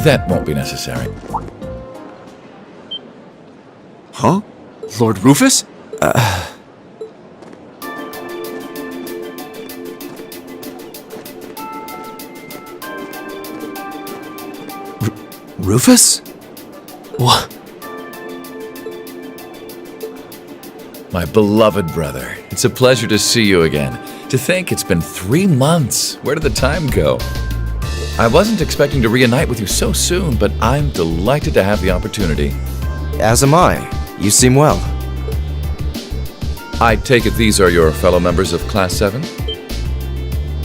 That won't be necessary. Huh? Lord Rufus? Rufus? What? My beloved brother, it's a pleasure to see you again. To think it's been 3 months. Where did the time go? I wasn't expecting to reunite with you so soon, but I'm delighted to have the opportunity. As am I. You seem well. I take it these are your fellow members of Class 7?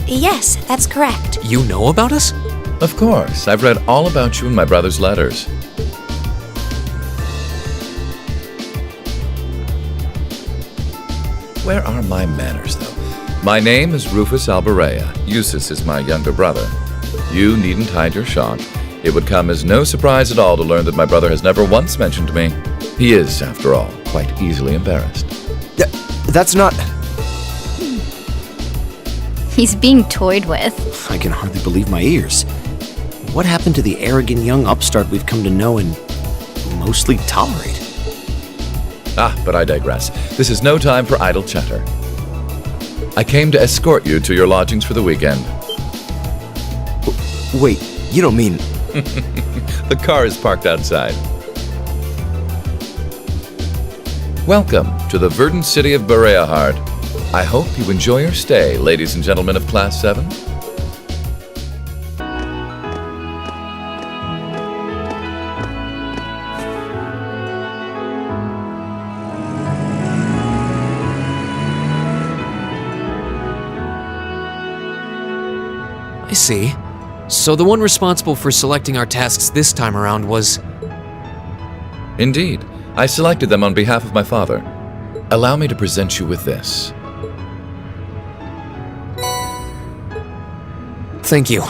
Yes, that's correct. You know about us? Of course. I've read all about you in my brother's letters. Where are my manners, though? My name is Rufus Albarea. Eustace is my younger brother. You needn't hide your shock. It would come as no surprise at all to learn that my brother has never once mentioned me. He is, after all, quite easily embarrassed. That's not... He's being toyed with. I can hardly believe my ears. What happened to the arrogant young upstart we've come to know and mostly tolerate? But I digress. This is no time for idle chatter. I came to escort you to your lodgings for the weekend. Wait, you don't mean... The car is parked outside. Welcome to the verdant city of Bereahard. I hope you enjoy your stay, ladies and gentlemen of Class 7. I see. So the one responsible for selecting our tasks this time around was... Indeed. I selected them on behalf of my father. Allow me to present you with this. Thank you.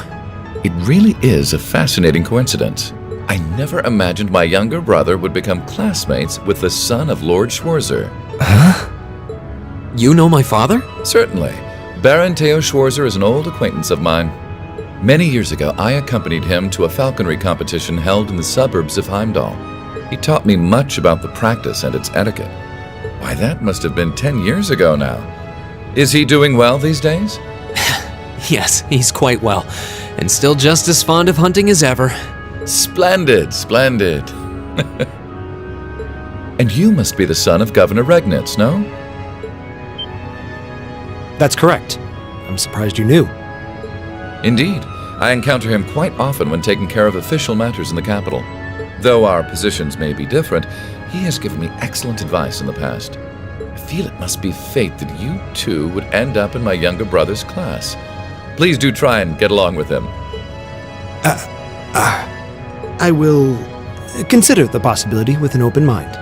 It really is a fascinating coincidence. I never imagined my younger brother would become classmates with the son of Lord Schwarzer. Huh? You know my father? Certainly. Baron Theo Schwarzer is an old acquaintance of mine. Many years ago, I accompanied him to a falconry competition held in the suburbs of Heimdall. He taught me much about the practice and its etiquette. Why, that must have been 10 years ago now. Is he doing well these days? Yes, he's quite well, and still just as fond of hunting as ever. Splendid, splendid. And you must be the son of Governor Regnitz, no? That's correct. I'm surprised you knew. Indeed. I encounter him quite often when taking care of official matters in the capital. Though our positions may be different, he has given me excellent advice in the past. I feel it must be fate that you two would end up in my younger brother's class. Please do try and get along with him. I will consider the possibility with an open mind.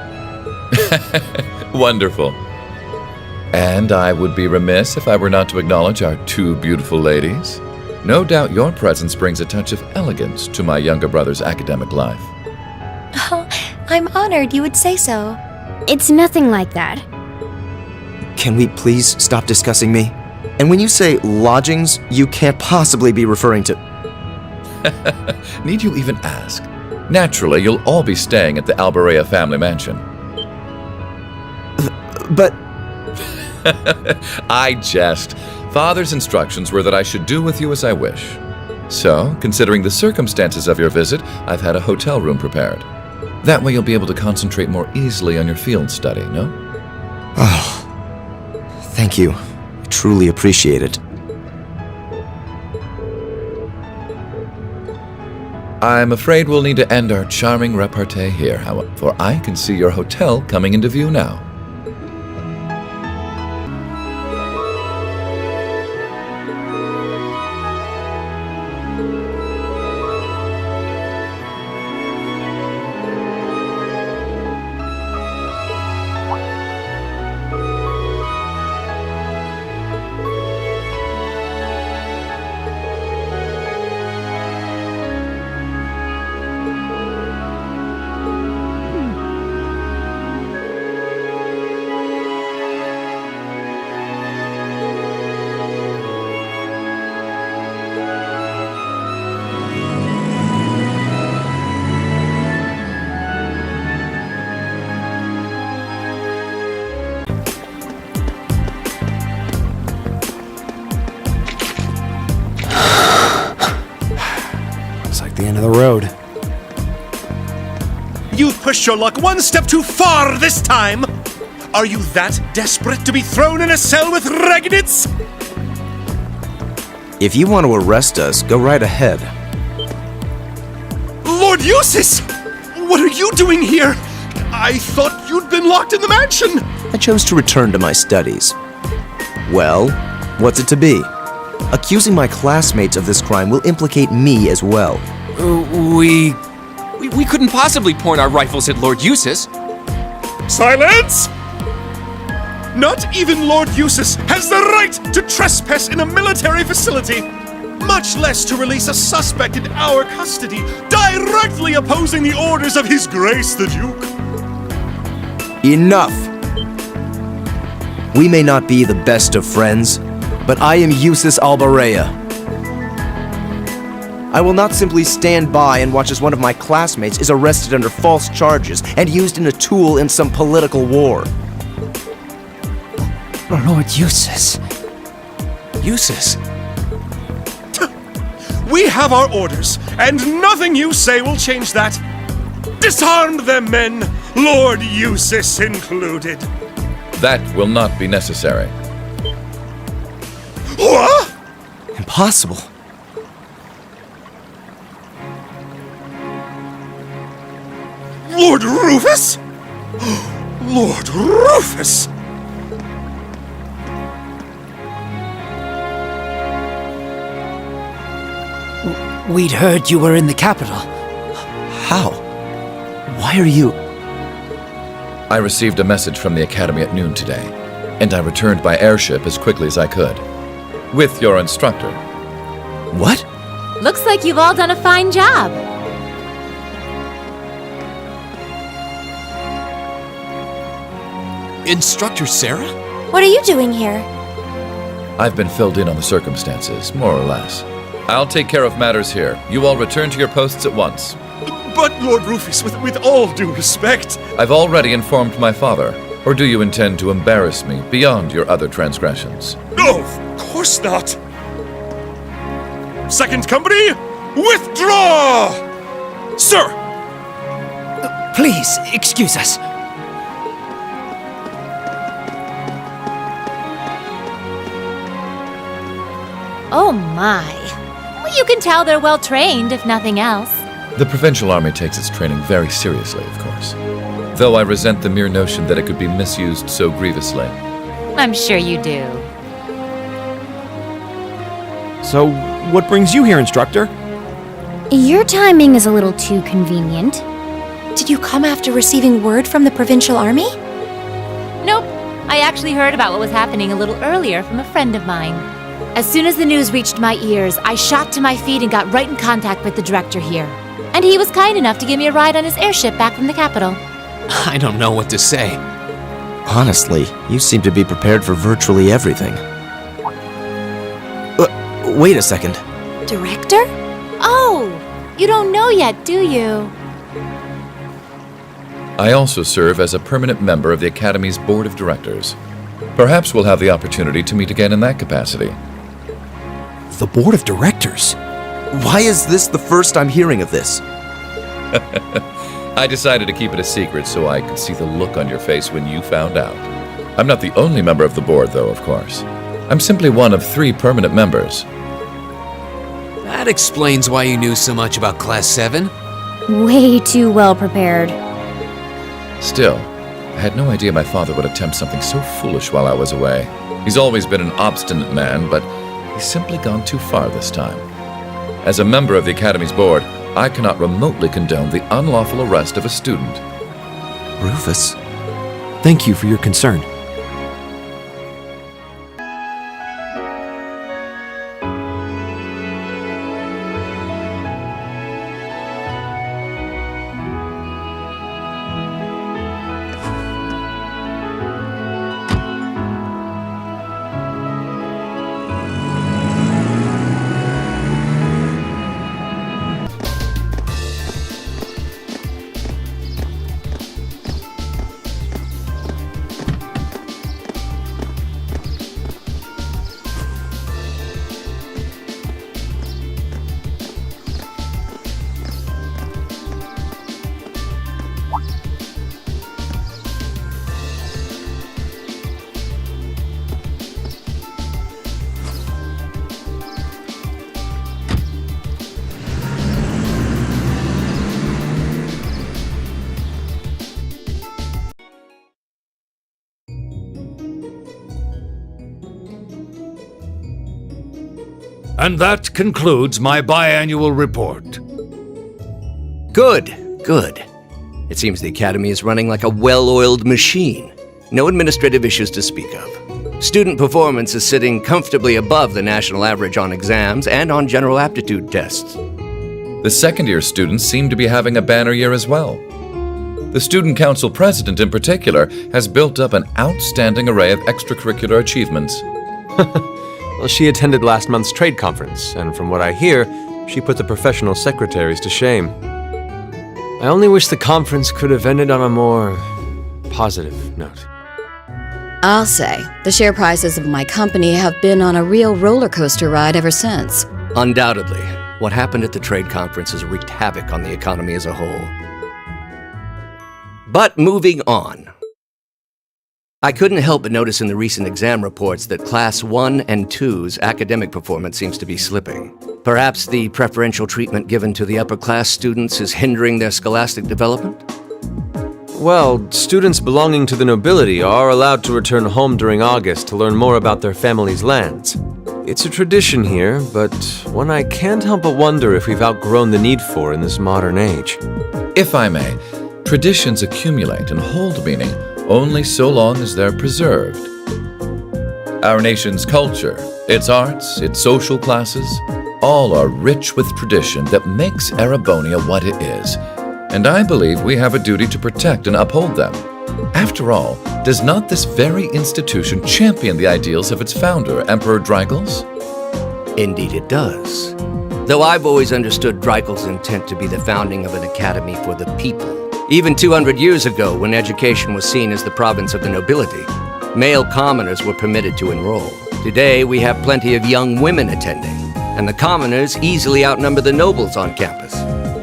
Wonderful. And I would be remiss if I were not to acknowledge our two beautiful ladies. No doubt your presence brings a touch of elegance to my younger brother's academic life. Oh, I'm honored you would say so. It's nothing like that. Can we please stop discussing me? And when you say lodgings, you can't possibly be referring to... Need you even ask? Naturally, you'll all be staying at the Albarea family mansion. But... I jest. Father's instructions were that I should do with you as I wish. So, considering the circumstances of your visit, I've had a hotel room prepared. That way you'll be able to concentrate more easily on your field study, no? Oh, thank you. I truly appreciate it. I'm afraid we'll need to end our charming repartee here, however, for I can see your hotel coming into view now. Looks like the end of the road. You've pushed your luck one step too far this time! Are you that desperate to be thrown in a cell with Ragnitz? If you want to arrest us, go right ahead. Lord Eustace! What are you doing here? I thought you'd been locked in the mansion! I chose to return to my studies. Well, what's it to be? Accusing my classmates of this crime will implicate me as well. We couldn't possibly point our rifles at Lord Eustace. Silence! Not even Lord Eustace has the right to trespass in a military facility, much less to release a suspect in our custody, directly opposing the orders of His Grace the Duke. Enough! We may not be the best of friends, but I am Rufus Albarea. I will not simply stand by and watch as one of my classmates is arrested under false charges and used in a tool in some political war. Lord Eustace. Eustace? We have our orders, and nothing you say will change that. Disarm them, men, Lord Eustace included. That will not be necessary. What? Impossible. Lord Rufus? Lord Rufus! We'd heard you were in the capital. How? Why are you... I received a message from the Academy at noon today, and I returned by airship as quickly as I could. With your instructor. What? Looks like you've all done a fine job. Instructor Sarah? What are you doing here? I've been filled in on the circumstances, more or less. I'll take care of matters here. You all return to your posts at once. But, Lord Rufus, with all due respect... I've already informed my father. Or do you intend to embarrass me beyond your other transgressions? No, of course not! Second company, withdraw! Sir! Please, excuse us. Oh my. Well, you can tell they're well trained, if nothing else. The Provincial Army takes its training very seriously, of course. Though I resent the mere notion that it could be misused so grievously. I'm sure you do. So, what brings you here, Instructor? Your timing is a little too convenient. Did you come after receiving word from the Provincial Army? Nope. I actually heard about what was happening a little earlier from a friend of mine. As soon as the news reached my ears, I shot to my feet and got right in contact with the director here. And he was kind enough to give me a ride on his airship back from the capital. I don't know what to say. Honestly, you seem to be prepared for virtually everything. Wait a second. Director? Oh, you don't know yet, do you? I also serve as a permanent member of the Academy's Board of Directors. Perhaps we'll have the opportunity to meet again in that capacity. The Board of Directors? Why is this the first I'm hearing of this? I decided to keep it a secret so I could see the look on your face when you found out. I'm not the only member of the board, though, of course. I'm simply one of 3 permanent members. That explains why you knew so much about Class 7. Way too well prepared. Still, I had no idea my father would attempt something so foolish while I was away. He's always been an obstinate man, but he's simply gone too far this time. As a member of the Academy's board, I cannot remotely condone the unlawful arrest of a student. Rufus? Thank you for your concern. And that concludes my biannual report. Good, good. It seems the Academy is running like a well-oiled machine. No administrative issues to speak of. Student performance is sitting comfortably above the national average on exams and on general aptitude tests. The second-year students seem to be having a banner year as well. The Student Council president, in particular, has built up an outstanding array of extracurricular achievements. Well, she attended last month's trade conference, and from what I hear, she put the professional secretaries to shame. I only wish the conference could have ended on a more positive note. I'll say, the share prices of my company have been on a real roller coaster ride ever since. Undoubtedly, what happened at the trade conference has wreaked havoc on the economy as a whole. But moving on. I couldn't help but notice in the recent exam reports that Class 1 and 2's academic performance seems to be slipping. Perhaps the preferential treatment given to the upper-class students is hindering their scholastic development? Well, students belonging to the nobility are allowed to return home during August to learn more about their family's lands. It's a tradition here, but one I can't help but wonder if we've outgrown the need for in this modern age. If I may, traditions accumulate and hold meaning only so long as they're preserved. Our nation's culture, its arts, its social classes, all are rich with tradition that makes Erebonia what it is, and I believe we have a duty to protect and uphold them. After all, does not this very institution champion the ideals of its founder, Emperor Dreigels? Indeed it does. Though I've always understood Dreigels' intent to be the founding of an academy for the people. Even 200 years ago, when education was seen as the province of the nobility, male commoners were permitted to enroll. Today, we have plenty of young women attending, and the commoners easily outnumber the nobles on campus.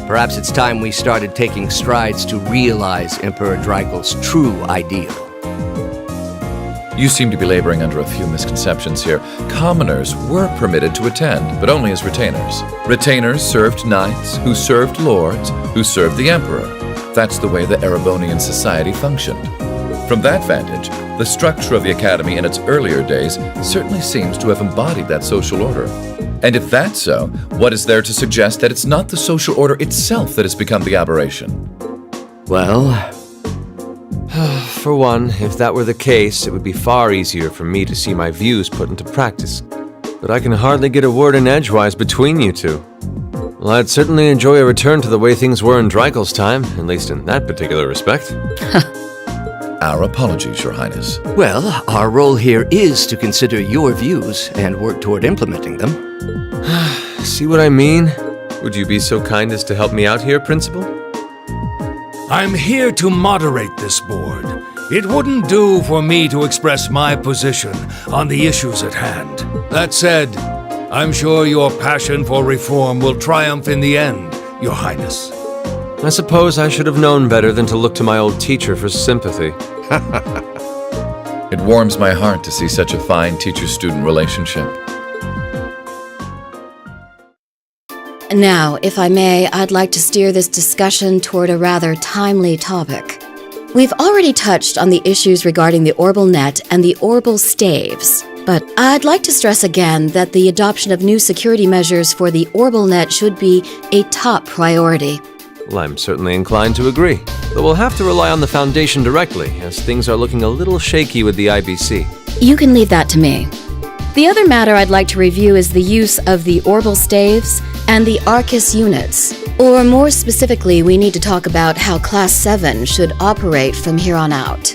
Perhaps it's time we started taking strides to realize Emperor Dreigels' true ideal. You seem to be laboring under a few misconceptions here. Commoners were permitted to attend, but only as retainers. Retainers served knights, who served lords, who served the emperor. That's the way the Erebonian society functioned. From that vantage, the structure of the academy in its earlier days certainly seems to have embodied that social order. And if that's so, what is there to suggest that it's not the social order itself that has become the aberration? Well, for one, if that were the case, it would be far easier for me to see my views put into practice. But I can hardly get a word in edgewise between you two. Well, I'd certainly enjoy a return to the way things were in Dreigels' time, at least in that particular respect. Our apologies, Your Highness. Well, our role here is to consider your views and work toward implementing them. See what I mean? Would you be so kind as to help me out here, Principal? I'm here to moderate this board. It wouldn't do for me to express my position on the issues at hand. That said, I'm sure your passion for reform will triumph in the end, Your Highness. I suppose I should have known better than to look to my old teacher for sympathy. It warms my heart to see such a fine teacher-student relationship. Now, if I may, I'd like to steer this discussion toward a rather timely topic. We've already touched on the issues regarding the Orbal Net and the Orbal Staves, but I'd like to stress again that the adoption of new security measures for the Orbal Net should be a top priority. Well, I'm certainly inclined to agree, but we'll have to rely on the Foundation directly, as things are looking a little shaky with the IBC. You can leave that to me. The other matter I'd like to review is the use of the Orbal Staves and the Arcus units. Or more specifically, we need to talk about how Class 7 should operate from here on out.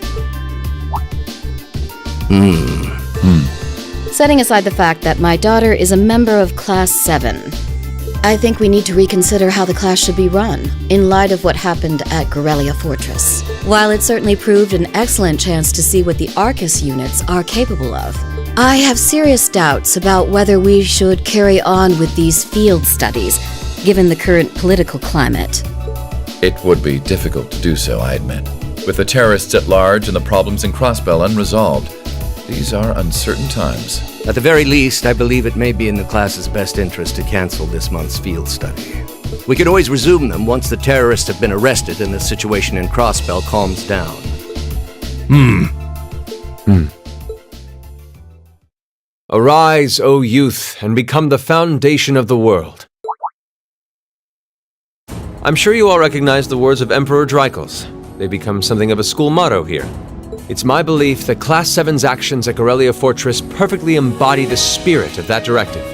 Setting aside the fact that my daughter is a member of Class 7, I think we need to reconsider how the class should be run, in light of what happened at Gorelia Fortress. While it certainly proved an excellent chance to see what the Arcus units are capable of, I have serious doubts about whether we should carry on with these field studies, given the current political climate. It would be difficult to do so, I admit. With the terrorists at large and the problems in Crossbell unresolved, these are uncertain times. At the very least, I believe it may be in the class's best interest to cancel this month's field study. We could always resume them once the terrorists have been arrested and the situation in Crossbell calms down. Arise, O youth, and become the foundation of the world. I'm sure you all recognize the words of Emperor Dreikels. They become something of a school motto here. It's my belief that Class 7's actions at Gorelia Fortress perfectly embody the spirit of that directive.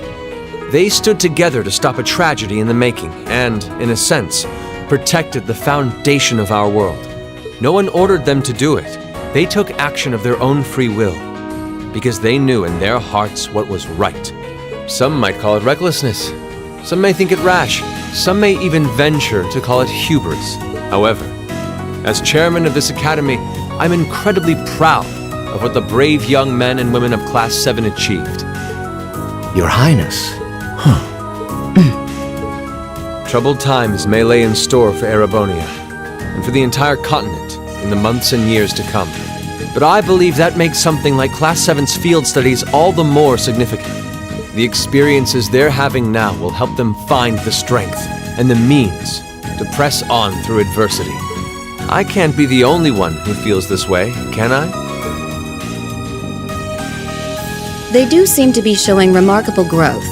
They stood together to stop a tragedy in the making and, in a sense, protected the foundation of our world. No one ordered them to do it. They took action of their own free will, because they knew in their hearts what was right. Some might call it recklessness. Some may think it rash. Some may even venture to call it hubris. However, as chairman of this academy, I'm incredibly proud of what the brave young men and women of Class 7 achieved. Your Highness. Troubled times may lay in store for Erebonia, and for the entire continent in the months and years to come. But I believe that makes something like Class 7's field studies all the more significant. The experiences they're having now will help them find the strength and the means to press on through adversity. I can't be the only one who feels this way, can I? They do seem to be showing remarkable growth.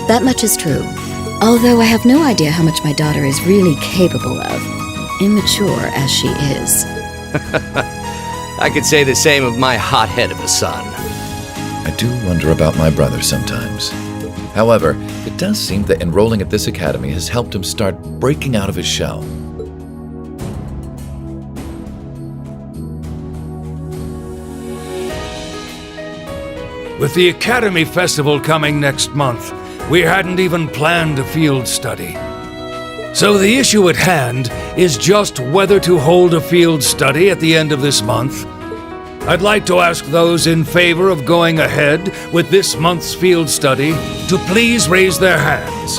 That much is true. Although I have no idea how much my daughter is really capable of, immature as she is. I could say the same of my hothead of a son. I do wonder about my brother sometimes. However, it does seem that enrolling at this academy has helped him start breaking out of his shell. With the Academy Festival coming next month, we hadn't even planned a field study. So the issue at hand is just whether to hold a field study at the end of this month. I'd like to ask those in favor of going ahead with this month's field study to please raise their hands.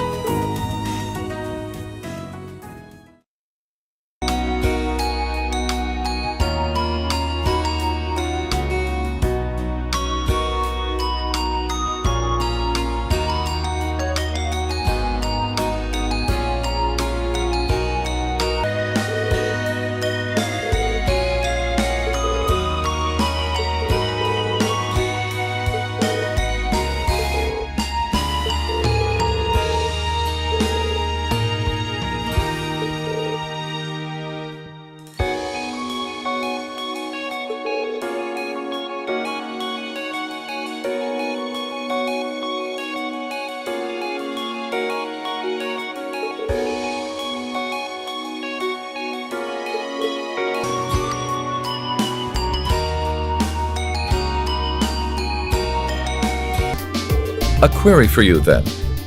A query for you, then.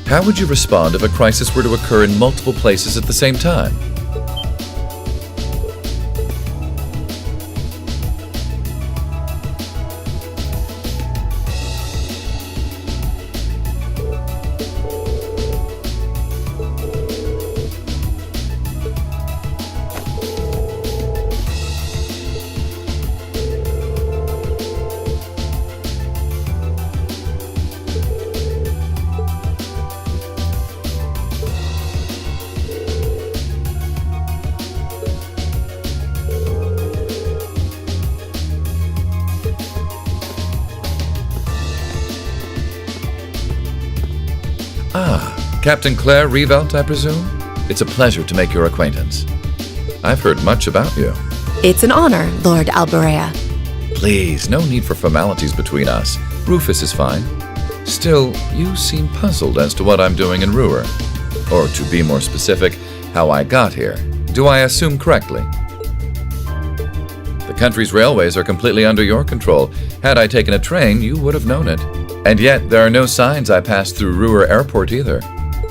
How would you respond if a crisis were to occur in multiple places at the same time? Captain Claire Revelt, I presume? It's a pleasure to make your acquaintance. I've heard much about you. It's an honor, Lord Albarea. Please, no need for formalities between us. Rufus is fine. Still, you seem puzzled as to what I'm doing in Ruhr. Or to be more specific, how I got here. Do I assume correctly? The country's railways are completely under your control. Had I taken a train, you would have known it. And yet, there are no signs I passed through Ruhr Airport either.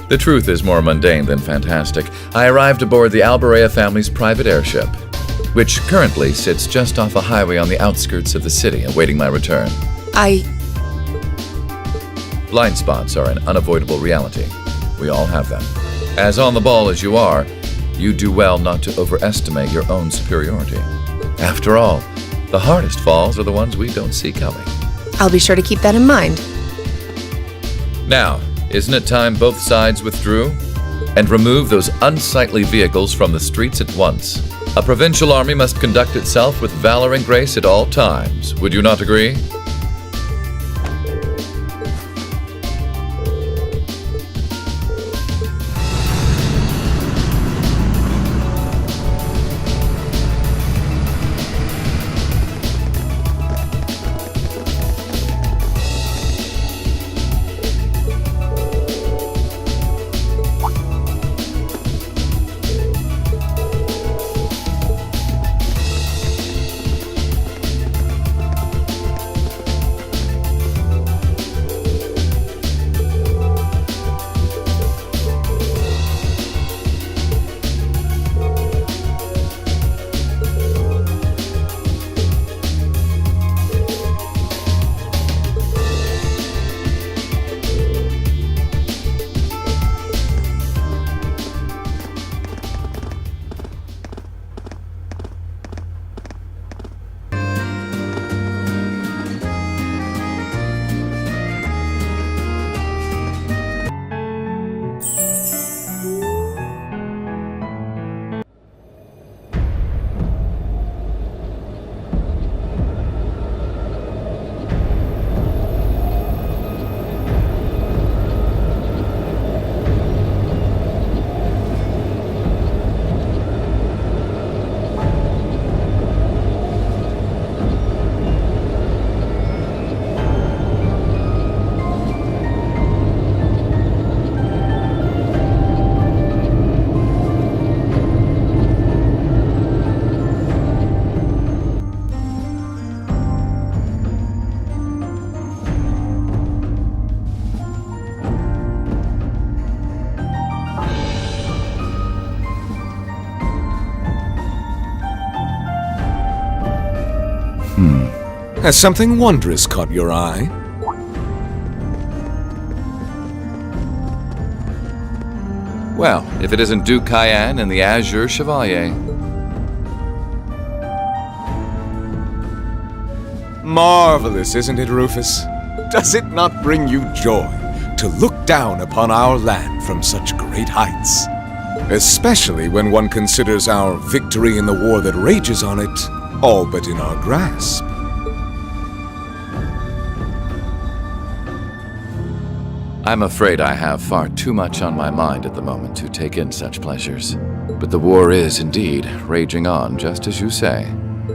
The truth is more mundane than fantastic. I arrived aboard the Albarea family's private airship, which currently sits just off a highway on the outskirts of the city, awaiting my return. Blind spots are an unavoidable reality. We all have them. As on the ball as you are, you do well not to overestimate your own superiority. After all, the hardest falls are the ones we don't see coming. I'll be sure to keep that in mind. Now, isn't it time both sides withdrew? And remove those unsightly vehicles from the streets at once. A provincial army must conduct itself with valor and grace at all times. Would you not agree? Has something wondrous caught your eye? Well, if it isn't Duke Cayenne and the Azure Chevalier. Marvelous, isn't it, Rufus? Does it not bring you joy to look down upon our land from such great heights? Especially when one considers our victory in the war that rages on it all but in our grasp. I'm afraid I have far too much on my mind at the moment to take in such pleasures. But the war is indeed raging on, just as you say.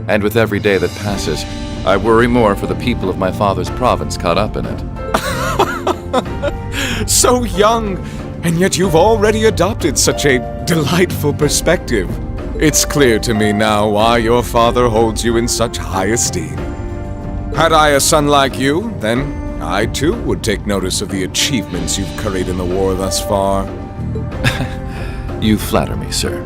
And with every day that passes, I worry more for the people of my father's province caught up in it. So young, and yet you've already adopted such a delightful perspective. It's clear to me now why your father holds you in such high esteem. Had I a son like you, then I too would take notice of the achievements you've curried in the war thus far. You flatter me, sir.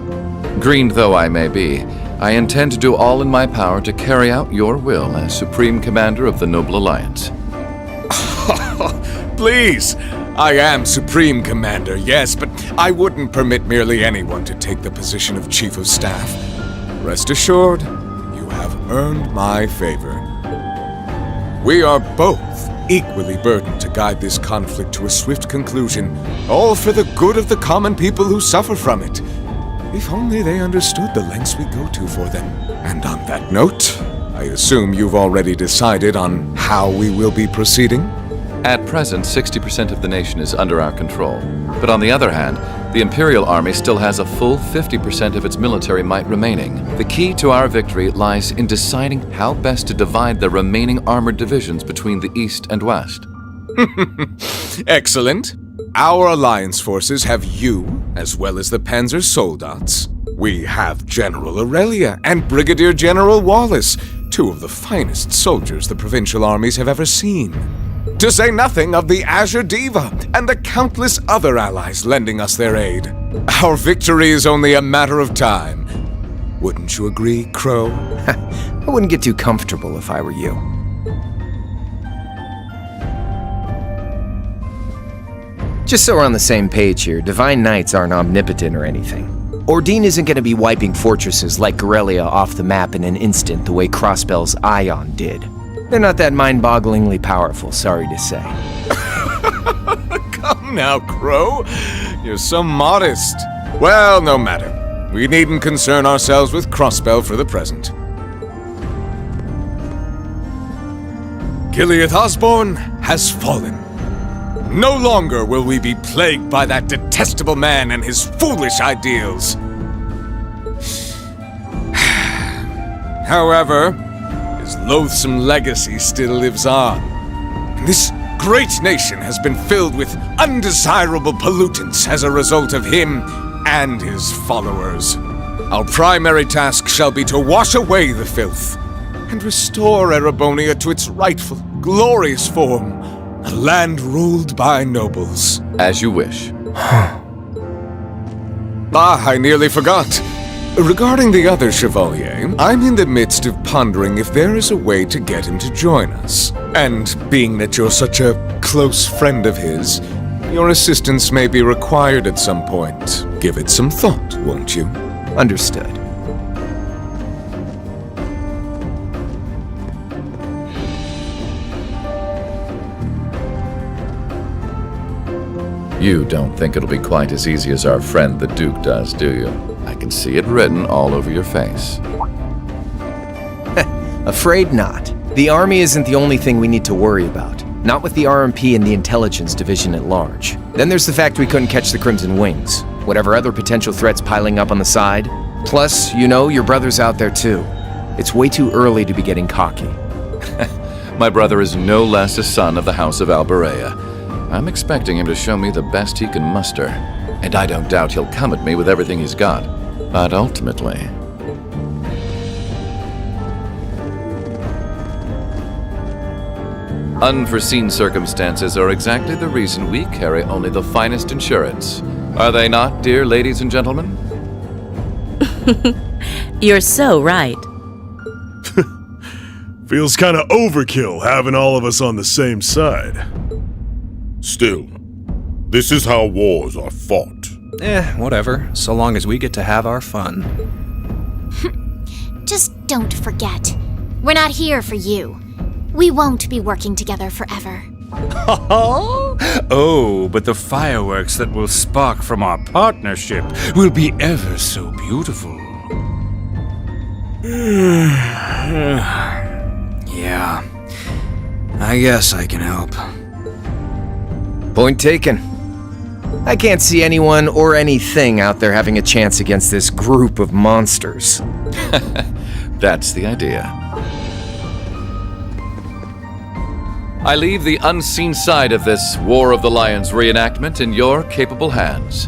Green though I may be, I intend to do all in my power to carry out your will as Supreme Commander of the Noble Alliance. Please! I am Supreme Commander, yes, but I wouldn't permit merely anyone to take the position of Chief of Staff. Rest assured, you have earned my favor. We are both equally burdened to guide this conflict to a swift conclusion, all for the good of the common people who suffer from it. If only they understood the lengths we go to for them. And on that note, I assume you've already decided on how we will be proceeding? At present, 60% of the nation is under our control. But on the other hand, the Imperial Army still has a full 50% of its military might remaining. The key to our victory lies in deciding how best to divide the remaining armored divisions between the East and West. Excellent. Our alliance forces have you, as well as the Panzer Soldats. We have General Aurelia and Brigadier General Wallace, two of the finest soldiers the provincial armies have ever seen. To say nothing of the Azure Diva and the countless other allies lending us their aid. Our victory is only a matter of time. Wouldn't you agree, Crow? I wouldn't get too comfortable if I were you. Just so we're on the same page here, Divine Knights aren't omnipotent or anything. Ordine isn't going to be wiping fortresses like Corellia off the map in an instant the way Crossbell's Ion did. They're not that mind-bogglingly powerful, sorry to say. Come now, Crow. You're so modest. Well, no matter. We needn't concern ourselves with Crossbell for the present. Gilead Osborne has fallen. No longer will we be plagued by that detestable man and his foolish ideals. However, his loathsome legacy still lives on. This great nation has been filled with undesirable pollutants as a result of him and his followers. Our primary task shall be to wash away the filth and restore Erebonia to its rightful, glorious form, a land ruled by nobles. As you wish. I nearly forgot. Regarding the other Chevalier, I'm in the midst of pondering if there is a way to get him to join us. And being that you're such a close friend of his, your assistance may be required at some point. Give it some thought, won't you? Understood. You don't think it'll be quite as easy as our friend the Duke does, do you? I can see it written all over your face. Afraid not. The army isn't the only thing we need to worry about. Not with the RMP and the intelligence division at large. Then there's the fact we couldn't catch the Crimson Wings. Whatever other potential threats piling up on the side. Plus, you know, your brother's out there too. It's way too early to be getting cocky. My brother is no less a son of the House of Albarea. I'm expecting him to show me the best he can muster, and I don't doubt he'll come at me with everything he's got. But ultimately... unforeseen circumstances are exactly the reason we carry only the finest insurance. Are they not, dear ladies and gentlemen? You're so right. Feels kinda overkill having all of us on the same side. Still, this is how wars are fought. Whatever, so long as we get to have our fun. Just don't forget. We're not here for you. We won't be working together forever. Oh, but the fireworks that will spark from our partnership will be ever so beautiful. Yeah, I guess I can help. Point taken. I can't see anyone or anything out there having a chance against this group of monsters. That's the idea. I leave the unseen side of this War of the Lions reenactment in your capable hands.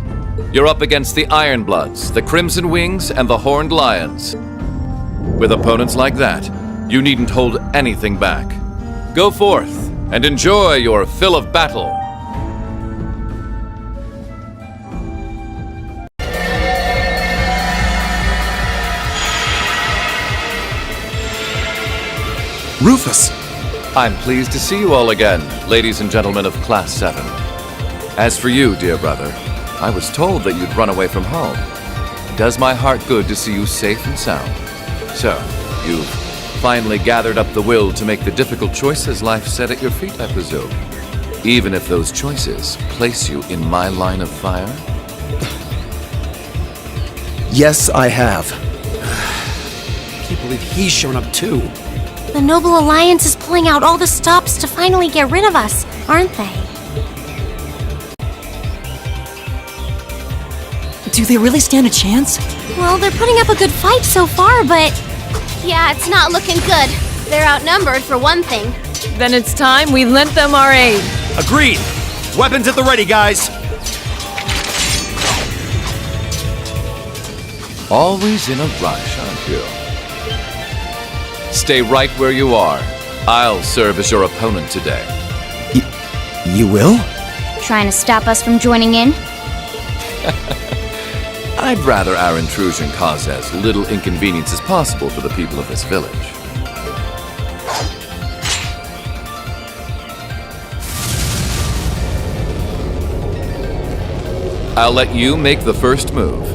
You're up against the Ironbloods, the Crimson Wings, and the Horned Lions. With opponents like that, you needn't hold anything back. Go forth and enjoy your fill of battle. Rufus! I'm pleased to see you all again, ladies and gentlemen of Class 7. As for you, dear brother, I was told that you'd run away from home. It does my heart good to see you safe and sound. So, you've finally gathered up the will to make the difficult choices life set at your feet, I presume. Even if those choices place you in my line of fire? Yes, I have. I can't believe he's shown up too. The Noble Alliance is pulling out all the stops to finally get rid of us, aren't they? Do they really stand a chance? Well, they're putting up a good fight so far, but... Yeah, it's not looking good. They're outnumbered for one thing. Then it's time we lent them our aid. Agreed! Weapons at the ready, guys! Always in a rush, aren't you? Stay right where you are. I'll serve as your opponent today. You will? Trying to stop us from joining in? I'd rather our intrusion cause as little inconvenience as possible for the people of this village. I'll let you make the first move.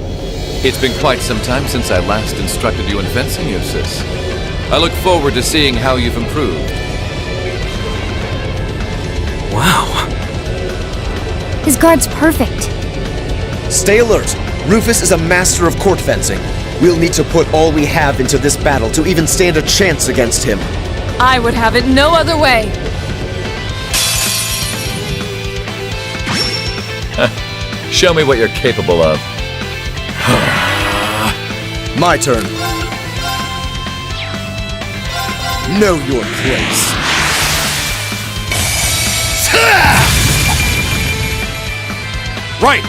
It's been quite some time since I last instructed you in fencing, Eustace. I look forward to seeing how you've improved. Wow. His guard's perfect. Stay alert. Rufus is a master of court fencing. We'll need to put all we have into this battle to even stand a chance against him. I would have it no other way. Show me what you're capable of. My turn. Know your place. Right!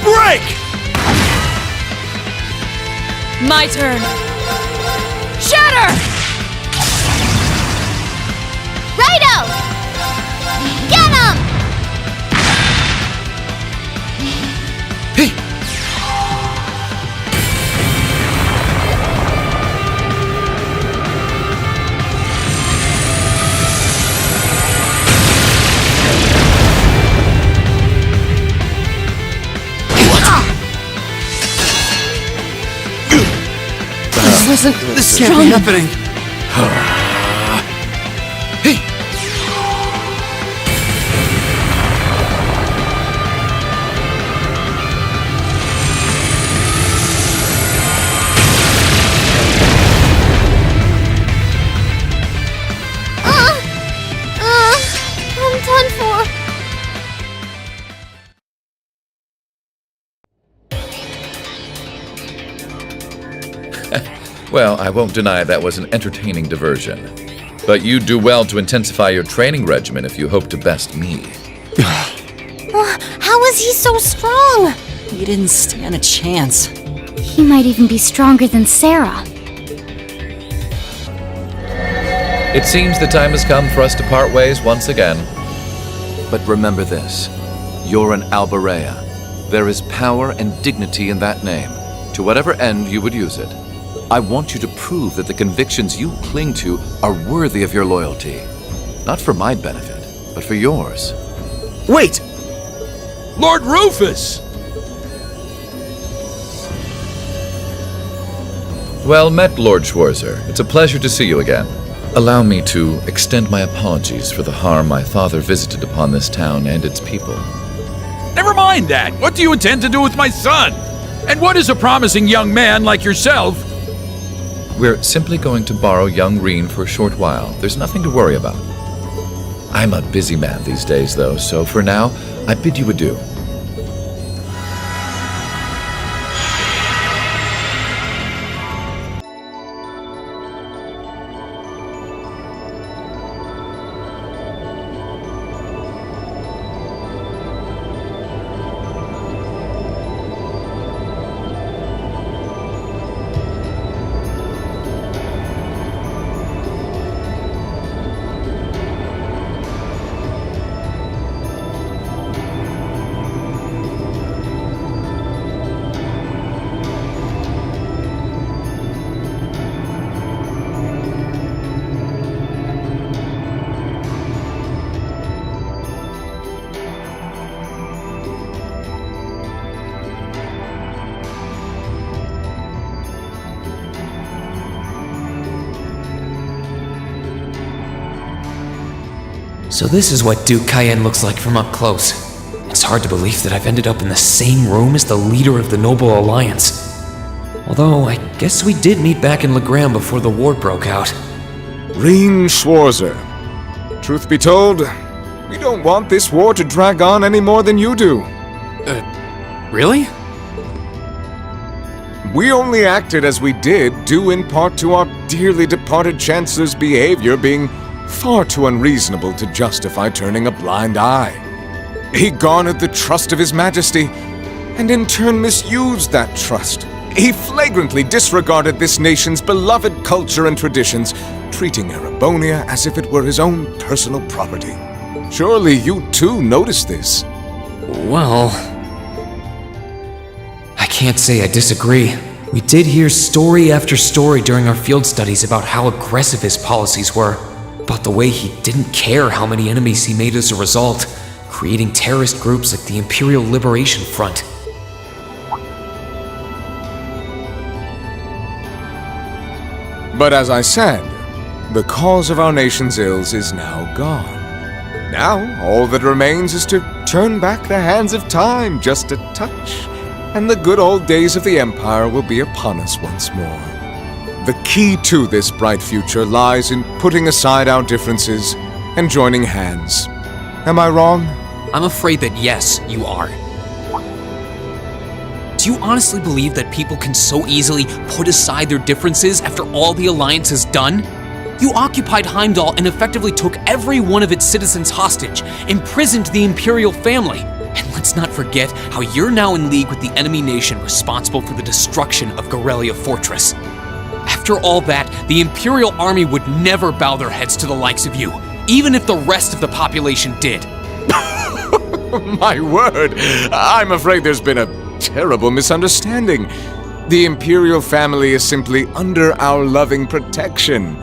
Break! My turn. Shatter! Righto! Get him! This can't be happening. I'm done for. Well, I won't deny that was an entertaining diversion. But you'd do well to intensify your training regimen if you hope to best me. How is he so strong? He didn't stand a chance. He might even be stronger than Sarah. It seems the time has come for us to part ways once again. But remember this, you're an Albarea. There is power and dignity in that name, to whatever end you would use it. I want you to prove that the convictions you cling to are worthy of your loyalty. Not for my benefit, but for yours. Wait! Lord Rufus! Well met, Lord Schwarzer. It's a pleasure to see you again. Allow me to extend my apologies for the harm my father visited upon this town and its people. Never mind that. What do you intend to do with my son? And what is a promising young man like yourself? We're simply going to borrow young Reen for a short while. There's nothing to worry about. I'm a busy man these days, though, so for now, I bid you adieu. So this is what Duke Cayenne looks like from up close. It's hard to believe that I've ended up in the same room as the leader of the Noble Alliance. Although, I guess we did meet back in Legram before the war broke out. Reen Schwarzer. Truth be told, we don't want this war to drag on any more than you do. Really? We only acted as we did due in part to our dearly departed Chancellor's behavior being far too unreasonable to justify turning a blind eye. He garnered the trust of His Majesty, and in turn misused that trust. He flagrantly disregarded this nation's beloved culture and traditions, treating Erebonia as if it were his own personal property. Surely you too noticed this. Well, I can't say I disagree. We did hear story after story during our field studies about how aggressive his policies were, about the way he didn't care how many enemies he made as a result, creating terrorist groups like the Imperial Liberation Front. But as I said, the cause of our nation's ills is now gone. Now, all that remains is to turn back the hands of time just a touch, and the good old days of the Empire will be upon us once more. The key to this bright future lies in putting aside our differences and joining hands. Am I wrong? I'm afraid that yes, you are. Do you honestly believe that people can so easily put aside their differences after all the Alliance has done? You occupied Heimdall and effectively took every one of its citizens hostage, imprisoned the Imperial family. And let's not forget how you're now in league with the enemy nation responsible for the destruction of Gorelia Fortress. After all that, the Imperial army would never bow their heads to the likes of you, even if the rest of the population did. My word, I'm afraid there's been a terrible misunderstanding. The Imperial family is simply under our loving protection.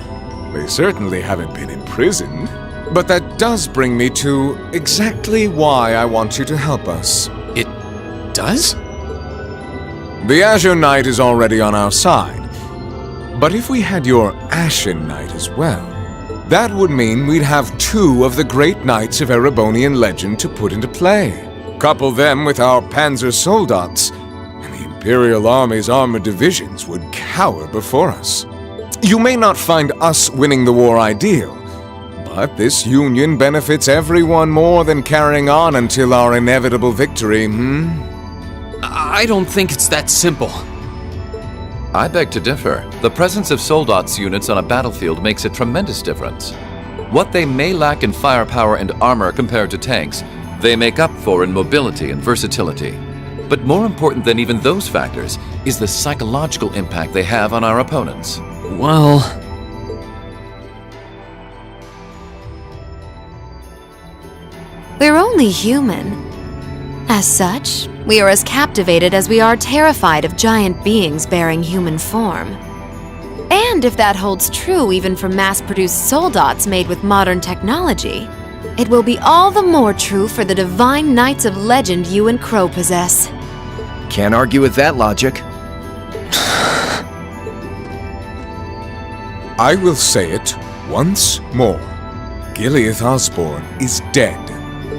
They certainly haven't been imprisoned. But that does bring me to exactly why I want you to help us. It does? The Azure Knight is already on our side. But if we had your Ashen Knight as well, that would mean we'd have two of the great knights of Erebonian legend to put into play. Couple them with our Panzer Soldats, and the Imperial Army's armored divisions would cower before us. You may not find us winning the war ideal, but this union benefits everyone more than carrying on until our inevitable victory, I don't think it's that simple. I beg to differ. The presence of Soldats units on a battlefield makes a tremendous difference. What they may lack in firepower and armor compared to tanks, they make up for in mobility and versatility. But more important than even those factors is the psychological impact they have on our opponents. Well, we're only human. As such, we are as captivated as we are terrified of giant beings bearing human form. And if that holds true even for mass-produced soldats made with modern technology, it will be all the more true for the divine knights of legend you and Crow possess. Can't argue with that logic. I will say it once more. Gileath Osborne is dead,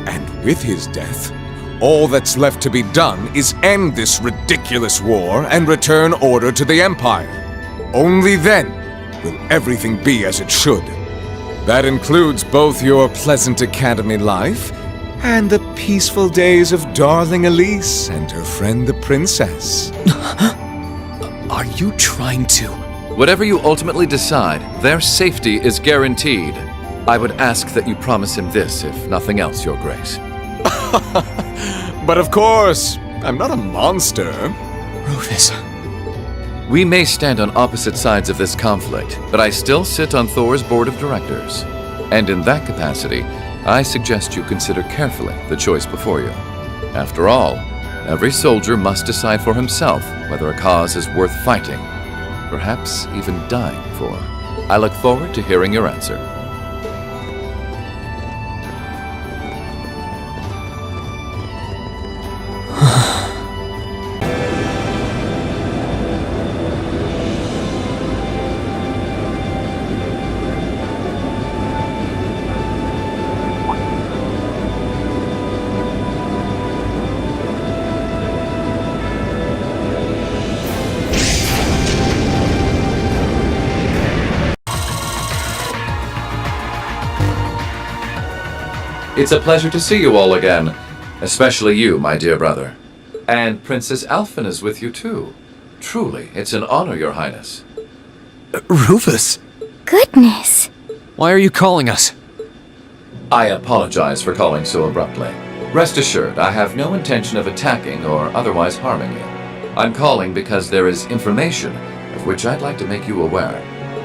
and with his death, all that's left to be done is end this ridiculous war and return order to the Empire. Only then will everything be as it should. That includes both your pleasant academy life and the peaceful days of darling Elise and her friend the princess. Are you trying to... Whatever you ultimately decide, their safety is guaranteed. I would ask that you promise him this, if nothing else, Your Grace. But of course, I'm not a monster. Rufus... We may stand on opposite sides of this conflict, but I still sit on Thor's board of directors. And in that capacity, I suggest you consider carefully the choice before you. After all, every soldier must decide for himself whether a cause is worth fighting, perhaps even dying for. I look forward to hearing your answer. It's a pleasure to see you all again, especially you, my dear brother. And Princess Alphen is with you too. Truly, it's an honor, Your Highness. Rufus! Goodness! Why are you calling us? I apologize for calling so abruptly. Rest assured, I have no intention of attacking or otherwise harming you. I'm calling because there is information of which I'd like to make you aware.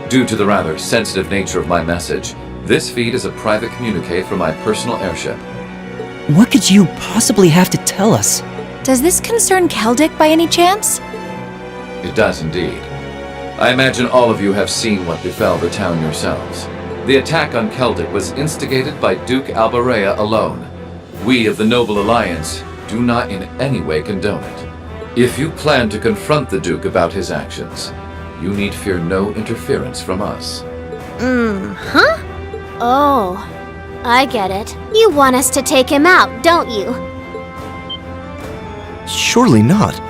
Due to the rather sensitive nature of my message, this feed is a private communique from my personal airship. What could you possibly have to tell us? Does this concern Keldic by any chance? It does indeed. I imagine all of you have seen what befell the town yourselves. The attack on Keldic was instigated by Duke Albarea alone. We of the Noble Alliance do not in any way condone it. If you plan to confront the Duke about his actions, you need fear no interference from us. Huh? Oh, I get it. You want us to take him out, don't you? Surely not.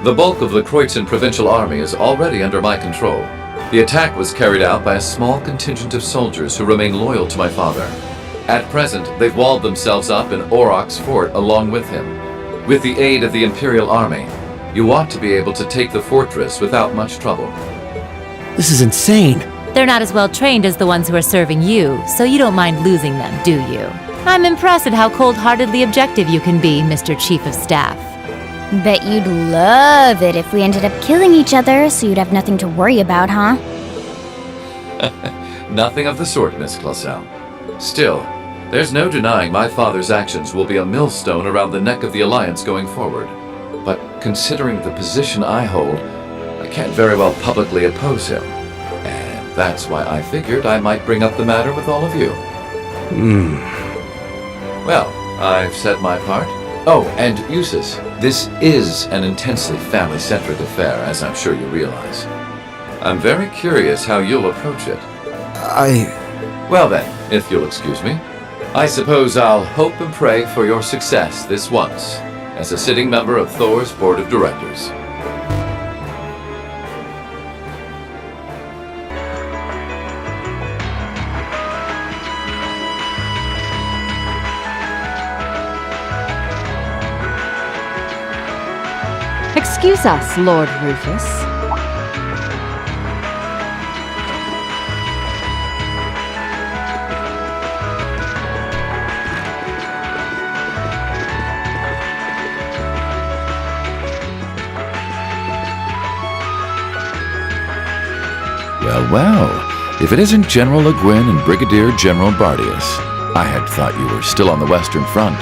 The bulk of the Kreutzen Provincial Army is already under my control. The attack was carried out by a small contingent of soldiers who remain loyal to my father. At present, they've walled themselves up in Auroch's fort along with him. With the aid of the Imperial Army, you ought to be able to take the fortress without much trouble. This is insane. They're not as well trained as the ones who are serving you, so you don't mind losing them, do you? I'm impressed at how cold-heartedly objective you can be, Mr. Chief of Staff. Bet you'd love it if we ended up killing each other, so you'd have nothing to worry about, huh? Nothing of the sort, Miss Clausel. Still, there's no denying my father's actions will be a millstone around the neck of the Alliance going forward. But considering the position I hold, I can't very well publicly oppose him. That's why I figured I might bring up the matter with all of you. Well, I've said my part. Oh, and Eustace, this is an intensely family-centric affair, as I'm sure you realize. I'm very curious how you'll approach it. Well then, if you'll excuse me, I suppose I'll hope and pray for your success this once, as a sitting member of Thor's Board of Directors. Excuse us, Lord Rufus. Well, if it isn't General Le Guin and Brigadier General Bardius, I had thought you were still on the Western Front.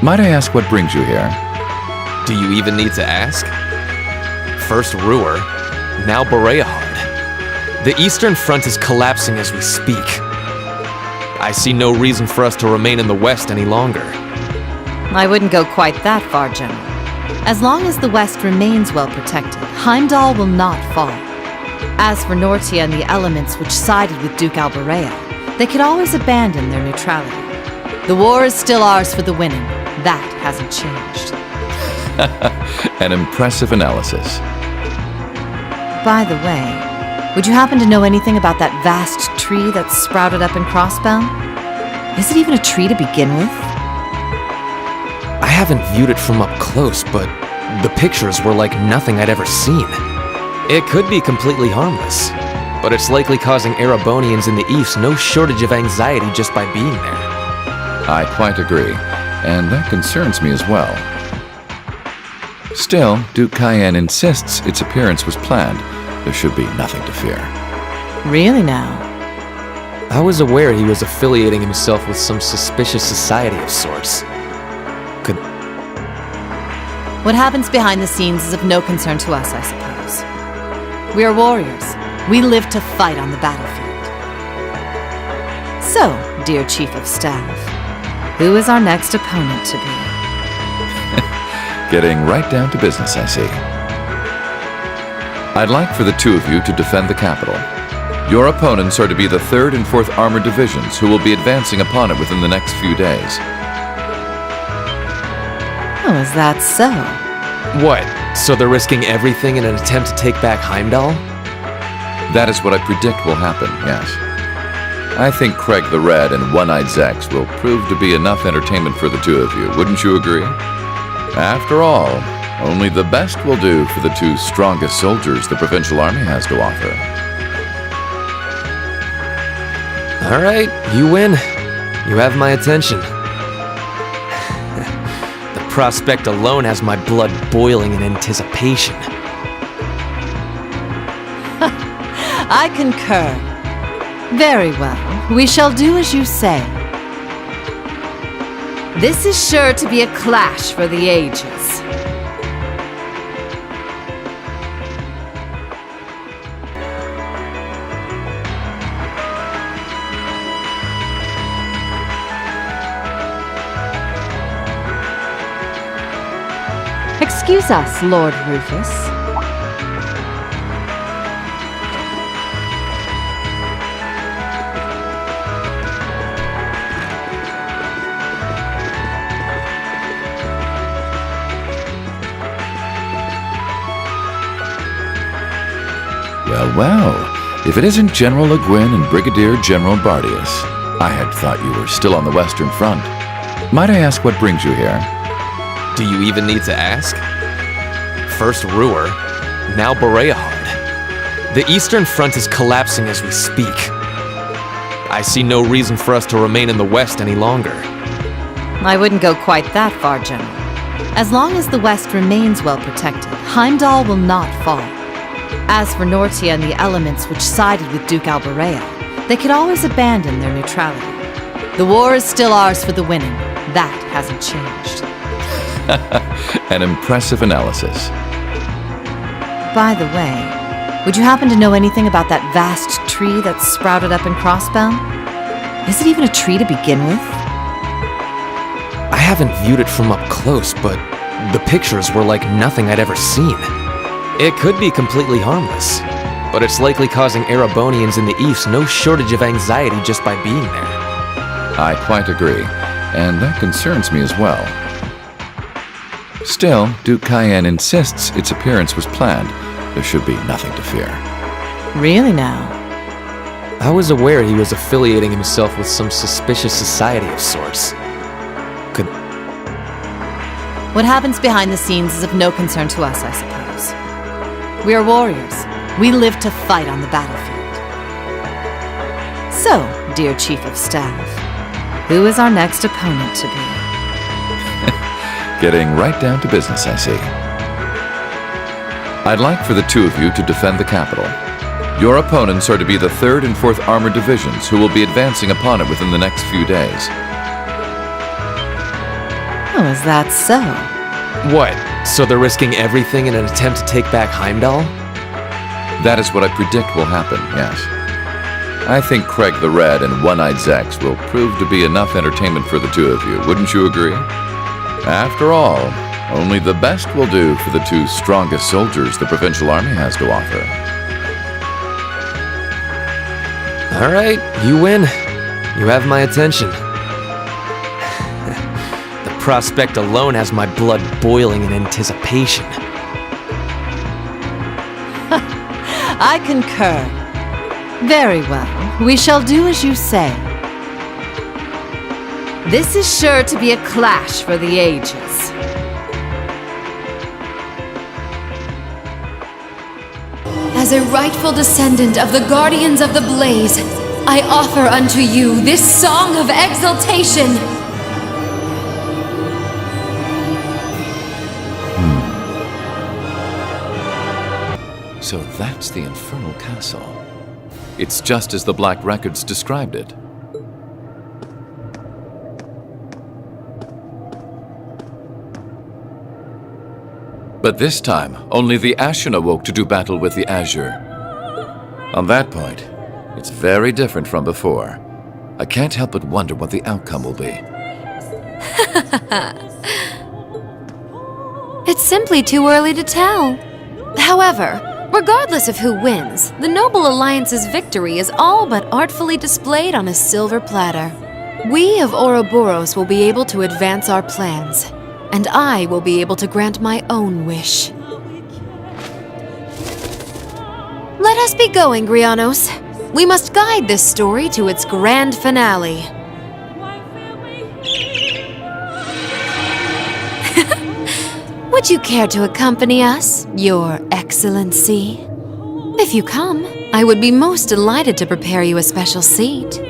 Might I ask what brings you here? Do you even need to ask? First Ruhr, now Bereahard. The Eastern Front is collapsing as we speak. I see no reason for us to remain in the West any longer. I wouldn't go quite that far, General. As long as the West remains well protected, Heimdall will not fall. As for Nortia and the elements which sided with Duke Albarea, they could always abandon their neutrality. The war is still ours for the winning. That hasn't changed. An impressive analysis. By the way, would you happen to know anything about that vast tree that's sprouted up in Crossbound? Is it even a tree to begin with? I haven't viewed it from up close, but the pictures were like nothing I'd ever seen. It could be completely harmless, but it's likely causing Erebonians in the East no shortage of anxiety just by being there. I quite agree, and that concerns me as well. Still, Duke Cayenne insists its appearance was planned. There should be nothing to fear. Really now? I was aware he was affiliating himself with some suspicious society of sorts. What happens behind the scenes is of no concern to us, I suppose. We are warriors. We live to fight on the battlefield. So, dear Chief of Staff, who is our next opponent to be? Getting right down to business, I see. I'd like for the two of you to defend the capital. Your opponents are to be the 3rd and 4th Armored Divisions, who will be advancing upon it within the next few days. Oh, is that so? What? So they're risking everything in an attempt to take back Heimdall? That is what I predict will happen, yes. I think Craig the Red and One-Eyed Zex will prove to be enough entertainment for the two of you, wouldn't you agree? After all, only the best will do for the 2 strongest soldiers the Provincial Army has to offer. All right, you win. You have my attention. The prospect alone has my blood boiling in anticipation. I concur. Very well. We shall do as you say. This is sure to be a clash for the ages. Excuse us, Lord Rufus. Well, if it isn't General Le Guin and Brigadier General Bardius, I had thought you were still on the Western Front. Might I ask what brings you here? Do you even need to ask? First Ruhr, now Boreahard. The Eastern Front is collapsing as we speak. I see no reason for us to remain in the West any longer. I wouldn't go quite that far, General. As long as the West remains well protected, Heimdall will not fall. As for Nortia and the elements which sided with Duke Albarea, they could always abandon their neutrality. The war is still ours for the winning. That hasn't changed. An impressive analysis. By the way, would you happen to know anything about that vast tree that's sprouted up in Crossbound? Is it even a tree to begin with? I haven't viewed it from up close, but the pictures were like nothing I'd ever seen. It could be completely harmless, but it's likely causing Erebonians in the East no shortage of anxiety just by being there. I quite agree, and that concerns me as well. Still, Duke Cayenne insists its appearance was planned. There should be nothing to fear. Really now? I was aware he was affiliating himself with some suspicious society of sorts. What happens behind the scenes is of no concern to us, I suppose. We are warriors. We live to fight on the battlefield. So, dear Chief of Staff, who is our next opponent to be? Getting right down to business, I see. I'd like for the two of you to defend the capital. Your opponents are to be the 3rd and 4th Armored Divisions, who will be advancing upon it within the next few days. Oh, is that so? What? So they're risking everything in an attempt to take back Heimdall? That is what I predict will happen, yes. I think Craig the Red and One-Eyed Zex will prove to be enough entertainment for the two of you, wouldn't you agree? After all, only the best will do for the two strongest soldiers the Provincial Army has to offer. All right, you win. You have my attention. The prospect alone has my blood boiling in anticipation. I concur. Very well. We shall do as you say. This is sure to be a clash for the ages. As a rightful descendant of the Guardians of the Blaze, I offer unto you this song of exaltation. So that's the Infernal Castle. It's just as the Black Records described it. But this time, only the Ashen awoke to do battle with the Azure. On that point, it's very different from before. I can't help but wonder what the outcome will be. It's simply too early to tell. However, regardless of who wins, the Noble Alliance's victory is all but artfully displayed on a silver platter. We of Ouroboros will be able to advance our plans, and I will be able to grant my own wish. Let us be going, Grianos. We must guide this story to its grand finale. Would you care to accompany us, Your Excellency? If you come, I would be most delighted to prepare you a special seat.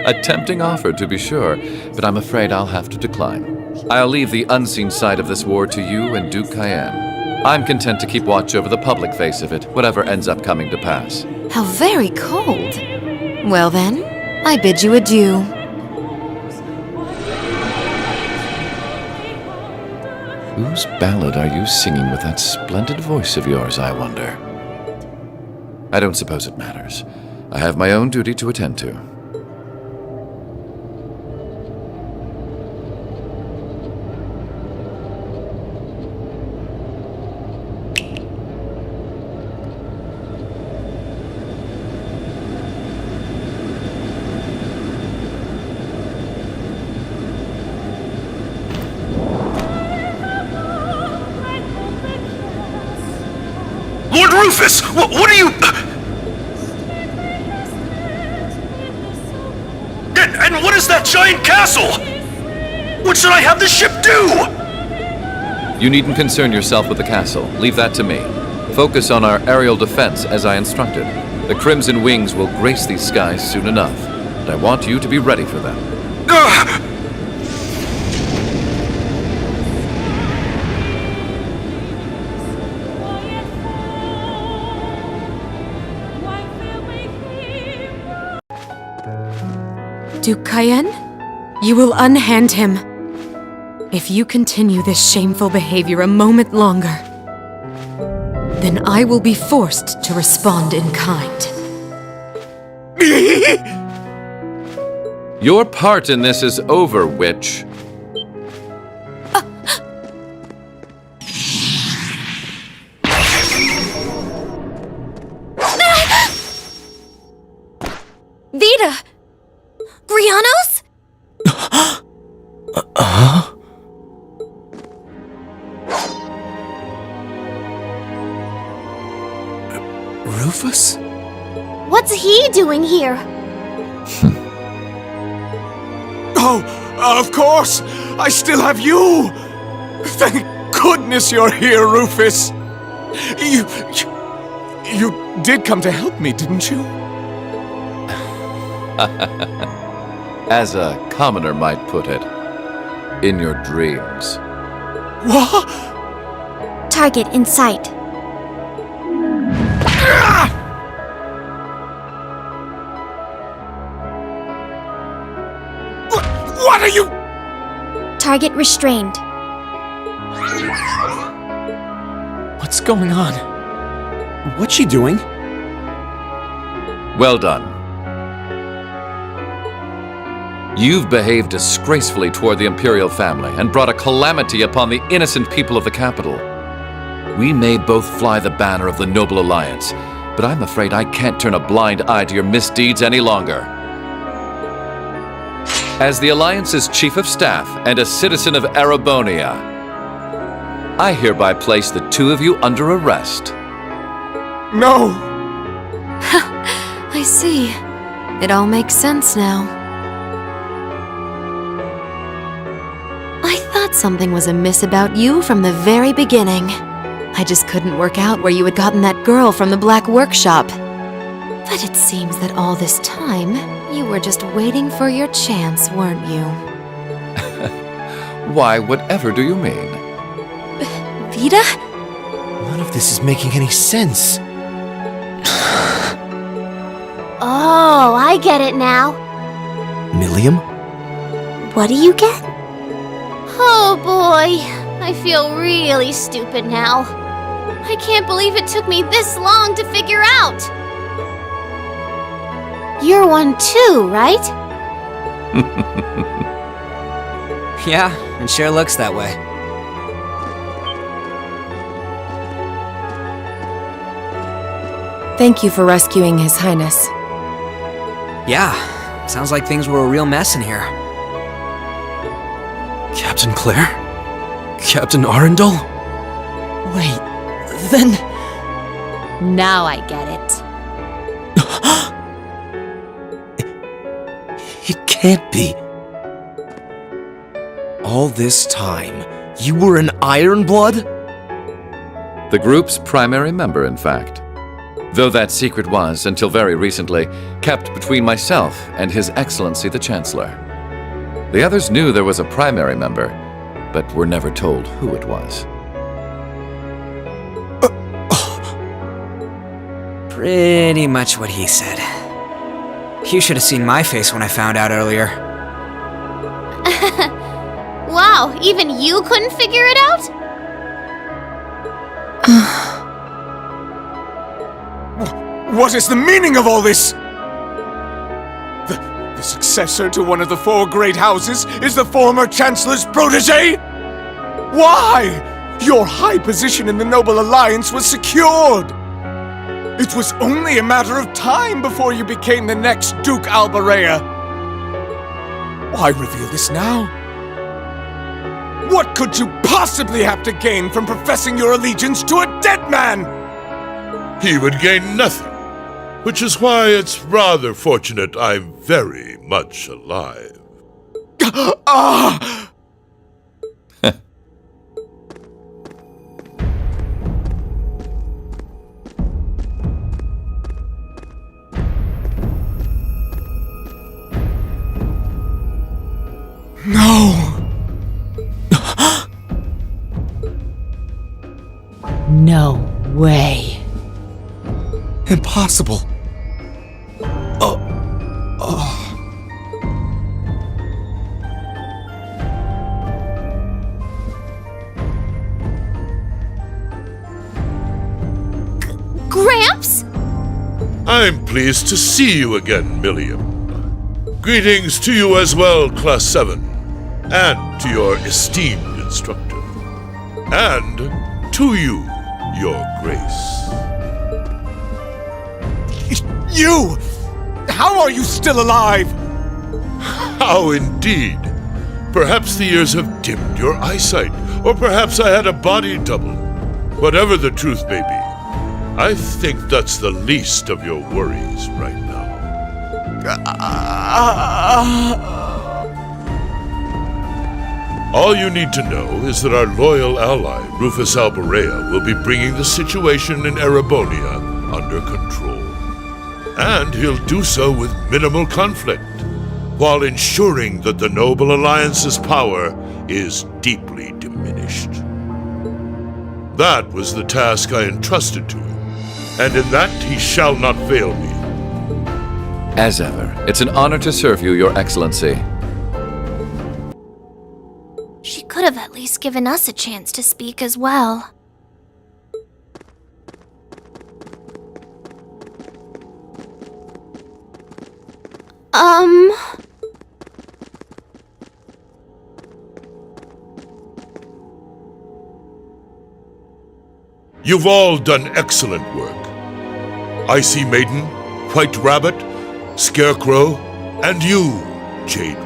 A tempting offer, to be sure, but I'm afraid I'll have to decline. I'll leave the unseen side of this war to you and Duke Cayenne. I'm content to keep watch over the public face of it, whatever ends up coming to pass. How very cold. Well then, I bid you adieu. Whose ballad are you singing with that splendid voice of yours, I wonder? I don't suppose it matters. I have my own duty to attend to. Lord Rufus! What are you... And what is that giant castle? What should I have the ship do? You needn't concern yourself with the castle. Leave that to me. Focus on our aerial defense as I instructed. The Crimson Wings will grace these skies soon enough, and I want you to be ready for them. Duke Cayenne, you will unhand him. If you continue this shameful behavior a moment longer, then I will be forced to respond in kind. Your part in this is over, witch. Vita! Grianos? Rufus? What's he doing here? Oh, of course! I still have you! Thank goodness you're here, Rufus! You did come to help me, didn't you? As a commoner might put it, in your dreams. What? Target in sight. What are you? Target restrained. What's going on? What's she doing? Well done. You've behaved disgracefully toward the Imperial family and brought a calamity upon the innocent people of the capital. We may both fly the banner of the Noble Alliance, but I'm afraid I can't turn a blind eye to your misdeeds any longer. As the Alliance's Chief of Staff and a citizen of Erebonia, I hereby place the two of you under arrest. No! I see. It all makes sense now. I thought something was amiss about you from the very beginning. I just couldn't work out where you had gotten that girl from the Black Workshop. But it seems that all this time, you were just waiting for your chance, weren't you? Why, whatever do you mean? Vita? None of this is making any sense. Oh, I get it now. Milliam? What do you get? Oh boy, I feel really stupid now. I can't believe it took me this long to figure out. You're one too, right? Yeah, it sure looks that way. Thank you for rescuing His Highness. Yeah, sounds like things were a real mess in here. Captain Claire? Captain Arundel? Wait, then... Now I get it. It can't be. All this time, you were an Ironblood? The group's primary member, in fact. Though that secret was, until very recently, kept between myself and His Excellency the Chancellor. The others knew there was a primary member, but were never told who it was. Pretty much what he said. You should have seen my face when I found out earlier. Wow, even you couldn't figure it out? What is the meaning of all this? The successor to one of the four great houses is the former Chancellor's protege? Why? Your high position in the Noble Alliance was secured. It was only a matter of time before you became the next Duke Albarea. Why reveal this now? What could you possibly have to gain from professing your allegiance to a dead man? He would gain nothing, which is why it's rather fortunate I'm very much alive. Ah! No! No way. Impossible. Gramps? I'm pleased to see you again, Milliam. Greetings to you as well, Class 7, and to your esteemed instructor, and to you, Your Grace. You! How are you still alive? How indeed? Perhaps the years have dimmed your eyesight, or perhaps I had a body double. Whatever the truth may be, I think that's the least of your worries right now. All you need to know is that our loyal ally, Rufus Albarea, will be bringing the situation in Erebonia under control. And he'll do so with minimal conflict, while ensuring that the Noble Alliance's power is deeply diminished. That was the task I entrusted to him, and in that he shall not fail me. As ever, it's an honor to serve you, Your Excellency. She could have at least given us a chance to speak as well. You've all done excellent work. Icy Maiden, White Rabbit, Scarecrow, and you, Jade.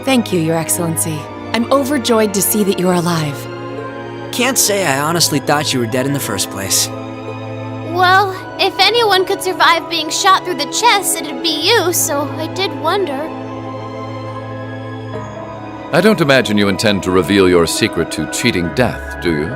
Thank you, Your Excellency. I'm overjoyed to see that you're alive. Can't say I honestly thought you were dead in the first place. Well, if anyone could survive being shot through the chest, it'd be you, so I did wonder. I don't imagine you intend to reveal your secret to cheating death, do you?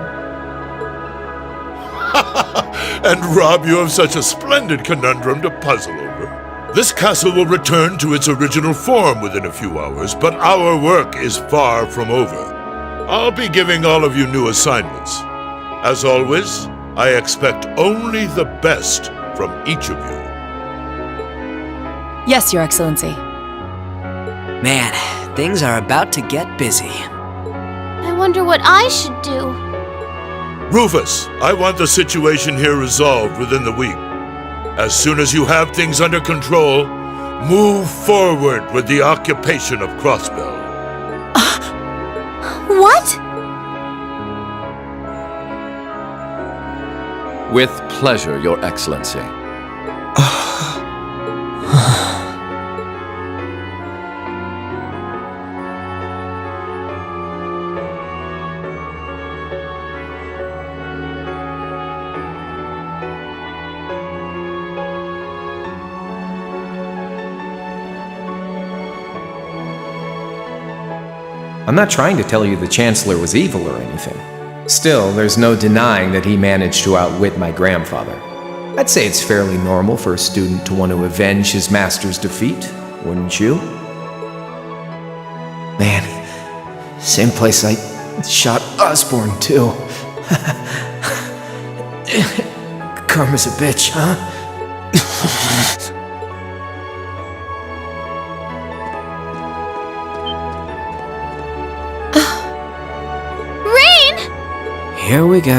And rob you of such a splendid conundrum to puzzle over. This castle will return to its original form within a few hours, but our work is far from over. I'll be giving all of you new assignments. As always, I expect only the best from each of you. Yes, Your Excellency. Man, things are about to get busy. I wonder what I should do. Rufus, I want the situation here resolved within the week. As soon as you have things under control, move forward with the occupation of Crossbell. What? With pleasure, Your Excellency. I'm not trying to tell you the Chancellor was evil or anything. Still, there's no denying that he managed to outwit my grandfather. I'd say it's fairly normal for a student to want to avenge his master's defeat, wouldn't you? Man, same place I shot Osborne, too. Karma's a bitch, huh? Here we go.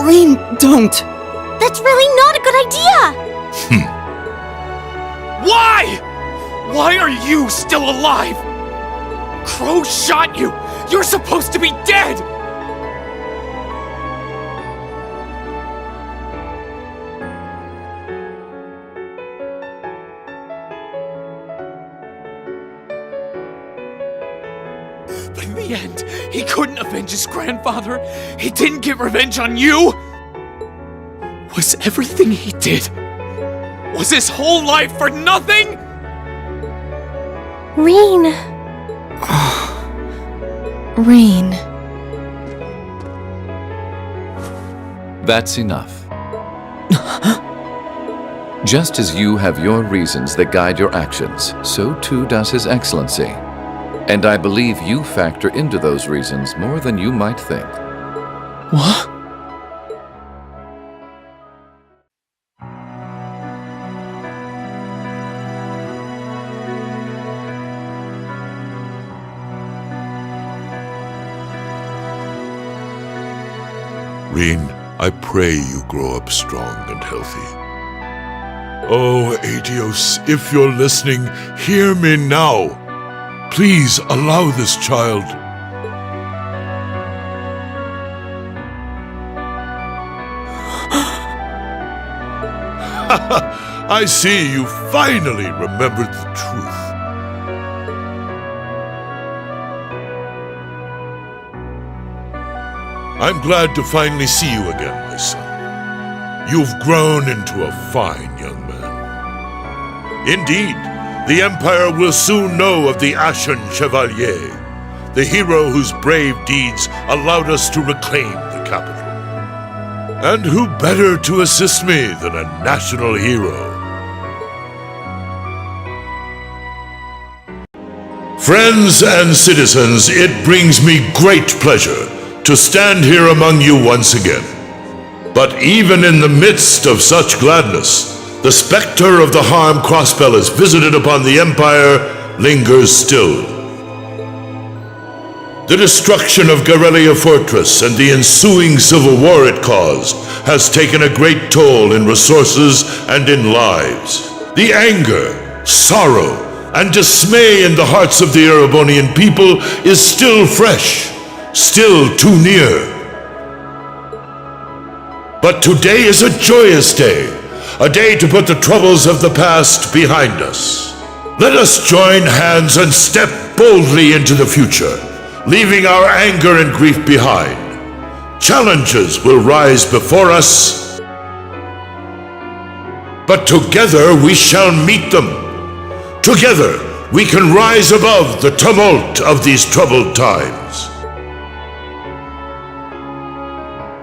Rain, don't! That's really not a good idea! Why? Why are you still alive? Crow shot you! You're supposed to be dead! But in the end, he couldn't avenge his grandfather. He didn't get revenge on you. Was everything he did? Was his whole life for nothing? Rain. Rain. That's enough. Just as you have your reasons that guide your actions, so too does His Excellency. And I believe you factor into those reasons more than you might think. What? Reen, I pray you grow up strong and healthy. Oh, Adios, if you're listening, hear me now. Please allow this child. I see you finally remembered the truth. I'm glad to finally see you again, my son. You've grown into a fine young man. Indeed, the Empire will soon know of the Ashen Chevalier, the hero whose brave deeds allowed us to reclaim the capital. And who better to assist me than a national hero? Friends and citizens, it brings me great pleasure to stand here among you once again. But even in the midst of such gladness, the specter of the harm Crossbell has visited upon the Empire lingers still. The destruction of Garelia Fortress and the ensuing civil war it caused has taken a great toll in resources and in lives. The anger, sorrow, and dismay in the hearts of the Erebonian people is still fresh, still too near. But today is a joyous day, a day to put the troubles of the past behind us. Let us join hands and step boldly into the future, leaving our anger and grief behind. Challenges will rise before us, but together we shall meet them. Together we can rise above the tumult of these troubled times.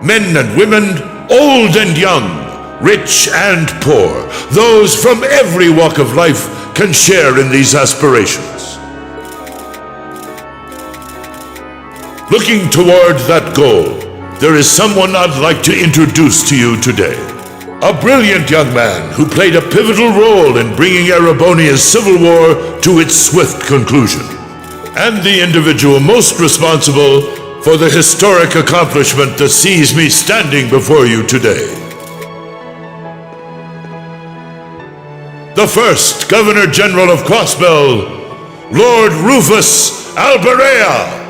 Men and women, old and young, rich and poor, those from every walk of life can share in these aspirations. Looking toward that goal, there is someone I'd like to introduce to you today. A brilliant young man who played a pivotal role in bringing Erebonia's civil war to its swift conclusion, and the individual most responsible for the historic accomplishment that sees me standing before you today. The first Governor General of Crossbell, Lord Rufus Albarea.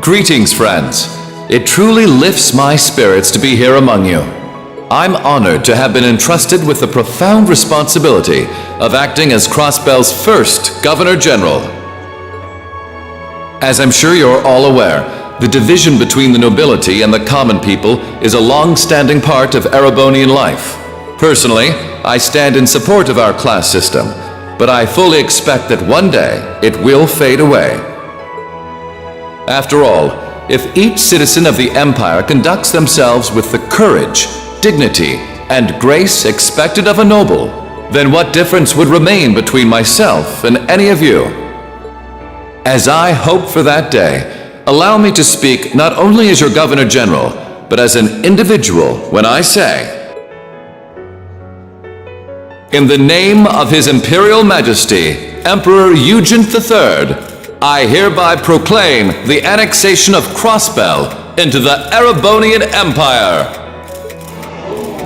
Greetings, friends. It truly lifts my spirits to be here among you. I'm honored to have been entrusted with the profound responsibility of acting as Crossbell's first Governor General. As I'm sure you're all aware, the division between the nobility and the common people is a long-standing part of Erebonian life. Personally, I stand in support of our class system, but I fully expect that one day it will fade away. After all, if each citizen of the Empire conducts themselves with the courage, dignity, and grace expected of a noble, then what difference would remain between myself and any of you? As I hope for that day, allow me to speak not only as your Governor General, but as an individual when I say, in the name of His Imperial Majesty, Emperor Eugene III, I hereby proclaim the annexation of Crossbell into the Erebonian Empire.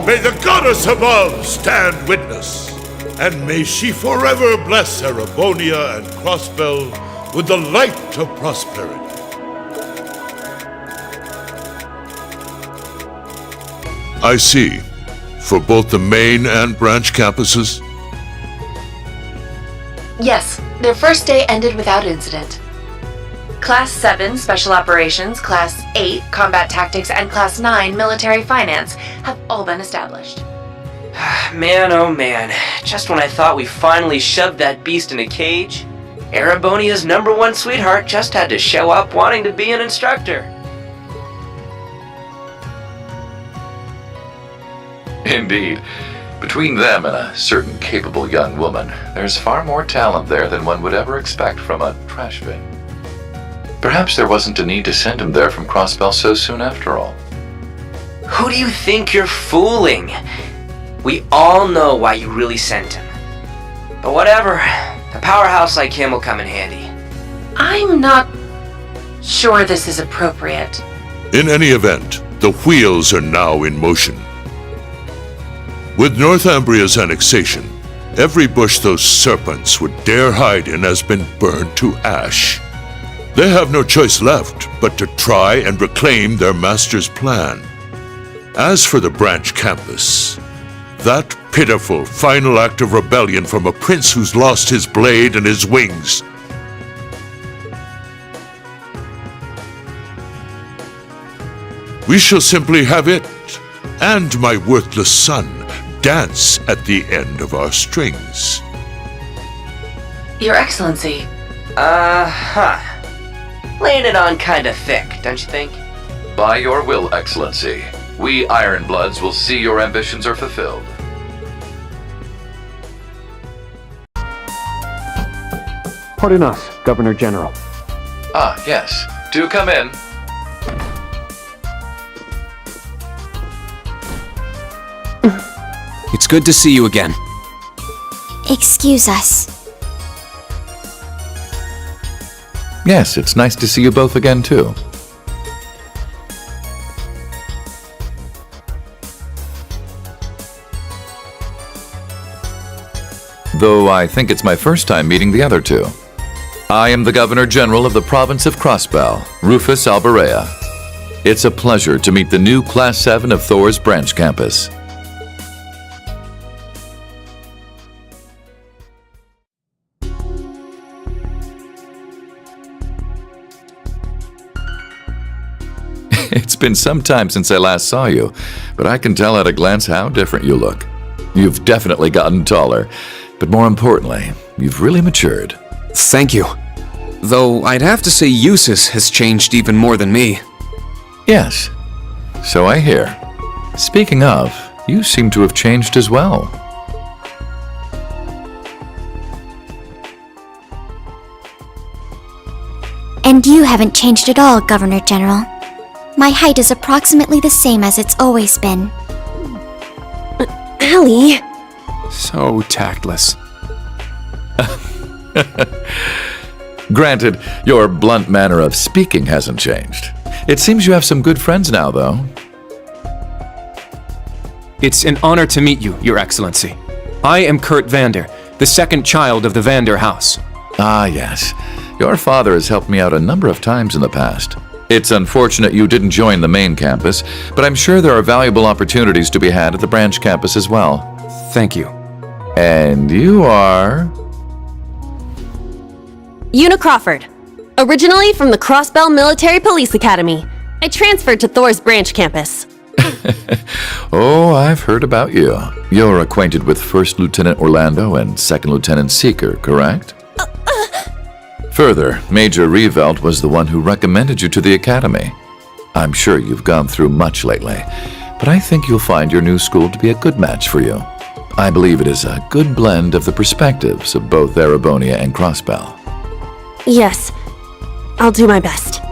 May the goddess above stand witness, and may she forever bless Erebonia and Crossbell with the light of prosperity. I see. For both the main and branch campuses? Yes, their first day ended without incident. Class 7 Special Operations, Class 8 Combat Tactics, and Class 9 Military Finance have all been established. Man, oh man, just when I thought we finally shoved that beast in a cage, Erebonia's #1 sweetheart just had to show up wanting to be an instructor. Indeed. Between them and a certain capable young woman, there's far more talent there than one would ever expect from a trash bin. Perhaps there wasn't a need to send him there from Crossbell so soon after all. Who do you think you're fooling? We all know why you really sent him. But whatever, a powerhouse like him will come in handy. I'm not sure this is appropriate. In any event, the wheels are now in motion. With Northumbria's annexation, every bush those serpents would dare hide in has been burned to ash. They have no choice left but to try and reclaim their master's plan. As for the branch campus, that pitiful final act of rebellion from a prince who's lost his blade and his wings. We shall simply have it, and my worthless son, dance at the end of our strings. Your Excellency. Laying it on kinda thick, don't you think? By your will, Excellency, we Ironbloods will see your ambitions are fulfilled. Pardon us, Governor General. Ah, yes. Do come in. It's good to see you again. Excuse us. Yes, it's nice to see you both again, too. Though I think it's my first time meeting the other two. I am the Governor General of the province of Crossbell, Rufus Albarea. It's a pleasure to meet the new Class 7 of Thor's branch campus. It's been some time since I last saw you, but I can tell at a glance how different you look. You've definitely gotten taller, but more importantly, you've really matured. Thank you. Though I'd have to say Eustace has changed even more than me. Yes, so I hear. Speaking of, you seem to have changed as well. And you haven't changed at all, Governor General. My height is approximately the same as it's always been. Allie! So tactless. Granted, your blunt manner of speaking hasn't changed. It seems you have some good friends now, though. It's an honor to meet you, Your Excellency. I am Kurt Vander, the second child of the Vander house. Ah, yes. Your father has helped me out a number of times in the past. It's unfortunate you didn't join the main campus, but I'm sure there are valuable opportunities to be had at the branch campus as well. Thank you. And you are... Una Crawford. Originally from the Crossbell Military Police Academy. I transferred to Thor's branch campus. Oh, I've heard about you. You're acquainted with First Lieutenant Orlando and Second Lieutenant Seeker, correct? Further, Major Revelt was the one who recommended you to the Academy. I'm sure you've gone through much lately, but I think you'll find your new school to be a good match for you. I believe it is a good blend of the perspectives of both Erebonia and Crossbell. Yes, I'll do my best.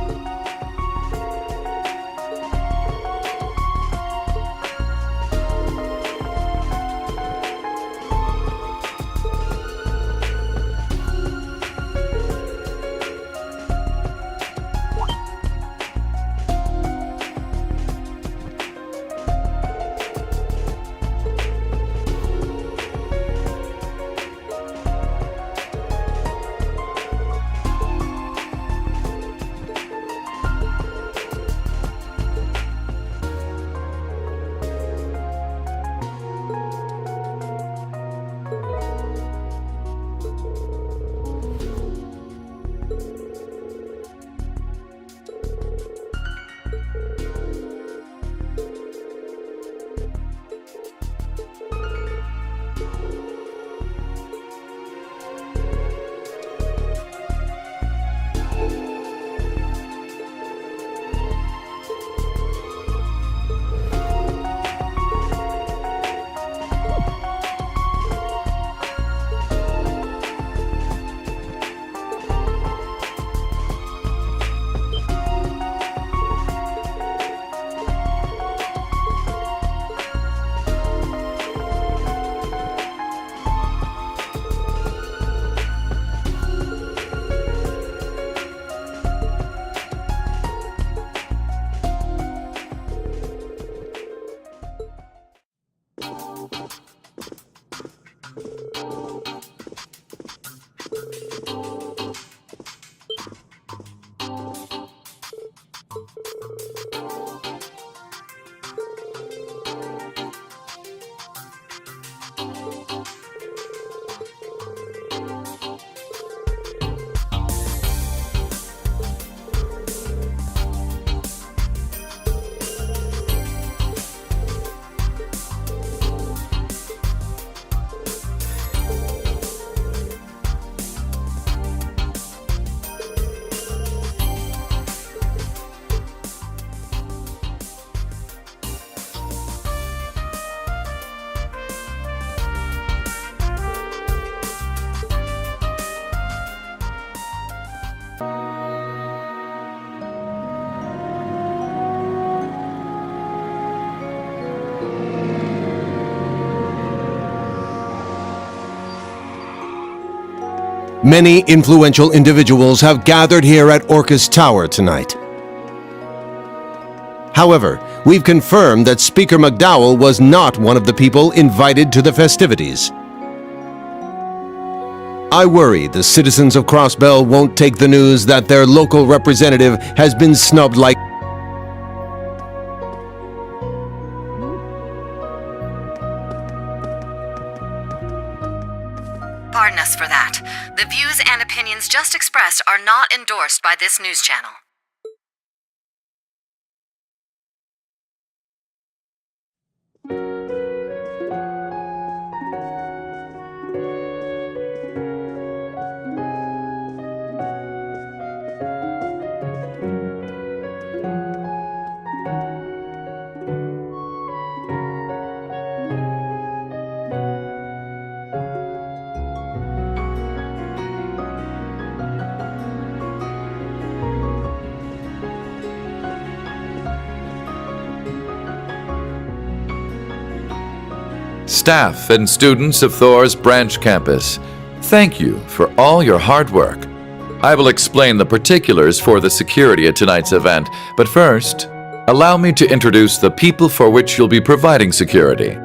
Many influential individuals have gathered here at Orcus Tower tonight. However, we've confirmed that Speaker McDowell was not one of the people invited to the festivities. I worry the citizens of Crossbell won't take the news that their local representative has been snubbed like... Pardon us for that. The views and opinions just expressed are not endorsed by this news channel. Staff and students of Thor's branch campus, thank you for all your hard work. I will explain the particulars for the security at tonight's event, but first, allow me to introduce the people for which you'll be providing security.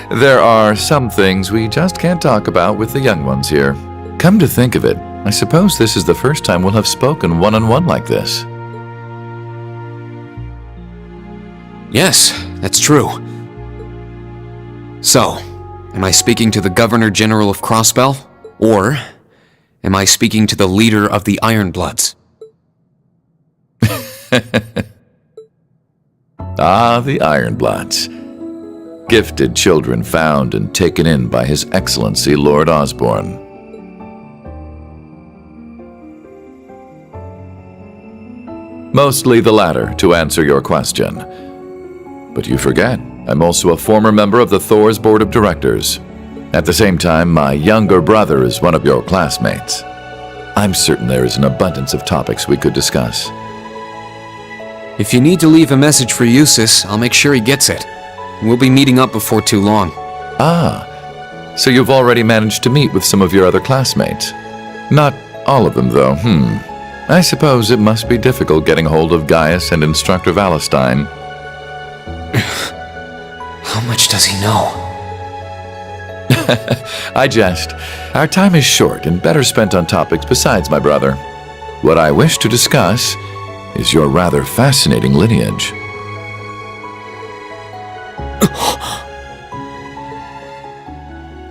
There are some things we just can't talk about with the young ones here. Come to think of it, I suppose this is the first time we'll have spoken one-on-one like this. Yes, that's true. So, am I speaking to the Governor General of Crossbell? Or am I speaking to the leader of the Ironbloods? Ah, the Ironbloods. Gifted children found and taken in by His Excellency Lord Osborne. Mostly the latter, to answer your question. But you forget, I'm also a former member of the Thor's Board of Directors. At the same time, my younger brother is one of your classmates. I'm certain there is an abundance of topics we could discuss. If you need to leave a message for Eustace, I'll make sure he gets it. We'll be meeting up before too long. Ah, so you've already managed to meet with some of your other classmates. Not all of them, though, I suppose it must be difficult getting hold of Gaius and Instructor Valestine. How much does he know? I jest. Our time is short and better spent on topics besides my brother. What I wish to discuss is your rather fascinating lineage.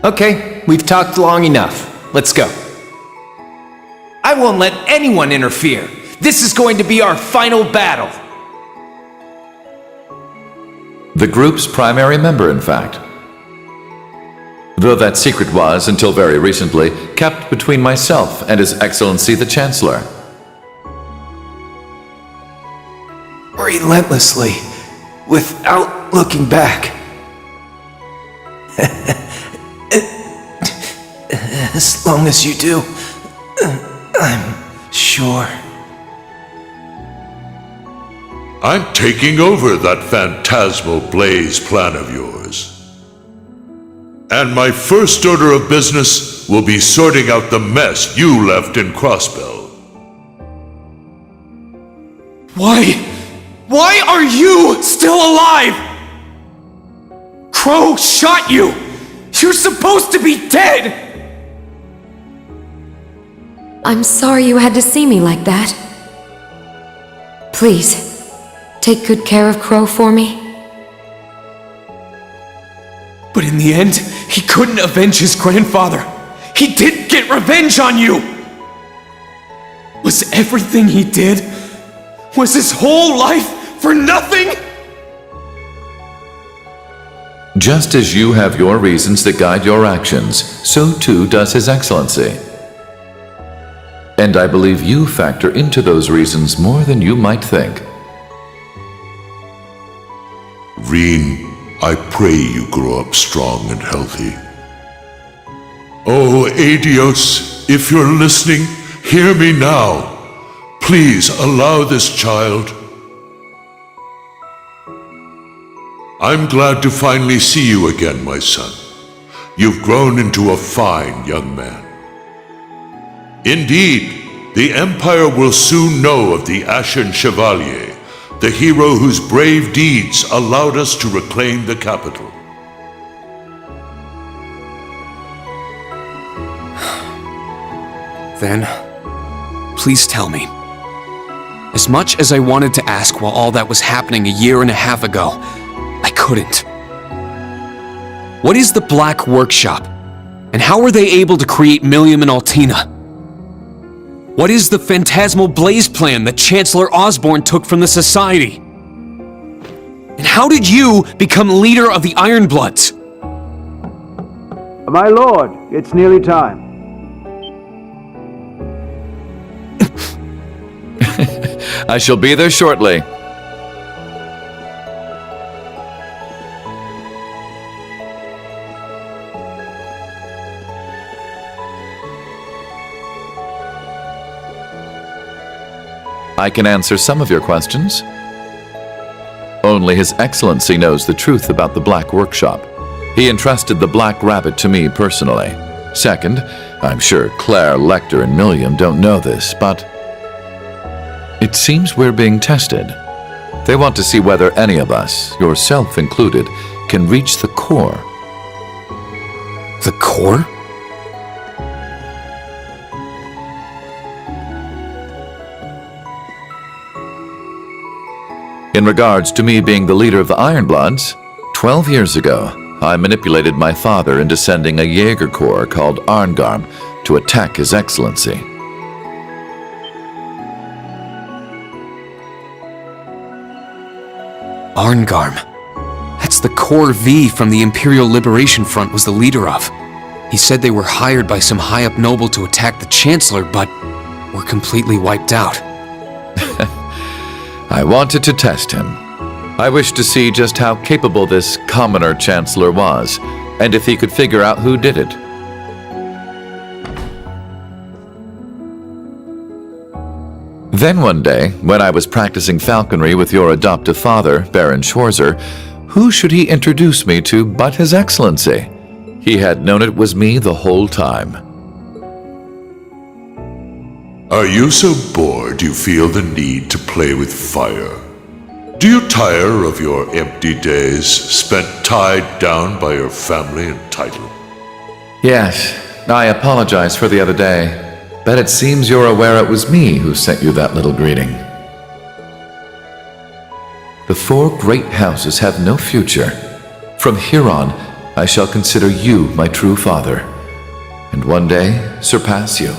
Okay, we've talked long enough. Let's go. I won't let anyone interfere. This is going to be our final battle. The group's primary member, in fact. Though that secret was, until very recently, kept between myself and His Excellency the Chancellor. Relentlessly, without looking back. As long as you do, I'm Sure. I'm taking over that phantasmal blaze plan of yours. And my first order of business will be sorting out the mess you left in Crossbell. Why are you still alive? Crow shot you! You're supposed to be dead! I'm sorry you had to see me like that. Please, take good care of Crow for me. But in the end, he couldn't avenge his grandfather. He didn't get revenge on you! Was everything he did? Was his whole life for nothing? Just as you have your reasons that guide your actions, so too does His Excellency. And I believe you factor into those reasons more than you might think. Reen, I pray you grow up strong and healthy. Oh, Adios, if you're listening, hear me now. Please allow this child. I'm glad to finally see you again, my son. You've grown into a fine young man. Indeed, the Empire will soon know of the Ashen Chevalier, the hero whose brave deeds allowed us to reclaim the capital. Then, please tell me. As much as I wanted to ask while all that was happening a year and a half ago, I couldn't. What is the Black Workshop? And how were they able to create Millium and Altina? What is the Phantasmal Blaze plan that Chancellor Osborne took from the Society? And how did you become leader of the Ironbloods? My lord, it's nearly time. I shall be there shortly. I can answer some of your questions. Only His Excellency knows the truth about the Black Workshop. He entrusted the Black Rabbit to me personally. Second, I'm sure Claire, Lecter, and Millium don't know this, but it seems we're being tested. They want to see whether any of us, yourself included, can reach the core. The core? In regards to me being the leader of the Ironbloods, 12 years ago, I manipulated my father into sending a Jaeger Corps called Arngarm to attack His Excellency. Arngarm. That's the Corps V from the Imperial Liberation Front was the leader of. He said they were hired by some high-up noble to attack the Chancellor, but were completely wiped out. I wanted to test him. I wished to see just how capable this commoner Chancellor was, and if he could figure out who did it. Then one day, when I was practicing falconry with your adoptive father, Baron Schwarzer, who should he introduce me to but His Excellency? He had known it was me the whole time. Are you so bored you feel the need to play with fire? Do you tire of your empty days spent tied down by your family and title? Yes, I apologize for the other day, but it seems you're aware it was me who sent you that little greeting. The 4 great houses have no future. From here on, I shall consider you my true father, and one day surpass you.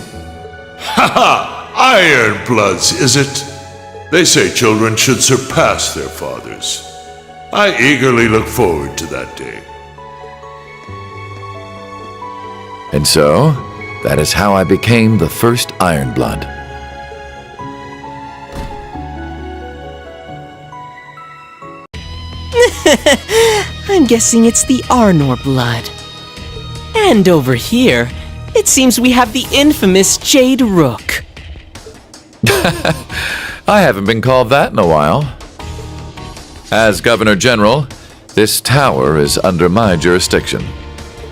Ha ha! Ironbloods, is it? They say children should surpass their fathers. I eagerly look forward to that day. And so, that is how I became the first Ironblood. I'm guessing it's the Arnor blood. And over here, it seems we have the infamous Jade Rook. I haven't been called that in a while. As Governor General, this tower is under my jurisdiction.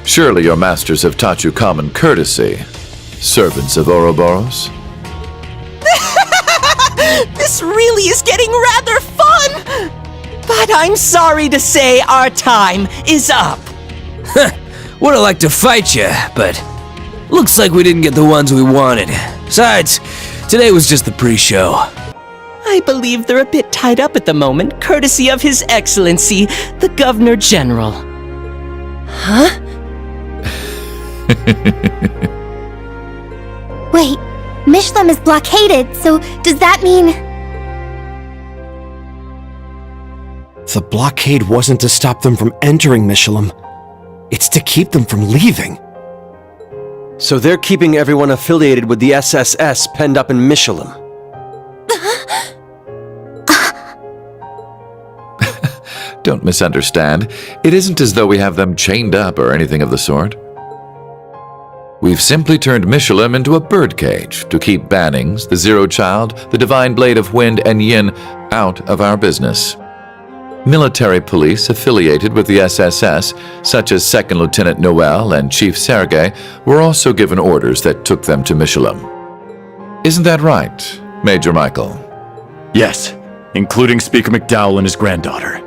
Surely your masters have taught you common courtesy, servants of Ouroboros? This really is getting rather fun! But I'm sorry to say our time is up. Would have liked to fight you, but looks like we didn't get the ones we wanted. Besides, today was just the pre-show. I believe they're a bit tied up at the moment, courtesy of His Excellency, the Governor General. Huh? Wait, Mishlam is blockaded, so does that mean... The blockade wasn't to stop them from entering Mishlam. It's to keep them from leaving. So they're keeping everyone affiliated with the SSS penned up in Mishlam. Don't misunderstand. It isn't as though we have them chained up or anything of the sort. We've simply turned Mishlam into a birdcage to keep Bannings, the Zero Child, the Divine Blade of Wind, and Yin out of our business. Military police affiliated with the SSS, such as 2nd Lieutenant Noel and Chief Sergei, were also given orders that took them to Mishlam. Isn't that right, Major Michael? Yes, including Speaker McDowell and his granddaughter.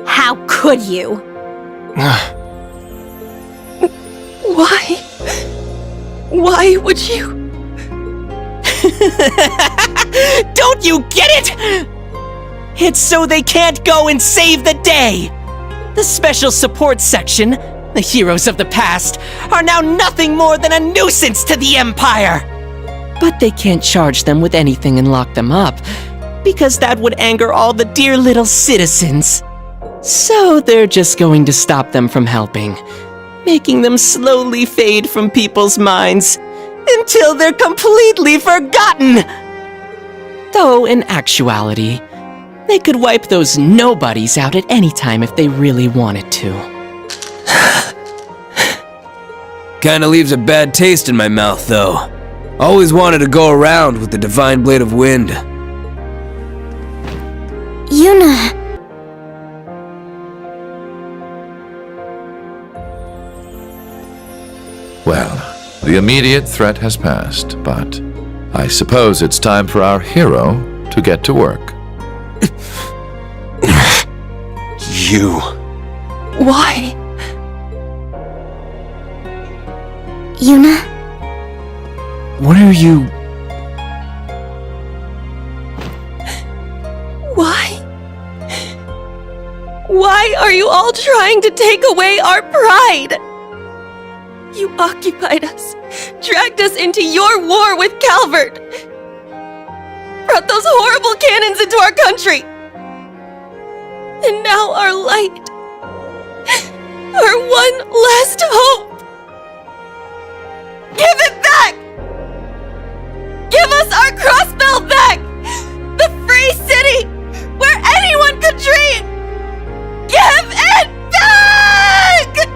How could you? Why? Why would you? Don't you get it? It's so they can't go and save the day! The Special Support Section, the heroes of the past, are now nothing more than a nuisance to the Empire! But they can't charge them with anything and lock them up, because that would anger all the dear little citizens. So they're just going to stop them from helping, making them slowly fade from people's minds until they're completely forgotten! Though in actuality, they could wipe those nobodies out at any time if they really wanted to. Kinda leaves a bad taste in my mouth, though. Always wanted to go around with the Divine Blade of Wind. Yuna... Well, the immediate threat has passed, but I suppose it's time for our hero to get to work. You... Why? Yuna? What are you... Why? Why are you all trying to take away our pride? You occupied us, dragged us into your war with Calvert, brought those horrible cannons into our country. And now our light, our one last hope. Give it back! Give us our Crossbell back! The free city where anyone could dream! Give it back!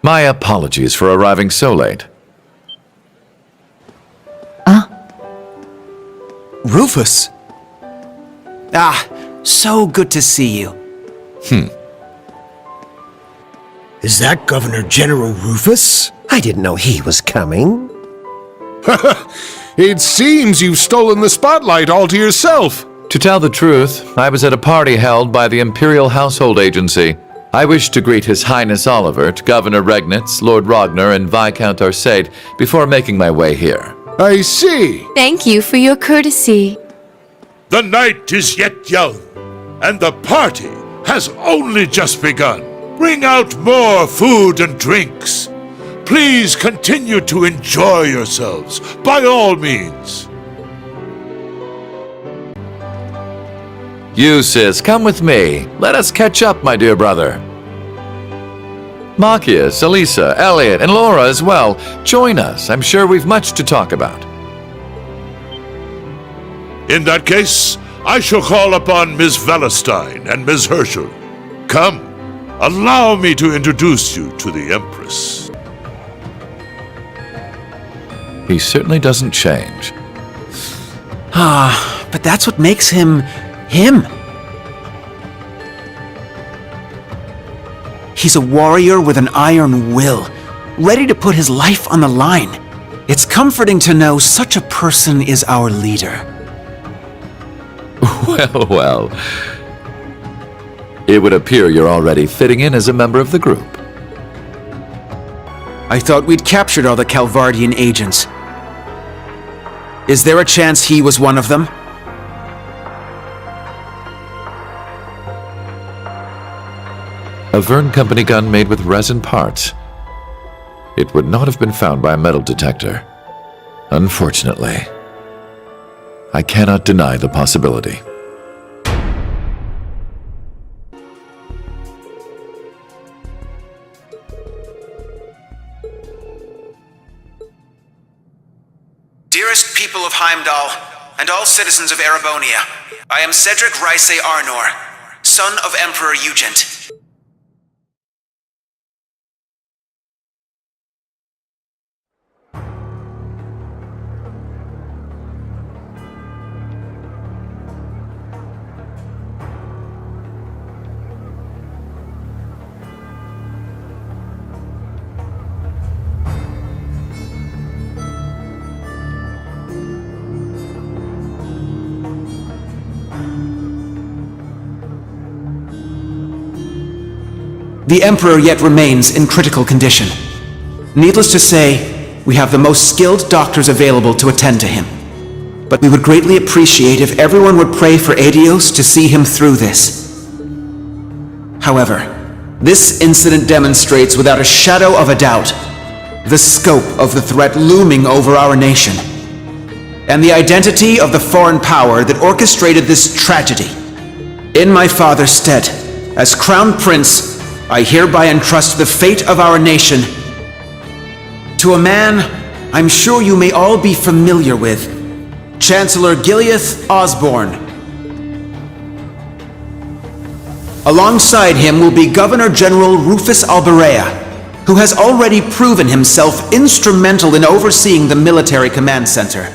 My apologies for arriving so late. Rufus! Ah, so good to see you. Is that Governor General Rufus? I didn't know he was coming. It seems you've stolen the spotlight all to yourself. To tell the truth, I was at a party held by the Imperial Household Agency. I wish to greet His Highness Olivert, Governor Regnitz, Lord Rogner, and Viscount Arcade before making my way here. I see. Thank you for your courtesy. The night is yet young, and the party has only just begun. Bring out more food and drinks. Please continue to enjoy yourselves, by all means. You, sis, come with me. Let us catch up, my dear brother. Machias, Elisa, Elliot, and Laura as well. Join us. I'm sure we've much to talk about. In that case, I shall call upon Miss Valestein and Miss Herschel. Come, allow me to introduce you to the Empress. He certainly doesn't change. Ah, but that's what makes him him. He's a warrior with an iron will, ready to put his life on the line. It's comforting to know such a person is our leader. Well, well. It would appear you're already fitting in as a member of the group. I thought we'd captured all the Calvardian agents. Is there a chance he was one of them? A Verne Company gun made with resin parts. It would not have been found by a metal detector. Unfortunately. I cannot deny the possibility. Dearest people of Heimdall, and all citizens of Erebonia, I am Cedric Rice Arnor, son of Emperor Eugent. The Emperor yet remains in critical condition. Needless to say, we have the most skilled doctors available to attend to him. But we would greatly appreciate if everyone would pray for Adios to see him through this. However, this incident demonstrates without a shadow of a doubt the scope of the threat looming over our nation, and the identity of the foreign power that orchestrated this tragedy. In my father's stead, as Crown Prince, I hereby entrust the fate of our nation to a man I'm sure you may all be familiar with, Chancellor Gileath Osborne. Alongside him will be Governor General Rufus Albarea, who has already proven himself instrumental in overseeing the military command center.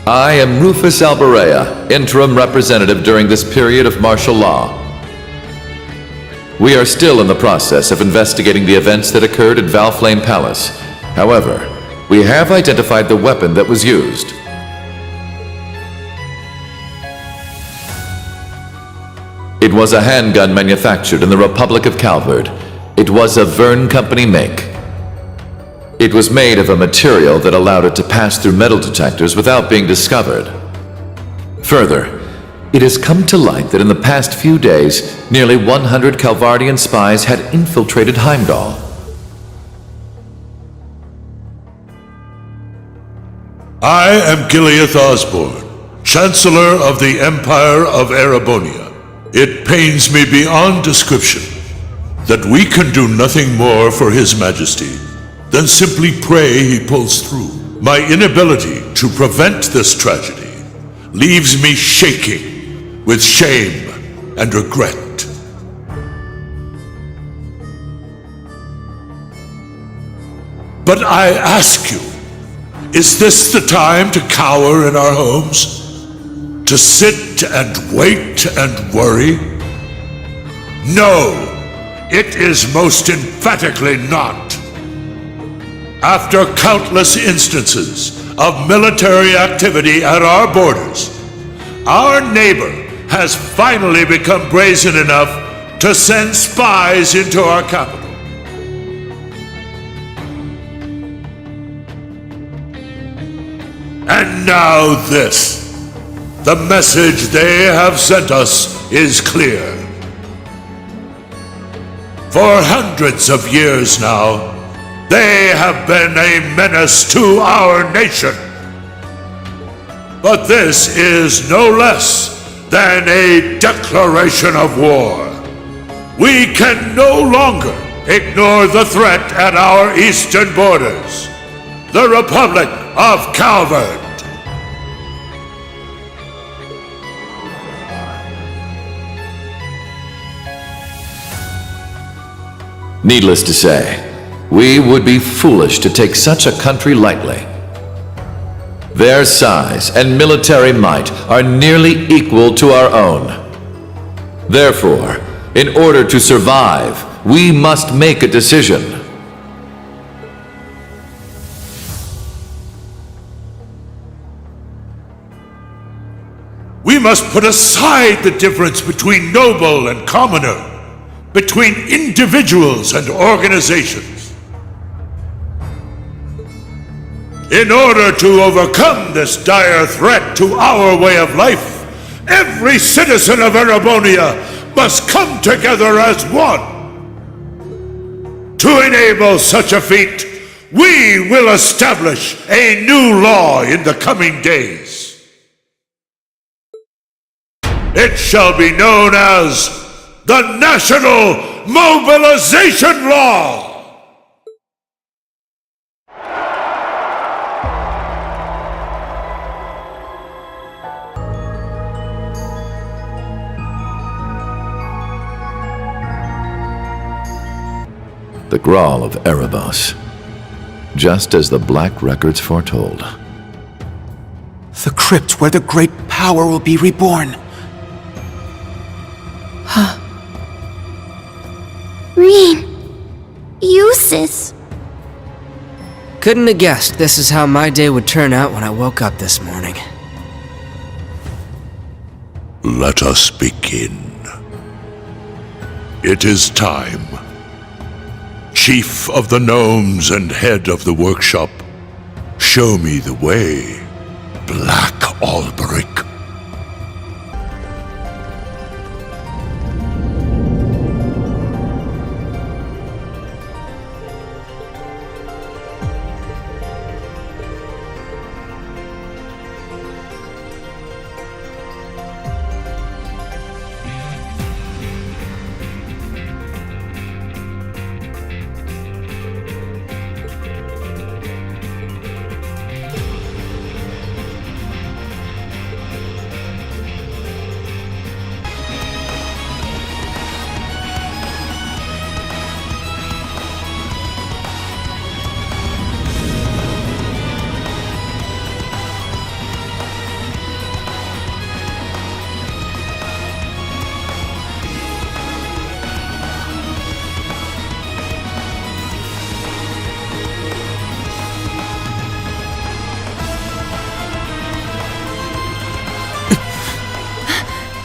I am Rufus Albarea, interim representative during this period of martial law. We are still in the process of investigating the events that occurred at Valflame Palace. However, we have identified the weapon that was used. It was a handgun manufactured in the Republic of Calvard. It was a Verne Company make. It was made of a material that allowed it to pass through metal detectors without being discovered. Further, it has come to light that in the past few days, nearly 100 Calvardian spies had infiltrated Heimdall. I am Gileath Osborne, Chancellor of the Empire of Erebonia. It pains me beyond description that we can do nothing more for His Majesty than simply pray he pulls through. My inability to prevent this tragedy leaves me shaking with shame and regret. But I ask you, is this the time to cower in our homes? To sit and wait and worry? No, it is most emphatically not. After countless instances of military activity at our borders, our neighbor has finally become brazen enough to send spies into our capital. And now this. The message they have sent us is clear. For hundreds of years now, They have been a menace to our nation. But this is no less than a declaration of war. We can no longer ignore the threat at our eastern borders. The Republic of Calvert. Needless to say, we would be foolish to take such a country lightly. Their size and military might are nearly equal to our own. Therefore, in order to survive, we must make a decision. We must put aside the difference between noble and commoner, between individuals and organizations. In order to overcome this dire threat to our way of life, every citizen of Erebonia must come together as one. To enable such a feat, we will establish a new law in the coming days. It shall be known as the National Mobilization Law! The Grawl of Erebos, just as the Black Records foretold. The crypt where the great power will be reborn. Reen. Eustace. Couldn't have guessed this is how my day would turn out when I woke up this morning. Let us begin. It is time. Chief of the Gnomes and head of the workshop, show me the way, Black Alberic.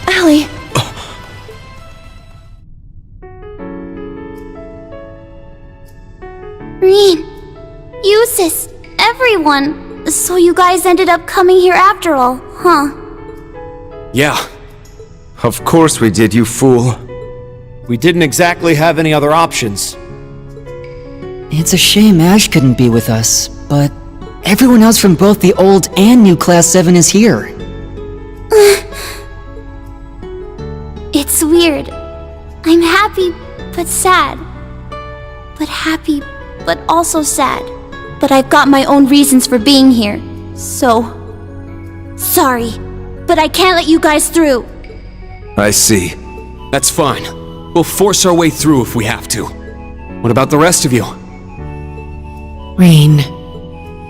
Allie! Reen. Eustace. Everyone. So you guys ended up coming here after all, huh? Yeah. Of course we did, you fool. We didn't exactly have any other options. It's a shame Ash couldn't be with us, but everyone else from both the old and new Class 7 is here. It's weird. I'm happy, but sad. But happy, but also sad. But I've got my own reasons for being here. So... sorry. But I can't let you guys through. I see. That's fine. We'll force our way through if we have to. What about the rest of you? Rain.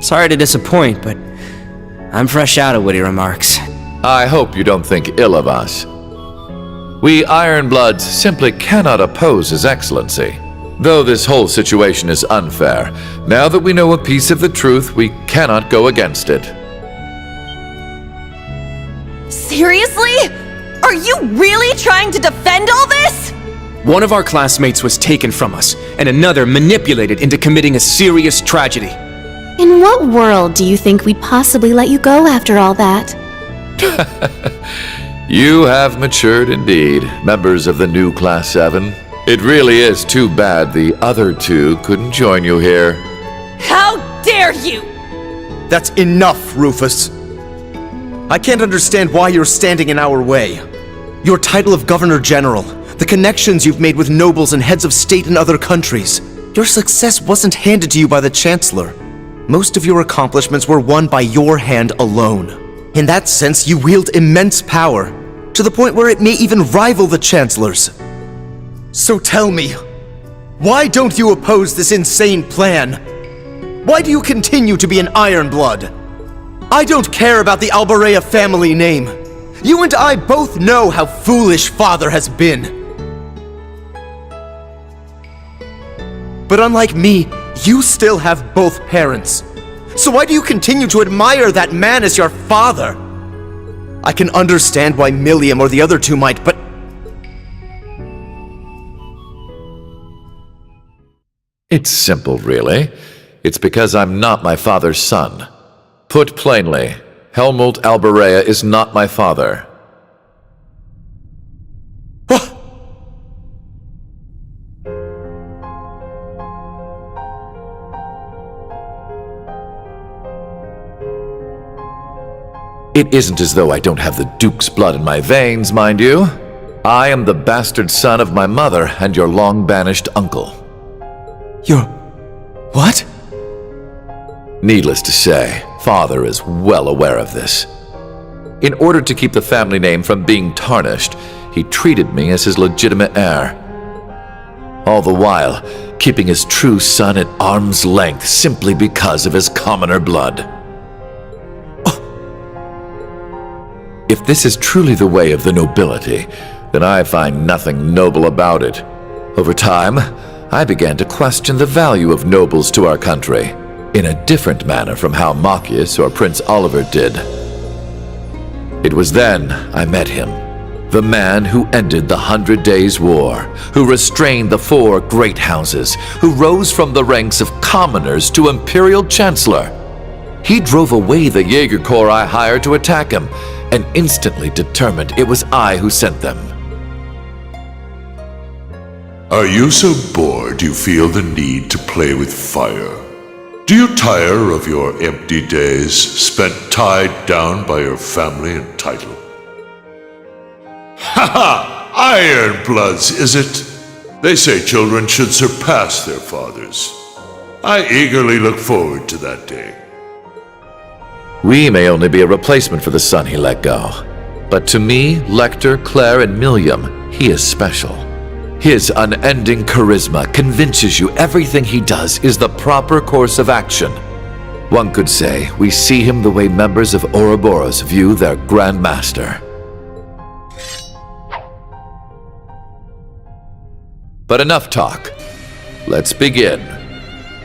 Sorry to disappoint, but I'm fresh out of witty remarks. I hope you don't think ill of us. We Ironbloods simply cannot oppose His Excellency. Though this whole situation is unfair, now that we know a piece of the truth, we cannot go against it. Seriously? Are you really trying to defend all this? One of our classmates was taken from us, and another manipulated into committing a serious tragedy. In what world do you think we'd possibly let you go after all that? You have matured indeed, members of the new Class 7. It really is too bad the other two couldn't join you here. How dare you! That's enough, Rufus. I can't understand why you're standing in our way. Your title of Governor General, the connections you've made with nobles and heads of state in other countries. Your success wasn't handed to you by the Chancellor. Most of your accomplishments were won by your hand alone. In that sense, you wield immense power, to the point where it may even rival the Chancellor's. So tell me, why don't you oppose this insane plan? Why do you continue to be an Ironblood? I don't care about the Albarea family name. You and I both know how foolish Father has been. But unlike me, you still have both parents. So why do you continue to admire that man as your father? I can understand why Milliam or the other two might, but... It's simple, really. It's because I'm not my father's son. Put plainly, Helmut Albarea is not my father. It isn't as though I don't have the Duke's blood in my veins, mind you. I am the bastard son of my mother and your long-banished uncle. What? Needless to say, Father is well aware of this. In order to keep the family name from being tarnished, he treated me as his legitimate heir. All the while, keeping his true son at arm's length simply because of his commoner blood. If this is truly the way of the nobility, then I find nothing noble about it. Over time, I began to question the value of nobles to our country, in a different manner from how Machias or Prince Oliver did. It was then I met him, the man who ended the 100 Days' War, who restrained the 4 great houses, who rose from the ranks of commoners to Imperial Chancellor. He drove away the Jaeger Corps I hired to attack him, and instantly determined it was I who sent them. Are you so bored you feel the need to play with fire? Do you tire of your empty days spent tied down by your family and title? Ha ha! Ironbloods, is it? They say children should surpass their fathers. I eagerly look forward to that day. We may only be a replacement for the son he let go, but to me, Lecter, Claire, and Milliam, he is special. His unending charisma convinces you everything he does is the proper course of action. One could say we see him the way members of Ouroboros view their Grand Master. But enough talk. Let's begin.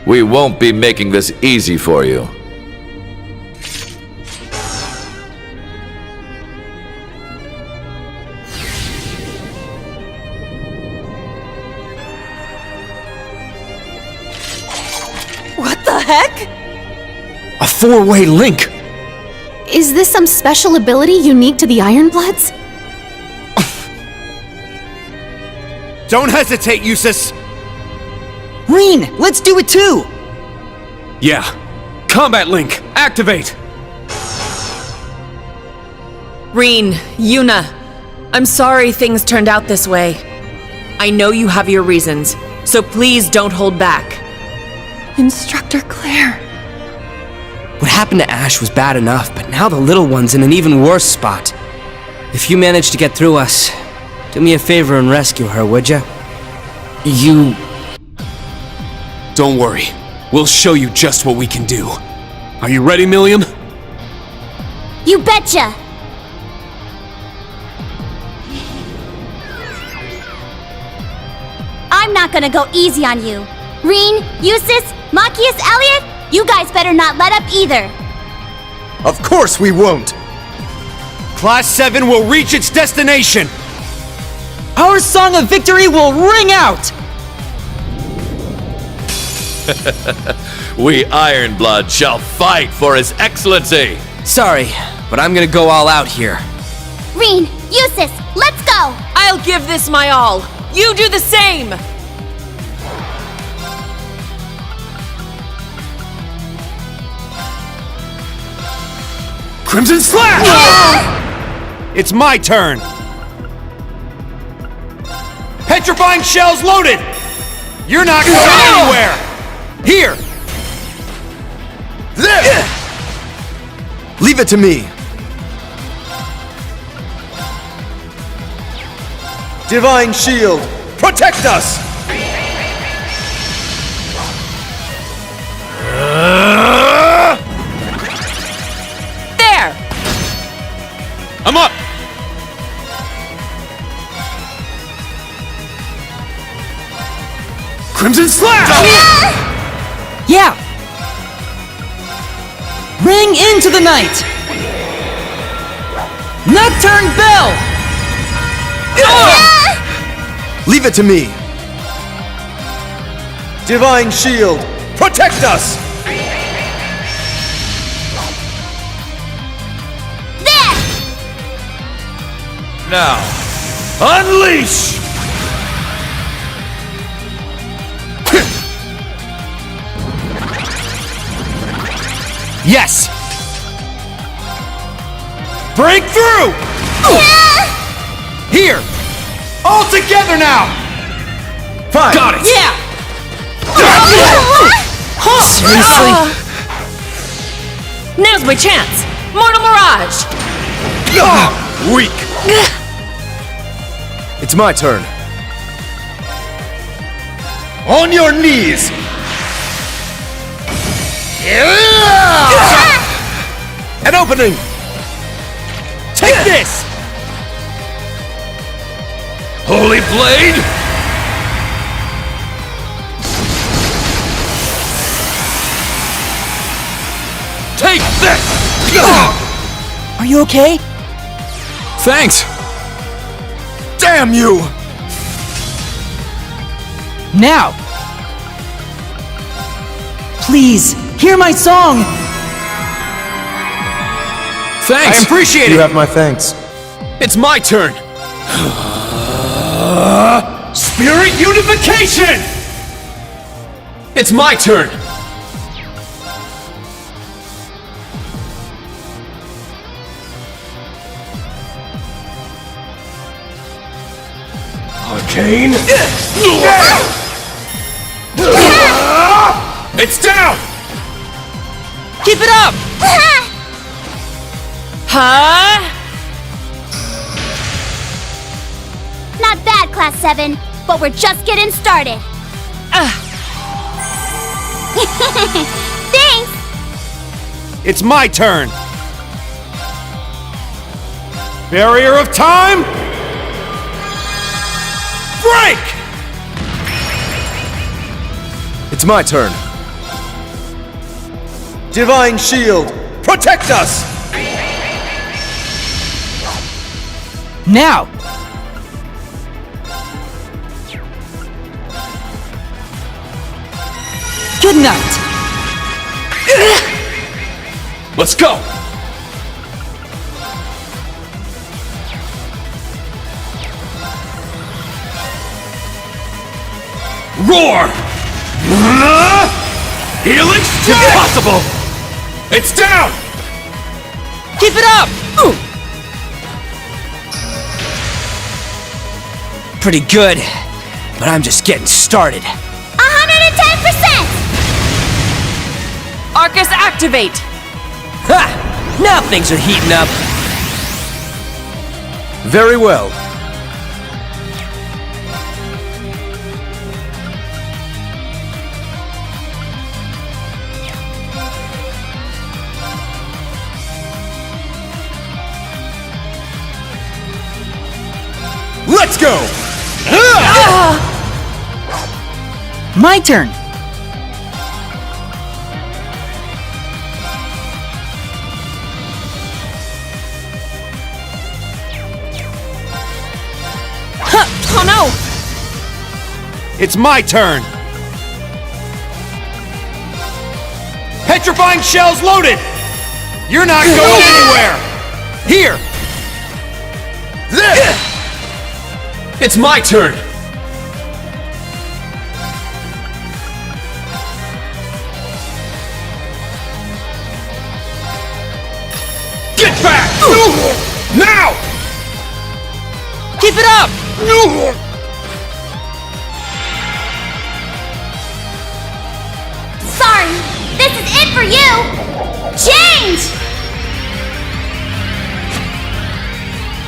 We won't be making this easy for you. What the heck? A 4-way link! Is this some special ability unique to the Ironbloods? Don't hesitate, Eustace! Reen, let's do it too! Yeah. Combat link, activate! Reen, Yuna, I'm sorry things turned out this way. I know you have your reasons, so please don't hold back. Instructor Claire. What happened to Ash was bad enough, but now the little one's in an even worse spot. If you manage to get through us, do me a favor and rescue her, would ya? You... Don't worry. We'll show you just what we can do. Are you ready, Milliam? You betcha! I'm not gonna go easy on you. Reen, Eustace, Machias, Elliot, you guys better not let up either. Of course we won't! Class 7 will reach its destination! Our song of victory will ring out! We Ironblood shall fight for His Excellency! Sorry, but I'm gonna go all out here. Reen, Eustace, let's go! I'll give this my all. You do the same! Crimson Slash! It's my turn! Petrifying shells loaded! You're not going anywhere! Here! There! Leave it to me! Divine Shield, protect us! There! I'm up! Crimson Slash! Yeah! Ring into the night! Nocturne Bell! Leave it to me! Divine Shield, protect us! There! Now, unleash! Yes! Break through! Here! All together now! Fine! Got it! Yeah! Seriously? Now's my chance! Mortal Mirage! Weak! It's my turn. On your knees! An opening! Take this! Holy Blade! Take this! Are you okay? Thanks! Damn you! Now! Please, hear my song! Thanks! I appreciate it! You have my thanks. It's my turn! Spirit Unification! It's my turn! Arcane! It's down! Keep it up! Huh? Not bad, Class 7, but we're just getting started. Thanks! It's my turn! Barrier of time! Break! It's my turn. Divine Shield, protect us! Now! Good night! Let's go! Roar! Helix impossible! It's down! Keep it up! Pretty good, but I'm just getting started. 110%! Arcus activate! Ha! Now things are heating up. Very well. Let's go! My turn! Oh no! It's my turn! Petrifying shells loaded! You're not going anywhere! Here! There! It's my turn! Now! Keep it up! Sorry, this is it for you! Change!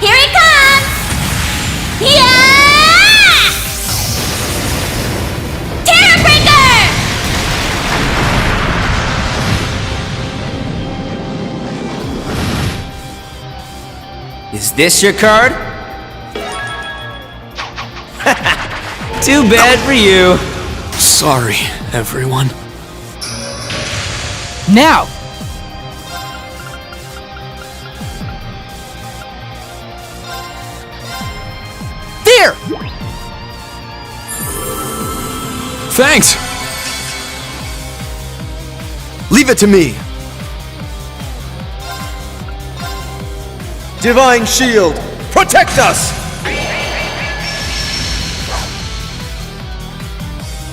Here it comes! Yeah! Terror-breaker! Is this your card? Too bad for you. Sorry, everyone. Now! There! Thanks! Leave it to me! Divine Shield, protect us!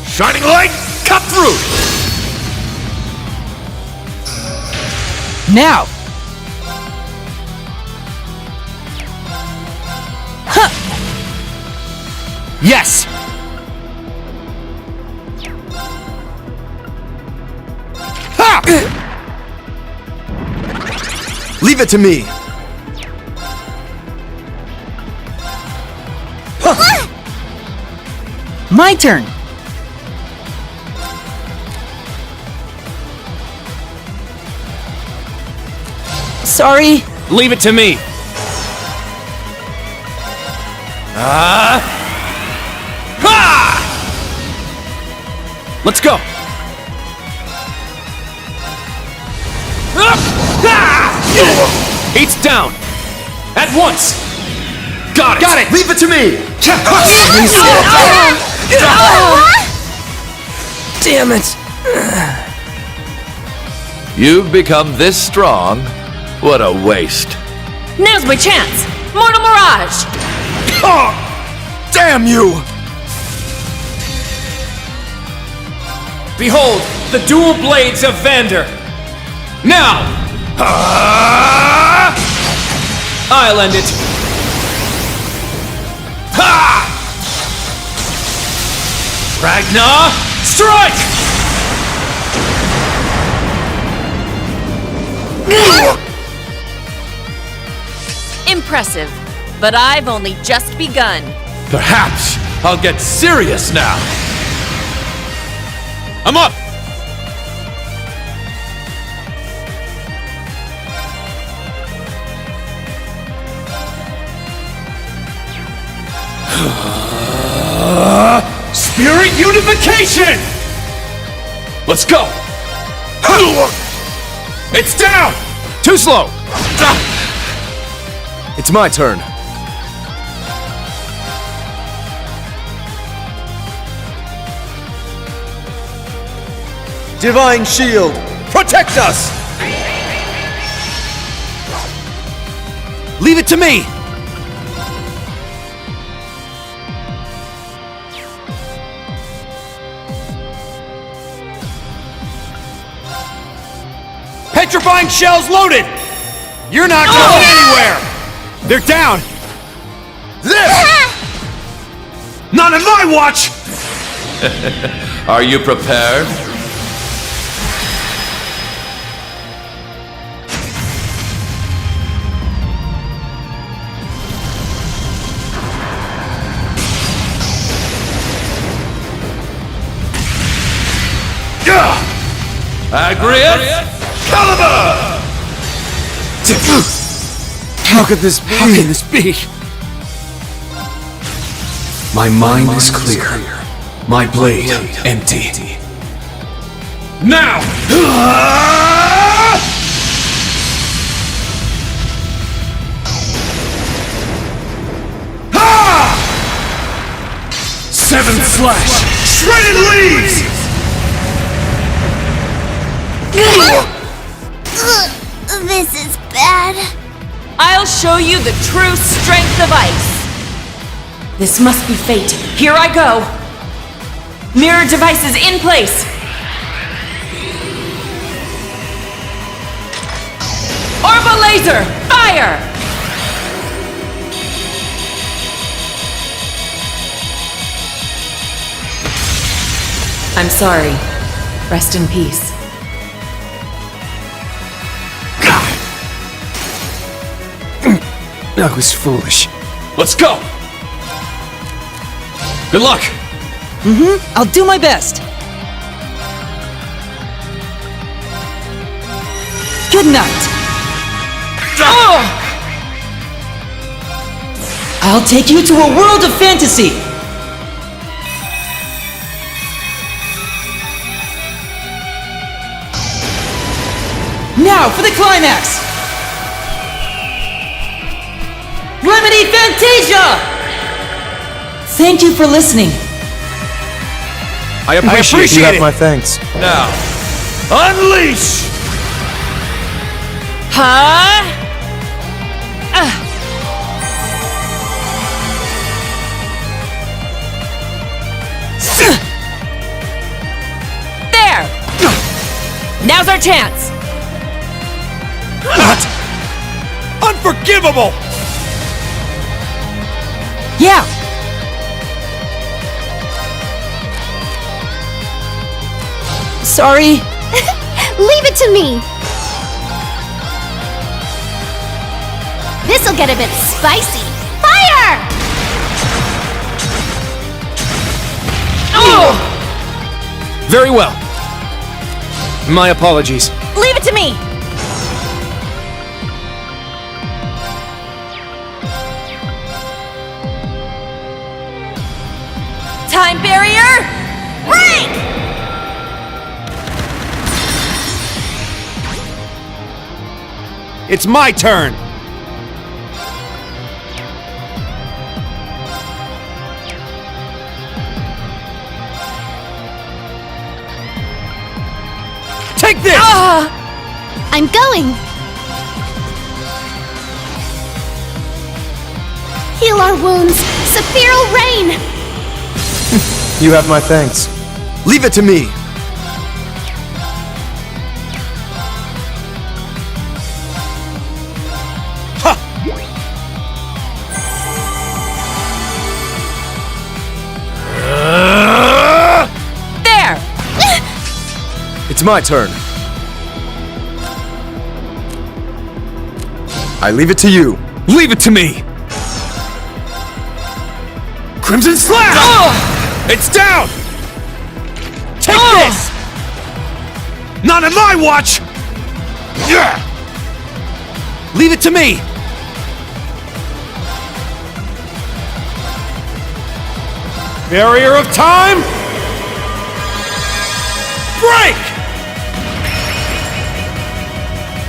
Shining light, cut through! Now! Huh! Yes! Ha! Leave it to me! My turn! Sorry. Leave it to me. Let's go. Eight's down. At once. Got it. Got it. Leave it to me. Damn it. You've become this strong? What a waste. Now's my chance! Mortal Mirage! Damn you! Behold, the dual blades of Vander. Now! I'll end it. Ha! Ragnar, strike! Impressive, but I've only just begun. Perhaps I'll get serious now. I'm up! Spirit unification! Let's go! It's down! Too slow! It's my turn. Divine Shield, protect us! Leave it to me! Petrifying shells loaded! You're not going anywhere! They're down! This! Not on my watch! Are you prepared? Agrius! Caliber! How could this be? My mind is clear. My blade empty. Now! Seventh slash! Shredded leaves! This is bad. I'll show you the true strength of ice. This must be fate. Here I go. Mirror devices in place. Orba laser, fire! Fire! I'm sorry. Rest in peace. I was foolish. Let's go! Good luck! I'll do my best. Good night. I'll take you to a world of fantasy. Now for the climax! Remedy Fantasia! Thank you for listening. I appreciate You have it. my thanks. Now, unleash! Huh? There! Now's our chance! What? Unforgivable! Yeah! Sorry. Leave it to me! This'll get a bit spicy. Fire! Very well. My apologies. Leave it to me! Time barrier! Break! It's my turn! Take this! I'm going! Heal our wounds! Sephiral rain! You have my thanks. Leave it to me! There! It's my turn. I leave it to you. Leave it to me! Crimson Slash! It's down! Take this! Not on my watch! Yeah! Leave it to me! Barrier of time! Break!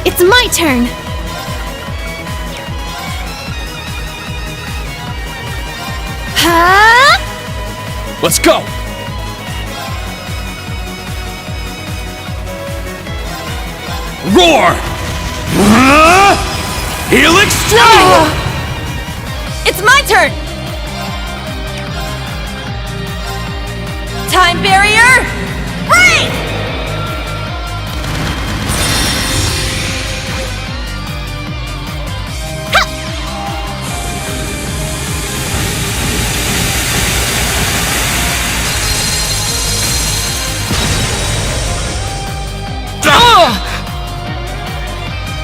It's my turn! Huh? Let's go! Roar! Helix Strike! It's my turn! Time barrier! Break!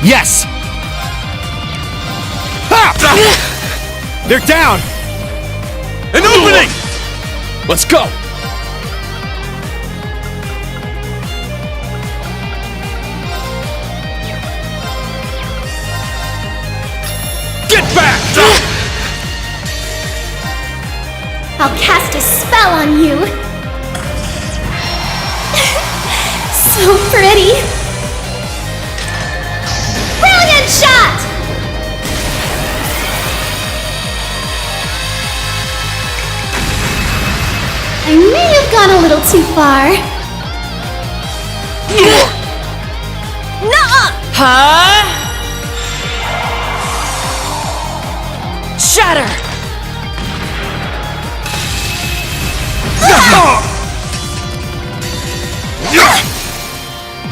Yes! Ha! They're down! An opening! Let's go! Get back! I'll cast a spell on you! So pretty! Brilliant shot! I may have gone a little too far. Nuh-uh! Huh? Shatter!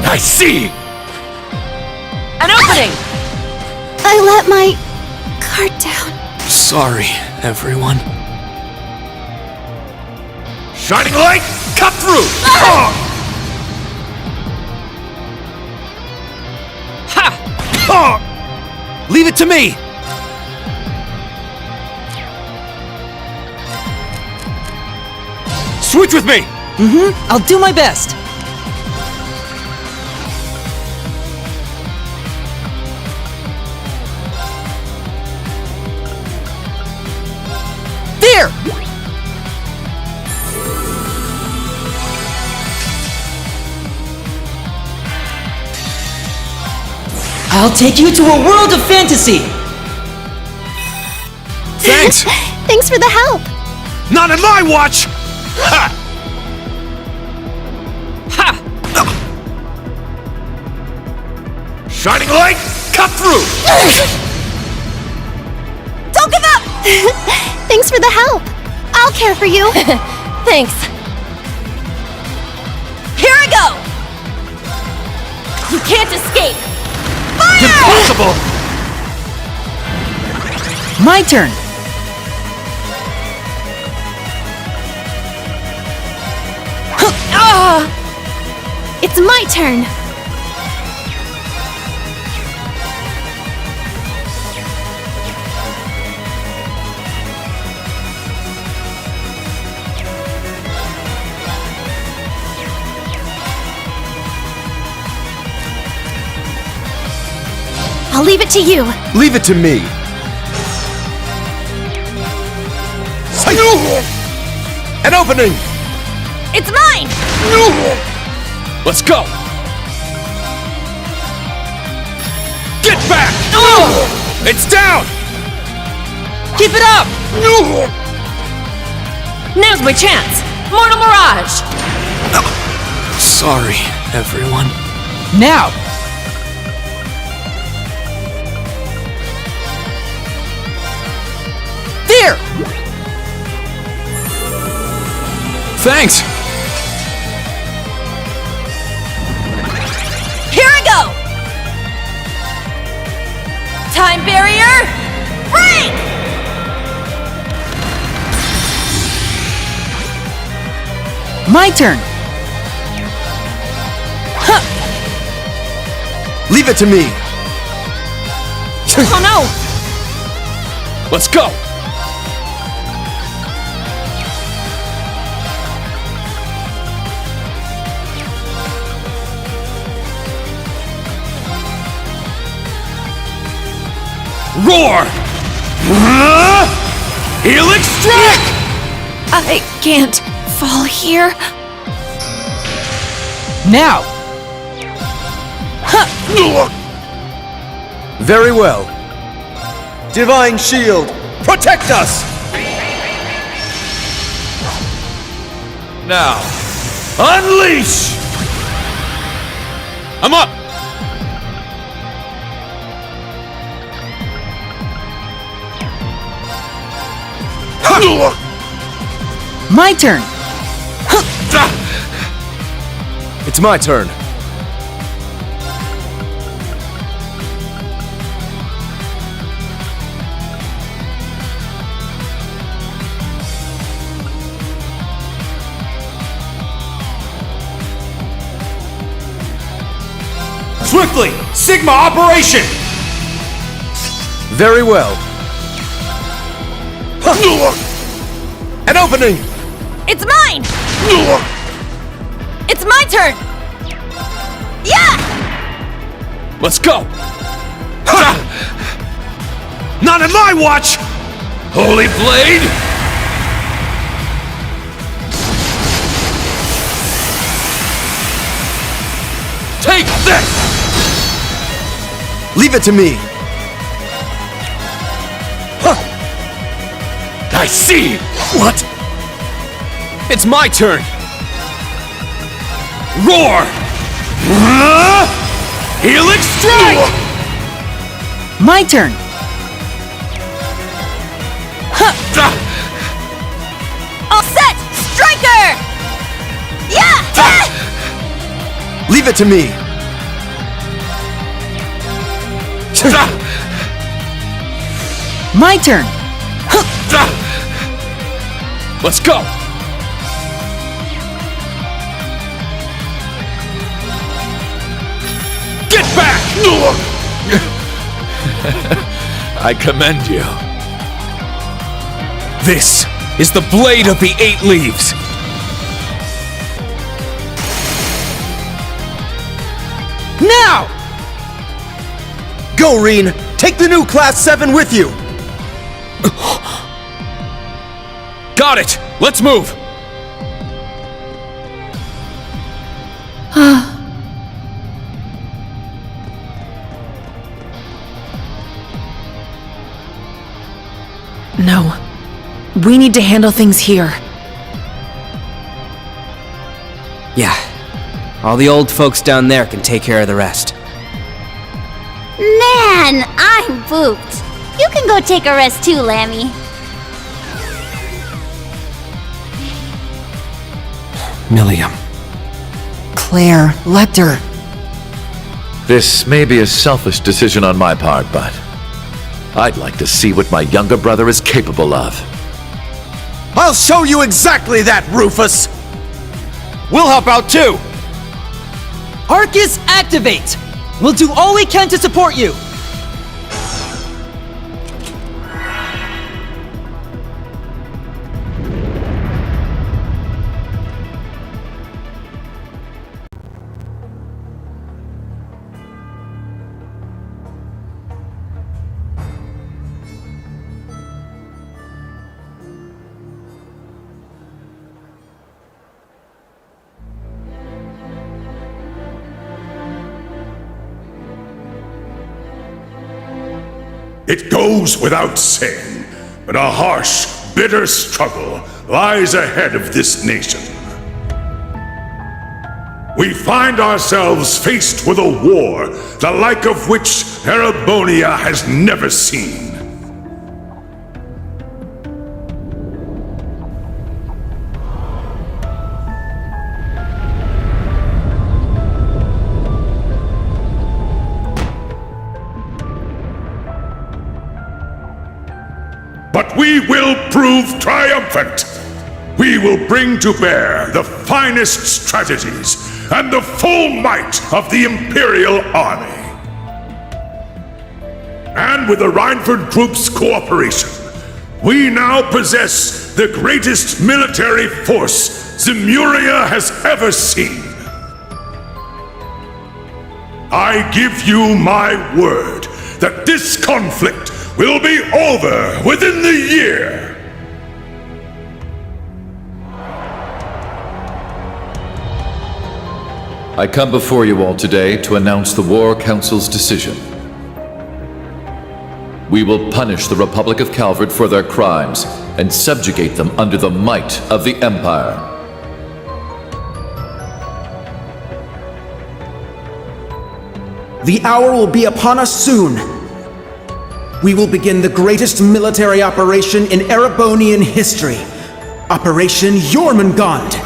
I see! An opening! I let my guard down. Sorry, everyone. Shining light, cut through! Ha! Leave it to me! Switch with me! I'll do my best. There! I'll take you to a world of fantasy! Thanks! Thanks for the help. Not in my watch! Ha! Ha! Shining light, cut through! Don't give up! Thanks for the help. I'll care for you. Thanks. Here I go! You can't escape! Fire! Impossible! My turn. It's my turn. I'll leave it to you. Leave it to me. An opening! It's mine! Let's go! Get back! It's down! Keep it up! Now's my chance! Mortal Mirage! Sorry, everyone. Now! There! Thanks! Here I go! Time barrier, break! My turn! Leave it to me. Oh no! Let's go! Roar! Helix strike! I can't fall here. Now! Very well. Divine Shield, protect us! Now, unleash! I'm up! My turn! It's my turn. Swiftly! Sigma operation! Very well. An opening! It's mine! It's my turn! Yeah! Let's go! Not in my watch! Holy Blade! Take this! Leave it to me. I see! What? It's my turn! Roar! Helix strike! My turn! All set! Striker! Yeah! Leave it to me. My turn! Let's go! Get back! I commend you. This is the blade of the 8 leaves. Now! Go, Reen! Take the new Class 7 with you! Got it! Let's move! No. We need to handle things here. Yeah. All the old folks down there can take care of the rest. Man, I'm pooped. You can go take a rest too, Lammy. Milliam. Claire, Lecter. This may be a selfish decision on my part, but I'd like to see what my younger brother is capable of. I'll show you exactly that, Rufus! We'll help out too! Arcus, activate! We'll do all we can to support you! It goes without saying, but a harsh, bitter struggle lies ahead of this nation. We find ourselves faced with a war, the like of which Erebonia has never seen. But we will prove triumphant. We will bring to bear the finest strategies and the full might of the Imperial Army. And with the Reinford Group's cooperation, we now possess the greatest military force Zemuria has ever seen. I give you my word that this conflict will be over within the year. I come before you all today to announce the War Council's decision. We will punish the Republic of Calvard for their crimes and subjugate them under the might of the Empire. The hour will be upon us soon. We will begin the greatest military operation in Erebonian history. Operation Jormungand.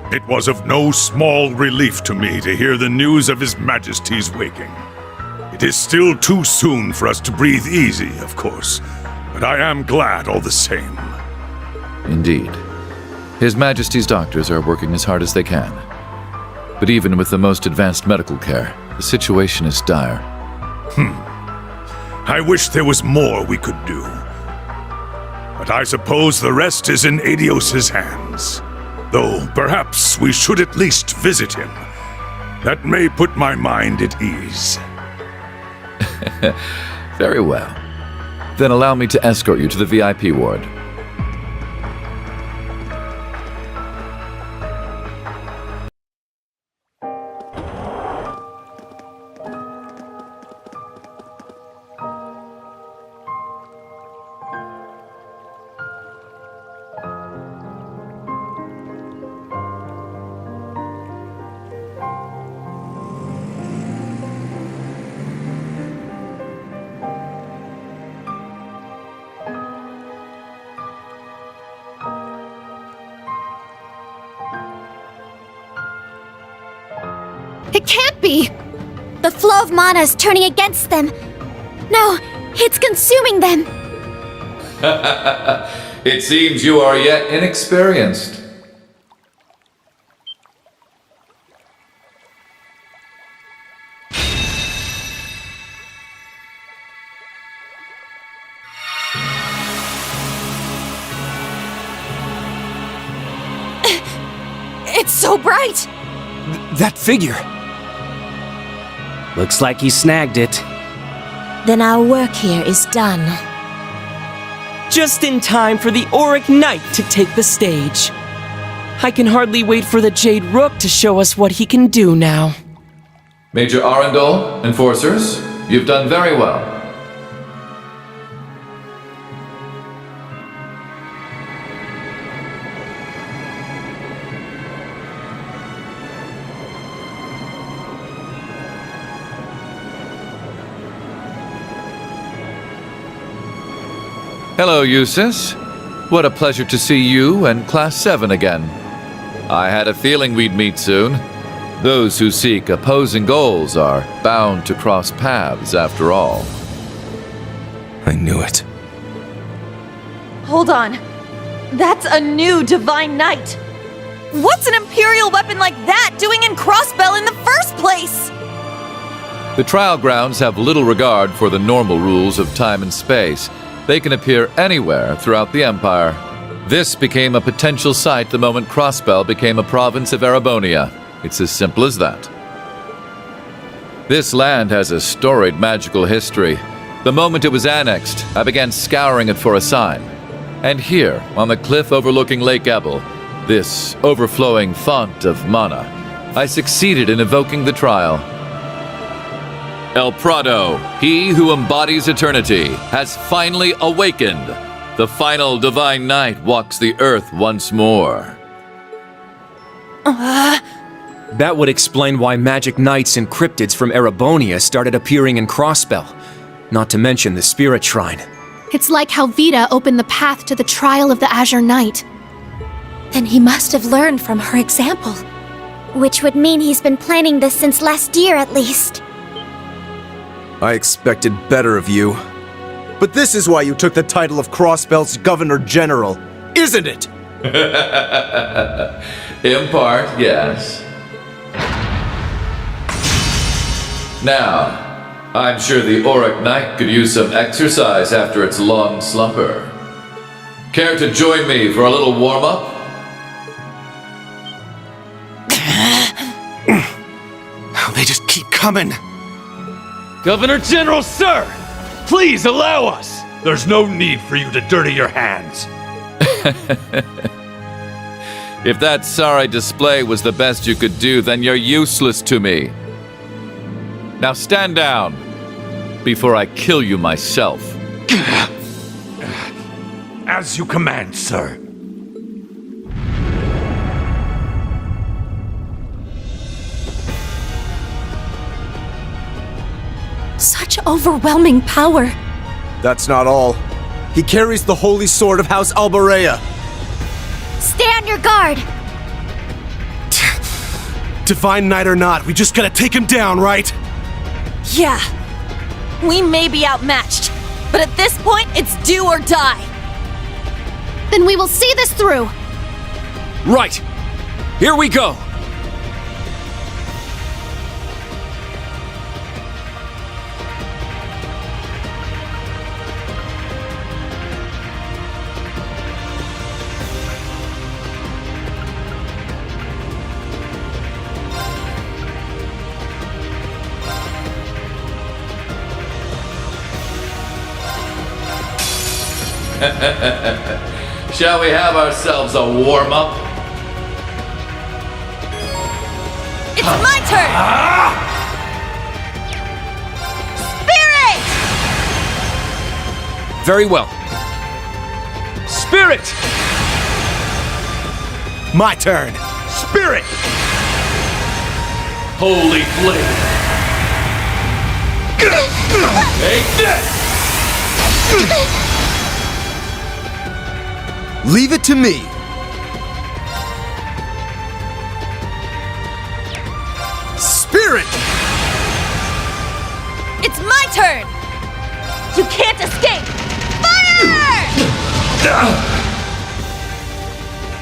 It was of no small relief to me to hear the news of His Majesty's waking. It is still too soon for us to breathe easy, of course, but I am glad all the same. Indeed. His Majesty's doctors are working as hard as they can. But even with the most advanced medical care, the situation is dire. I wish there was more we could do. But I suppose the rest is in Adios's hands. Though perhaps we should at least visit him. That may put my mind at ease. Very well. Then allow me to escort you to the VIP ward. It can't be! The flow of mana is turning against them. No, it's consuming them. It seems you are yet inexperienced. It's so bright! That figure! Looks like he snagged it. Then our work here is done. Just in time for the Auric Knight to take the stage. I can hardly wait for the Jade Rook to show us what he can do now. Major Arundel, enforcers, you've done very well. Hello, Eustace. What a pleasure to see you and Class 7 again. I had a feeling we'd meet soon. Those who seek opposing goals are bound to cross paths after all. I knew it. Hold on. That's a new Divine Knight. What's an Imperial weapon like that doing in Crossbell in the first place? The trial grounds have little regard for the normal rules of time and space. They can appear anywhere throughout the Empire. This became a potential site the moment Crossbell became a province of Erebonia. It's as simple as that. This land has a storied magical history. The moment it was annexed, I began scouring it for a sign. And here, on the cliff overlooking Lake Ebel, this overflowing font of mana, I succeeded in evoking the trial. El Prado, he who embodies eternity, has finally awakened. The final Divine Knight walks the earth once more. That would explain why magic knights and cryptids from Erebonia started appearing in Crossbell. Not to mention the Spirit Shrine. It's like how Vita opened the path to the trial of the Azure Knight. Then he must have learned from her example. Which would mean he's been planning this since last year at least. I expected better of you. But this is why you took the title of Crossbell's Governor General, isn't it? In part, yes. Now, I'm sure the Auric Knight could use some exercise after its long slumber. Care to join me for a little warm-up? They just keep coming. Governor General, sir! Please allow us! There's no need for you to dirty your hands. If that sorry display was the best you could do, then you're useless to me. Now stand down, before I kill you myself. As you command, sir. Such overwhelming power. That's not all. He carries the holy sword of House Albarea. Stay on your guard! Divine Knight or not, we just gotta take him down, right? Yeah. We may be outmatched, but at this point, it's do or die. Then we will see this through. Right. Here we go. Shall we have ourselves a warm-up? It's my turn! Spirit! Very well. Spirit! My turn. Spirit! Holy flame! Take this! Leave it to me. Spirit! It's my turn! You can't escape! Fire!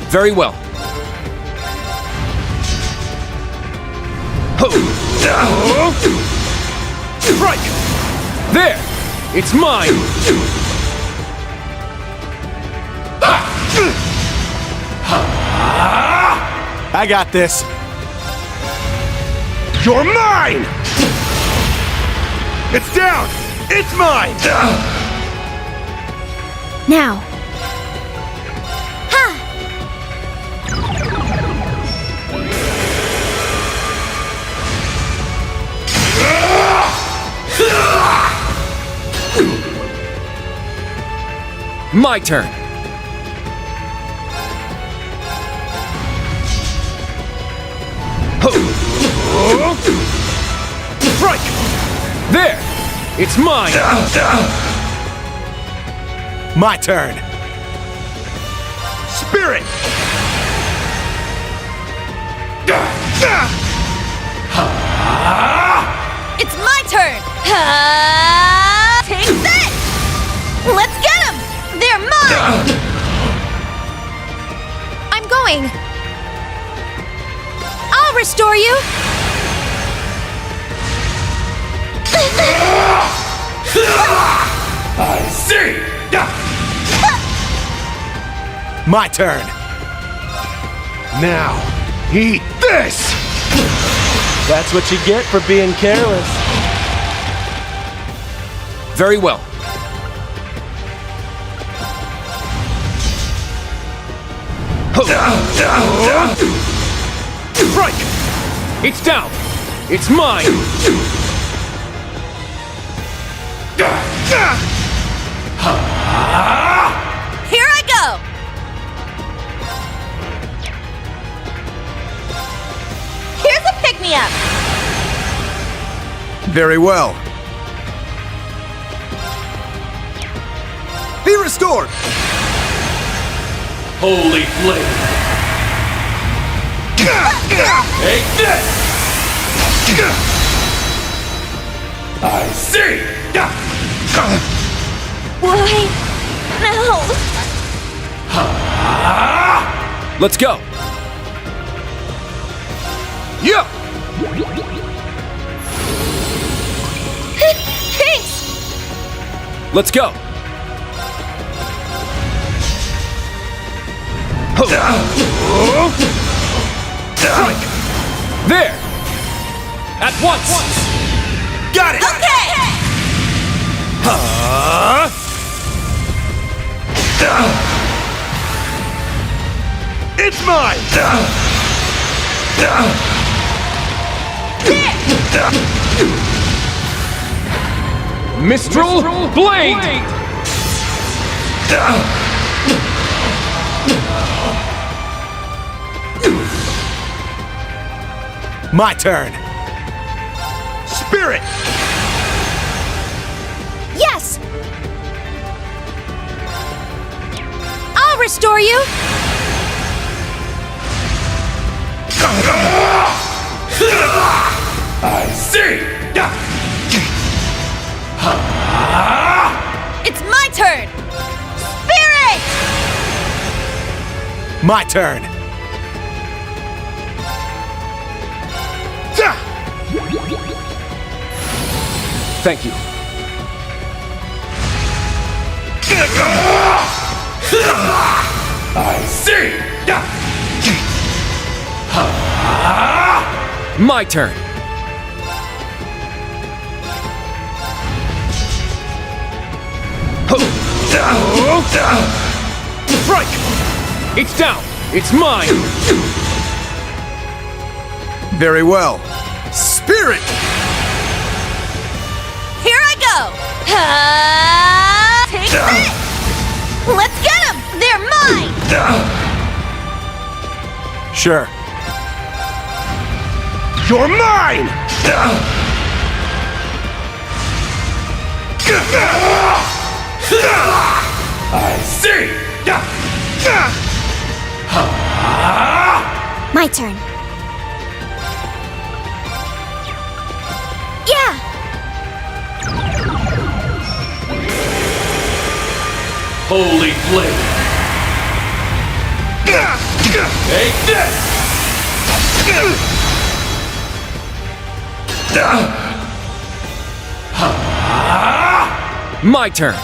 Very well. Strike! There! It's mine! I got this. You're mine! It's down! It's mine! Now. My turn. Strike! There! It's mine! My turn. Spirit! It's my turn! Take this! Let's get them! They're mine! I'm going. I'll restore you. I see! My turn. Now, eat this! That's what you get for being careless. Very well. Strike! It's down! It's mine! Here I go! Here's a pick-me-up! Very well. Be restored! Holy flame! Take this! I see! Why? No! Let's go! Yeah! Thanks! Let's go! There! At once! Got it! Okay! It's mine! Mistral Blade! My turn. Spirit! Yes. I'll restore you. I see! It's my turn! Spirit! My turn. Thank you. I see! My turn. Strike! It's down! It's mine! Very well. Spirit! Here I go! Take that! Let's get them! They're mine! Sure. You're mine! I see! My turn. Yeah! Holy flame! Take this! My turn!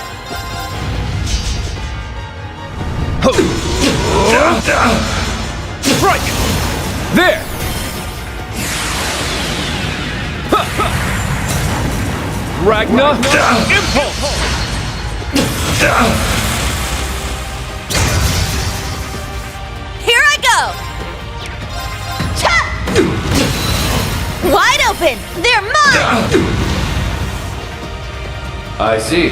Strike! There! Ragna! Impulse! Here I go! Cha! Wide open! They're mine! I see.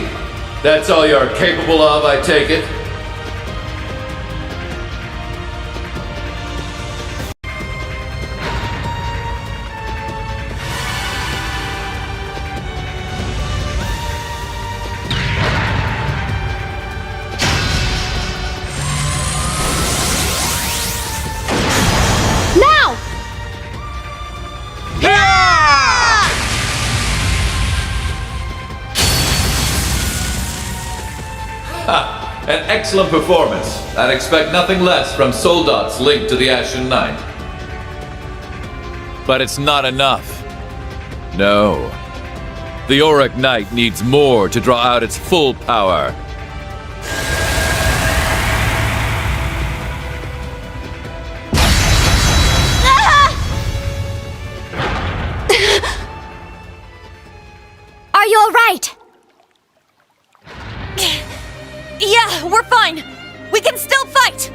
That's all you're capable of, I take it? Now! Ha! An excellent performance. I'd expect nothing less from Soldat's linked to the Ashen Knight. But it's not enough. No. The Auric Knight needs more to draw out its full power. Are you alright? Yeah, we're fine! We can still fight!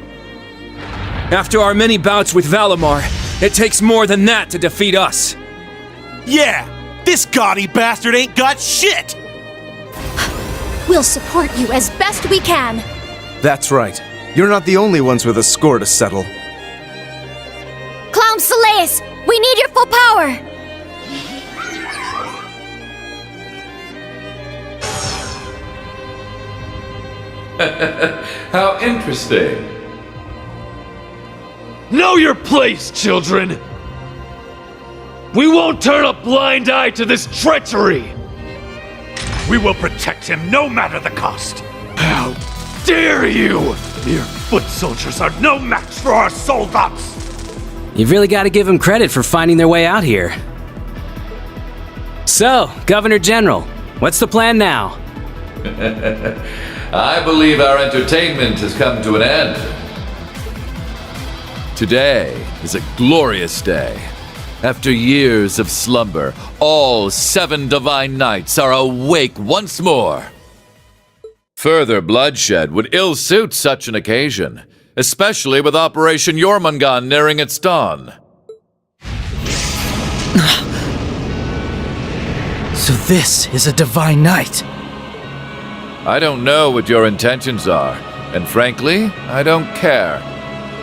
After our many bouts with Valimar, it takes more than that to defeat us. Yeah! This gaudy bastard ain't got shit! We'll support you as best we can. That's right. You're not the only ones with a score to settle. Clown Solace, we need your full power! How interesting. Know your place, children! We won't turn a blind eye to this treachery! We will protect him no matter the cost. How dare you! Mere foot soldiers are no match for our soldats! You've really got to give them credit for finding their way out here. So, Governor General, what's the plan now? I believe our entertainment has come to an end. Today is a glorious day. After years of slumber, all 7 divine knights are awake once more. Further bloodshed would ill-suit such an occasion, especially with Operation Jormungand nearing its dawn. So this is a divine knight. I don't know what your intentions are, and frankly, I don't care.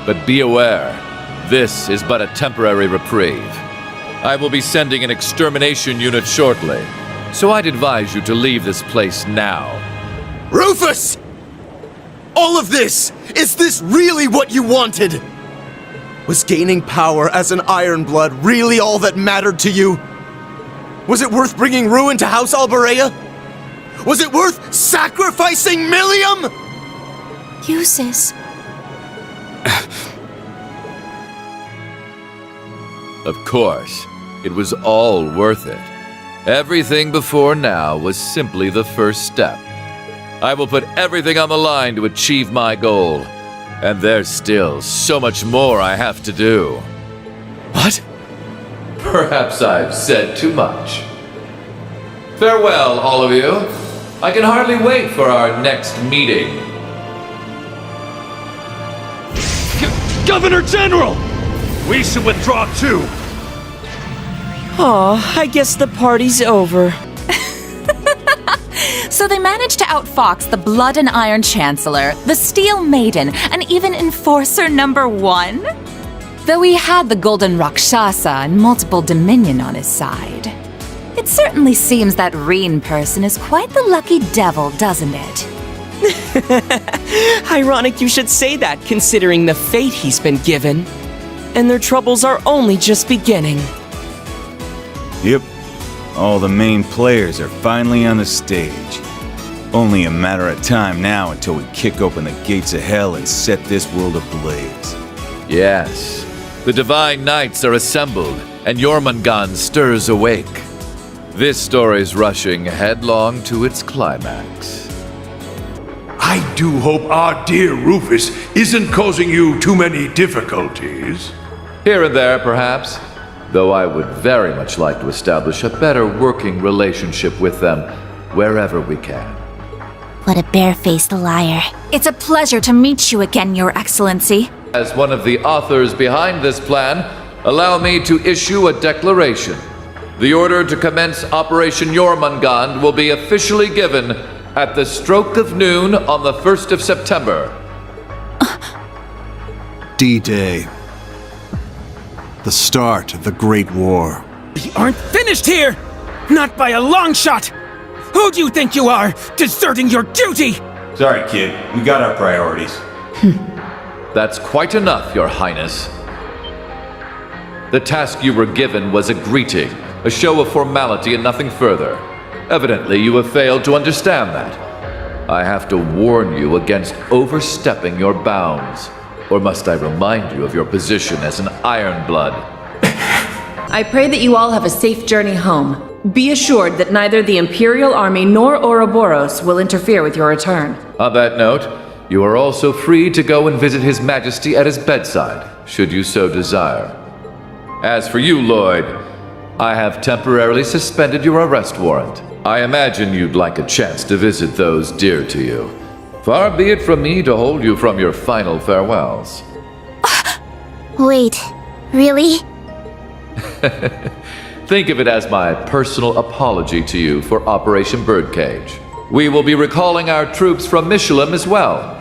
But be aware, this is but a temporary reprieve. I will be sending an extermination unit shortly, so I'd advise you to leave this place now. Rufus! All of this! Is this really what you wanted? Was gaining power as an Ironblood really all that mattered to you? Was it worth bringing ruin to House Albarea? Was it worth sacrificing Millium? Usis. Of course, it was all worth it. Everything before now was simply the first step. I will put everything on the line to achieve my goal, and there's still so much more I have to do. What? Perhaps I've said too much. Farewell, all of you. I can hardly wait for our next meeting. Governor General! We should withdraw too! Aw, I guess the party's over. So they managed to outfox the Blood and Iron Chancellor, the Steel Maiden, and even Enforcer number 1? Though he had the Golden Rakshasa and multiple Dominion on his side. It certainly seems that Reen person is quite the lucky devil, doesn't it? Ironic you should say that, considering the fate he's been given. And their troubles are only just beginning. Yep. All the main players are finally on the stage. Only a matter of time now until we kick open the gates of hell and set this world ablaze. Yes. The Divine Knights are assembled, and Jormungand stirs awake. This story's rushing headlong to its climax. I do hope our dear Rufus isn't causing you too many difficulties. Here and there, perhaps. Though I would very much like to establish a better working relationship with them wherever we can. What a barefaced liar. It's a pleasure to meet you again, Your Excellency. As one of the authors behind this plan, allow me to issue a declaration. The order to commence Operation Jormungand will be officially given at the stroke of noon on the 1st of September. D-Day. The start of the Great War. We aren't finished here! Not by a long shot! Who do you think you are, deserting your duty? Sorry, kid. We got our priorities. That's quite enough, Your Highness. The task you were given was a greeting, a show of formality and nothing further. Evidently, you have failed to understand that. I have to warn you against overstepping your bounds. Or must I remind you of your position as an Ironblood? I pray that you all have a safe journey home. Be assured that neither the Imperial Army nor Ouroboros will interfere with your return. On that note, you are also free to go and visit His Majesty at his bedside, should you so desire. As for you, Lloyd, I have temporarily suspended your arrest warrant. I imagine you'd like a chance to visit those dear to you. Far be it from me to hold you from your final farewells. Wait, really? Think of it as my personal apology to you for Operation Birdcage. We will be recalling our troops from Michelin as well.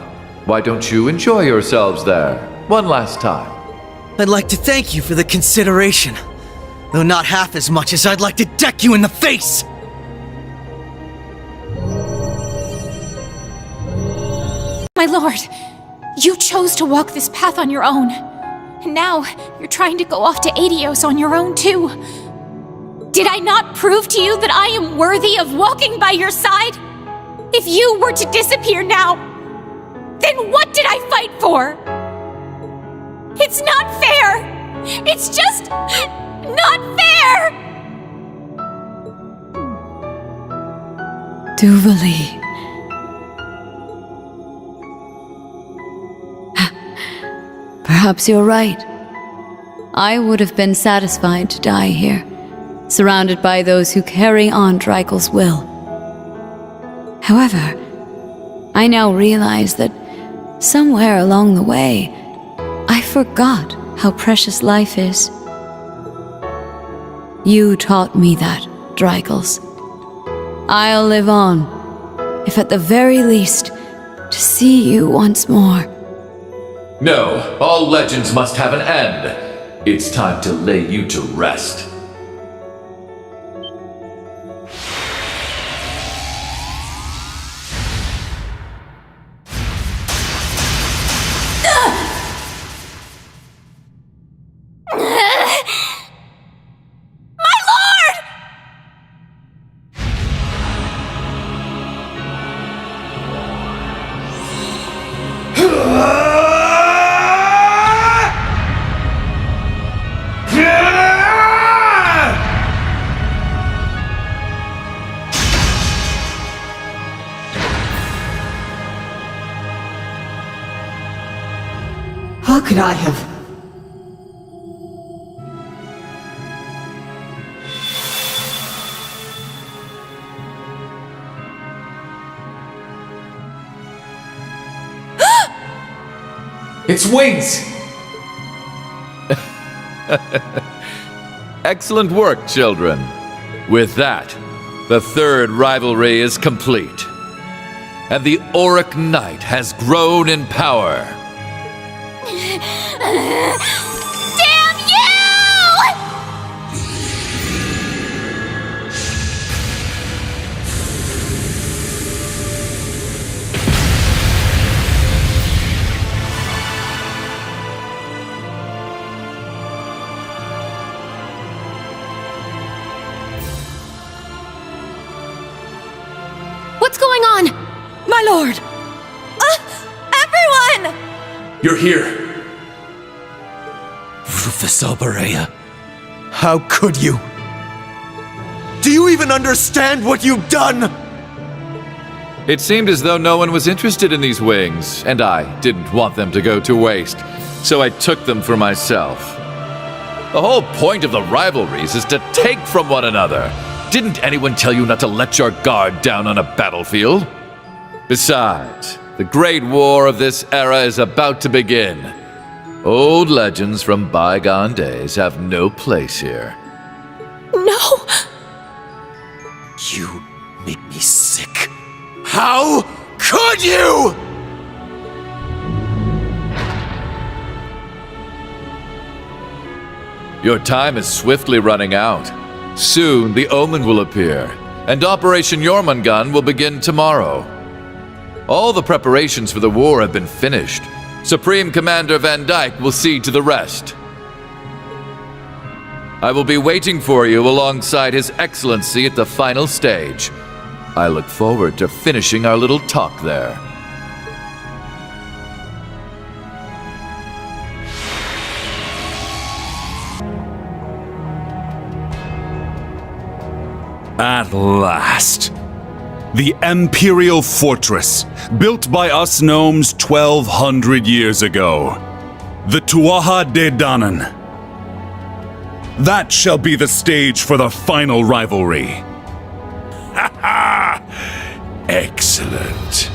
Why don't you enjoy yourselves there one last time? I'd like to thank you for the consideration, though not half as much as I'd like to deck you in the face! My lord, you chose to walk this path on your own. And now, you're trying to go off to Adios on your own too. Did I not prove to you that I am worthy of walking by your side? If you were to disappear now, then what did I fight for? It's not fair! It's just not fair! Duvali. Perhaps you're right. I would have been satisfied to die here, surrounded by those who carry on Dreigel's will. However, I now realize that somewhere along the way, I forgot how precious life is. You taught me that, Dreigels. I'll live on, if at the very least, to see you once more. No, all legends must have an end. It's time to lay you to rest. How could I have... Its wings! Excellent work, children. With that, the third rivalry is complete, and the Auric Knight has grown in power. Damn you! What's going on? My lord! Everyone! You're here. Rufus Albarea, how could you? Do you even understand what you've done? It seemed as though no one was interested in these wings, and I didn't want them to go to waste, so I took them for myself. The whole point of the rivalries is to take from one another. Didn't anyone tell you not to let your guard down on a battlefield? Besides, the great war of this era is about to begin. Old legends from bygone days have no place here. No! You make me sick. How could you? Your time is swiftly running out. Soon the Omen will appear, and Operation Jormungand will begin tomorrow. All the preparations for the war have been finished. Supreme Commander Van Dyke will see to the rest. I will be waiting for you alongside His Excellency at the final stage. I look forward to finishing our little talk there. At last. The Imperial Fortress, built by us gnomes 1,200 years ago. The Tuatha De Danann. That shall be the stage for the final rivalry. Ha ha! Excellent.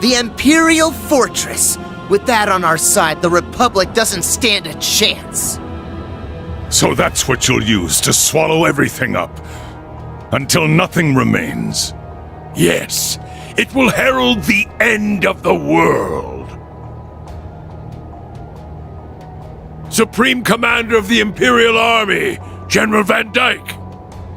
The Imperial Fortress. With that on our side, the Republic doesn't stand a chance. So that's what you'll use to swallow everything up, until nothing remains. Yes, it will herald the end of the world. Supreme Commander of the Imperial Army, General Van Dyke,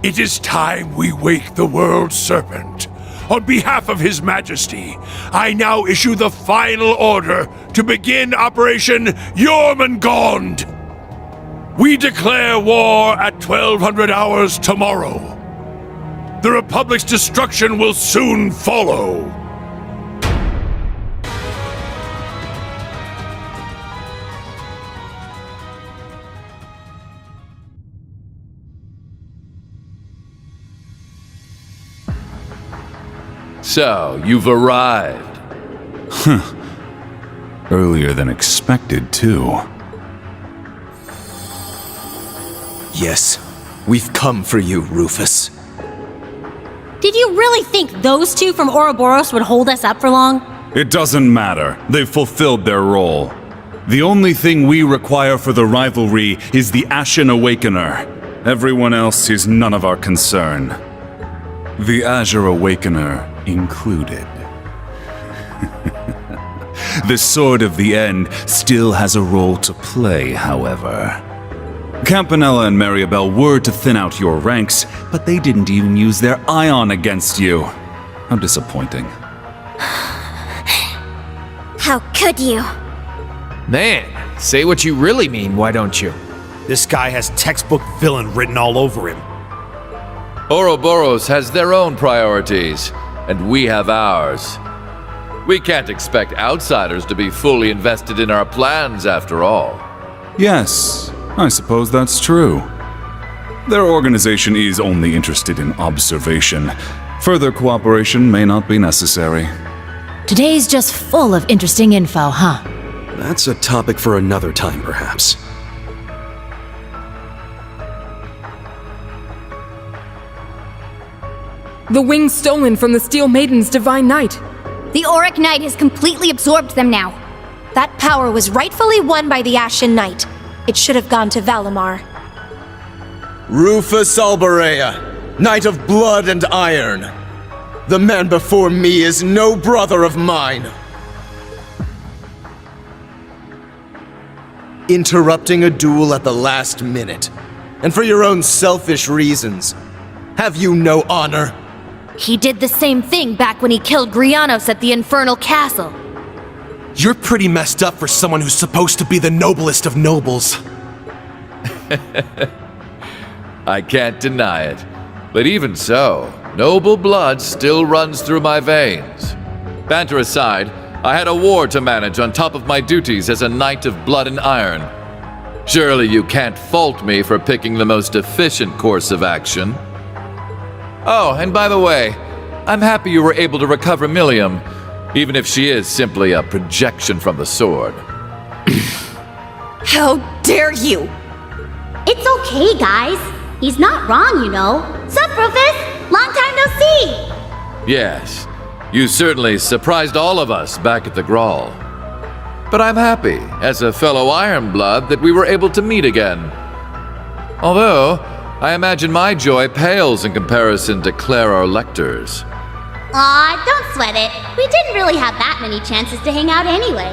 it is time we wake the World Serpent. On behalf of His Majesty, I now issue the final order to begin Operation Jormungand. We declare war at 1200 hours tomorrow. The Republic's destruction will soon follow. So, you've arrived. Huh. Earlier than expected, too. Yes, we've come for you, Rufus. Did you really think those two from Ouroboros would hold us up for long? It doesn't matter. They've fulfilled their role. The only thing we require for the rivalry is the Ashen Awakener. Everyone else is none of our concern. The Azure Awakener included. The Sword of the End still has a role to play, however. Campanella and Maribel were to thin out your ranks, but they didn't even use their ion against you. How disappointing. How could you? Man, say what you really mean, why don't you? This guy has textbook villain written all over him. Ouroboros has their own priorities, and we have ours. We can't expect outsiders to be fully invested in our plans, after all. Yes, I suppose that's true. Their organization is only interested in observation. Further cooperation may not be necessary. Today's just full of interesting info, huh? That's a topic for another time, perhaps. The wings stolen from the Steel Maiden's Divine Knight. The Auric Knight has completely absorbed them now. That power was rightfully won by the Ashen Knight. It should have gone to Valimar. Rufus Albarea, Knight of Blood and Iron. The man before me is no brother of mine. Interrupting a duel at the last minute, and for your own selfish reasons. Have you no honor? He did the same thing back when he killed Grianos at the Infernal Castle. You're pretty messed up for someone who's supposed to be the noblest of nobles. I can't deny it. But even so, noble blood still runs through my veins. Banter aside, I had a war to manage on top of my duties as a Knight of Blood and Iron. Surely you can't fault me for picking the most efficient course of action. Oh, and by the way, I'm happy you were able to recover Milliam, even if she is simply a projection from the sword. How dare you! It's okay, guys. He's not wrong, you know. Sup, Rufus? Long time no see! Yes, you certainly surprised all of us back at the Grawl. But I'm happy, as a fellow Ironblood, that we were able to meet again. Although, I imagine my joy pales in comparison to Clara Lecter's. Aw, don't sweat it. We didn't really have that many chances to hang out anyway.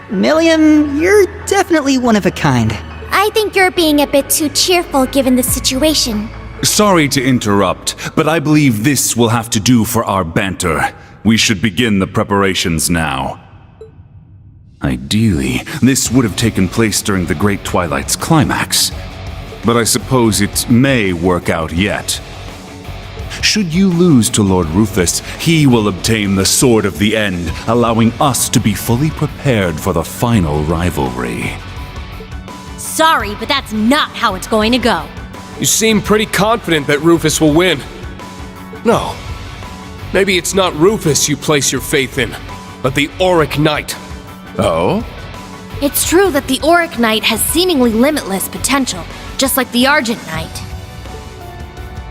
Milliam, you're definitely one of a kind. I think you're being a bit too cheerful given the situation. Sorry to interrupt, but I believe this will have to do for our banter. We should begin the preparations now. Ideally, this would have taken place during the Great Twilight's climax. But I suppose it may work out yet. Should you lose to Lord Rufus, he will obtain the Sword of the End, allowing us to be fully prepared for the final rivalry. Sorry, but that's not how it's going to go. You seem pretty confident that Rufus will win. No. Maybe it's not Rufus you place your faith in, but the Auric Knight. Oh? It's true that the Auric Knight has seemingly limitless potential, just like the Argent Knight.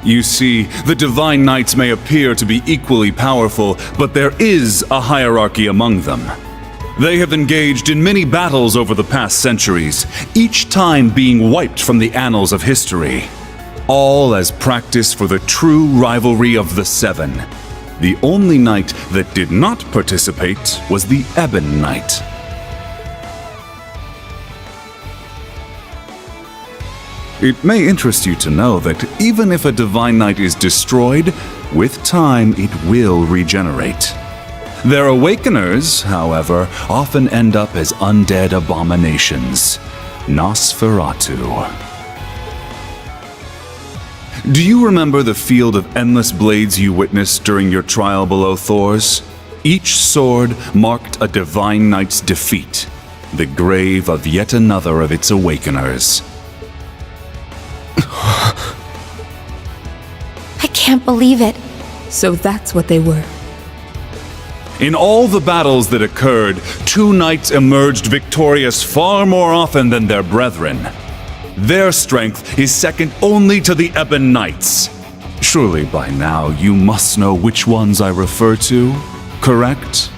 You see, the Divine Knights may appear to be equally powerful, but there is a hierarchy among them. They have engaged in many battles over the past centuries, each time being wiped from the annals of history. All as practice for the true rivalry of the Seven. The only knight that did not participate was the Ebon Knight. It may interest you to know that even if a Divine Knight is destroyed, with time it will regenerate. Their awakeners, however, often end up as undead abominations. Nosferatu. Do you remember the field of endless blades you witnessed during your trial below Thor's? Each sword marked a Divine Knight's defeat, the grave of yet another of its awakeners. I can't believe it. So that's what they were. In all the battles that occurred, two knights emerged victorious far more often than their brethren. Their strength is second only to the Ebon Knights. Surely by now you must know which ones I refer to, correct?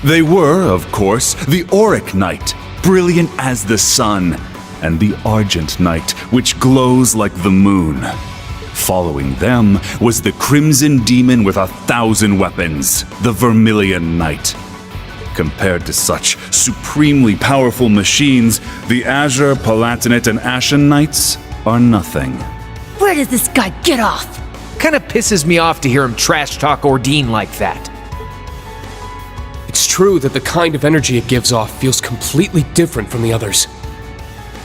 They were, of course, the Auric Knight, brilliant as the sun, and the Argent Knight, which glows like the moon. Following them was the Crimson Demon with 1,000 weapons, the Vermilion Knight. Compared to such supremely powerful machines, the Azure, Palatinate, and Ashen Knights are nothing. Where does this guy get off? Kinda pisses me off to hear him trash talk Ordine like that. It's true that the kind of energy it gives off feels completely different from the others.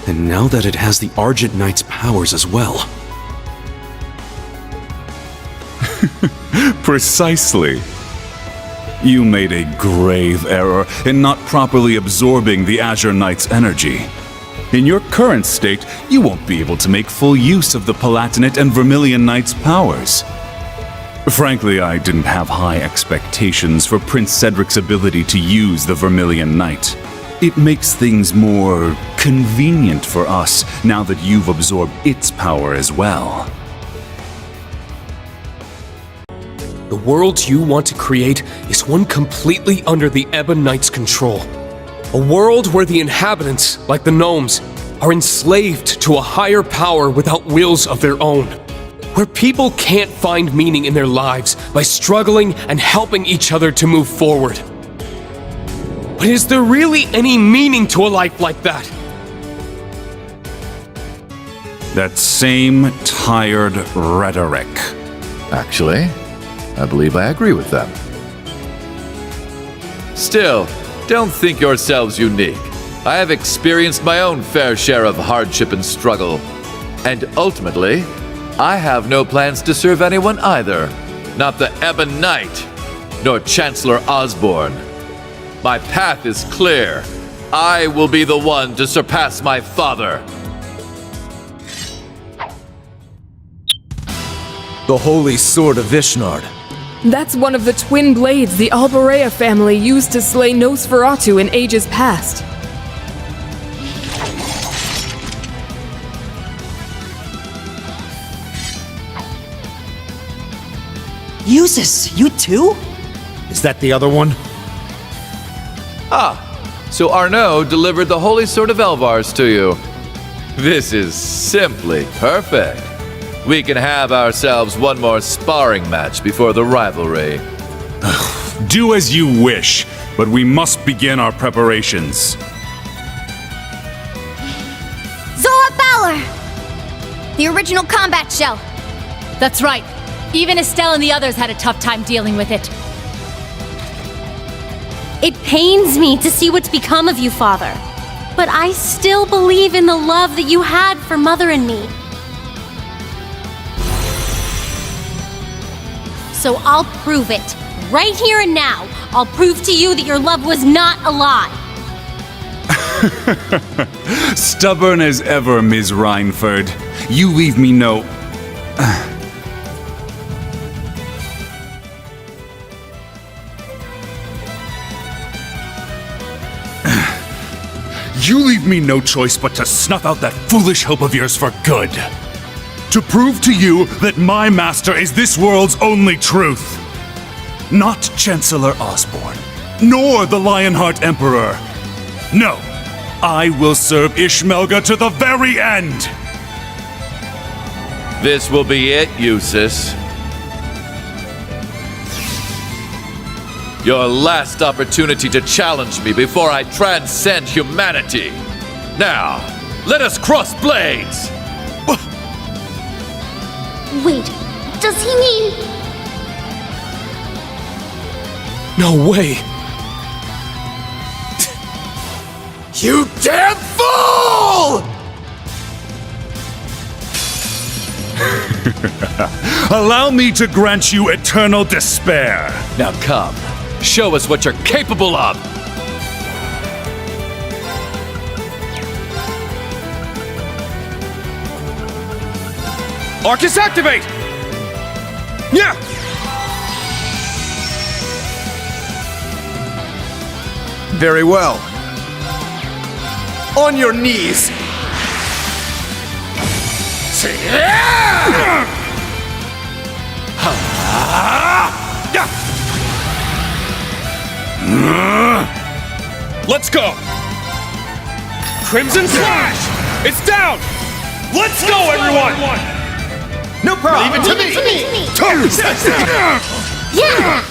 And now that it has the Argent Knight's powers as well. Precisely. You made a grave error in not properly absorbing the Azure Knight's energy. In your current state, you won't be able to make full use of the Palatinate and Vermilion Knight's powers. Frankly, I didn't have high expectations for Prince Cedric's ability to use the Vermilion Knight. It makes things more convenient for us now that you've absorbed its power as well. The world you want to create is one completely under the Ebon Knight's control. A world where the inhabitants, like the gnomes, are enslaved to a higher power without wills of their own. Where people can't find meaning in their lives by struggling and helping each other to move forward. But is there really any meaning to a life like that? That same tired rhetoric. Actually, I believe I agree with them. Still, don't think yourselves unique. I have experienced my own fair share of hardship and struggle. And ultimately, I have no plans to serve anyone either. Not the Ebon Knight, nor Chancellor Osborne. My path is clear. I will be the one to surpass my father. The Holy Sword of Vishnard. That's one of the twin blades the Albarea family used to slay Nosferatu in ages past. Usus, you too? Is that the other one? Ah, so Arnaud delivered the Holy Sword of Elvars to you. This is simply perfect. We can have ourselves one more sparring match before the rivalry. Do as you wish, but we must begin our preparations. Zora Balor! The original combat shell. That's right. Even Estelle and the others had a tough time dealing with it. It pains me to see what's become of you, Father. But I still believe in the love that you had for Mother and me. So I'll prove it. Right here and now, I'll prove to you that your love was not a lie. Stubborn as ever, Ms. Reinford. You leave me no... You leave me no choice but to snuff out that foolish hope of yours for good. To prove to you that my master is this world's only truth. Not Chancellor Osborne, nor the Lionheart Emperor. No, I will serve Ishmelga to the very end. This will be it, Usus. Your last opportunity to challenge me before I transcend humanity. Now, let us cross blades! Wait, does he mean... No way! You damn fool! Allow me to grant you eternal despair. Now come, show us what you're capable of! Arcus, activate! Yeah! Very well. On your knees! Let's go! Crimson Slash! It's down! Let's go, everyone! No problem! Leave it to me! Yeah!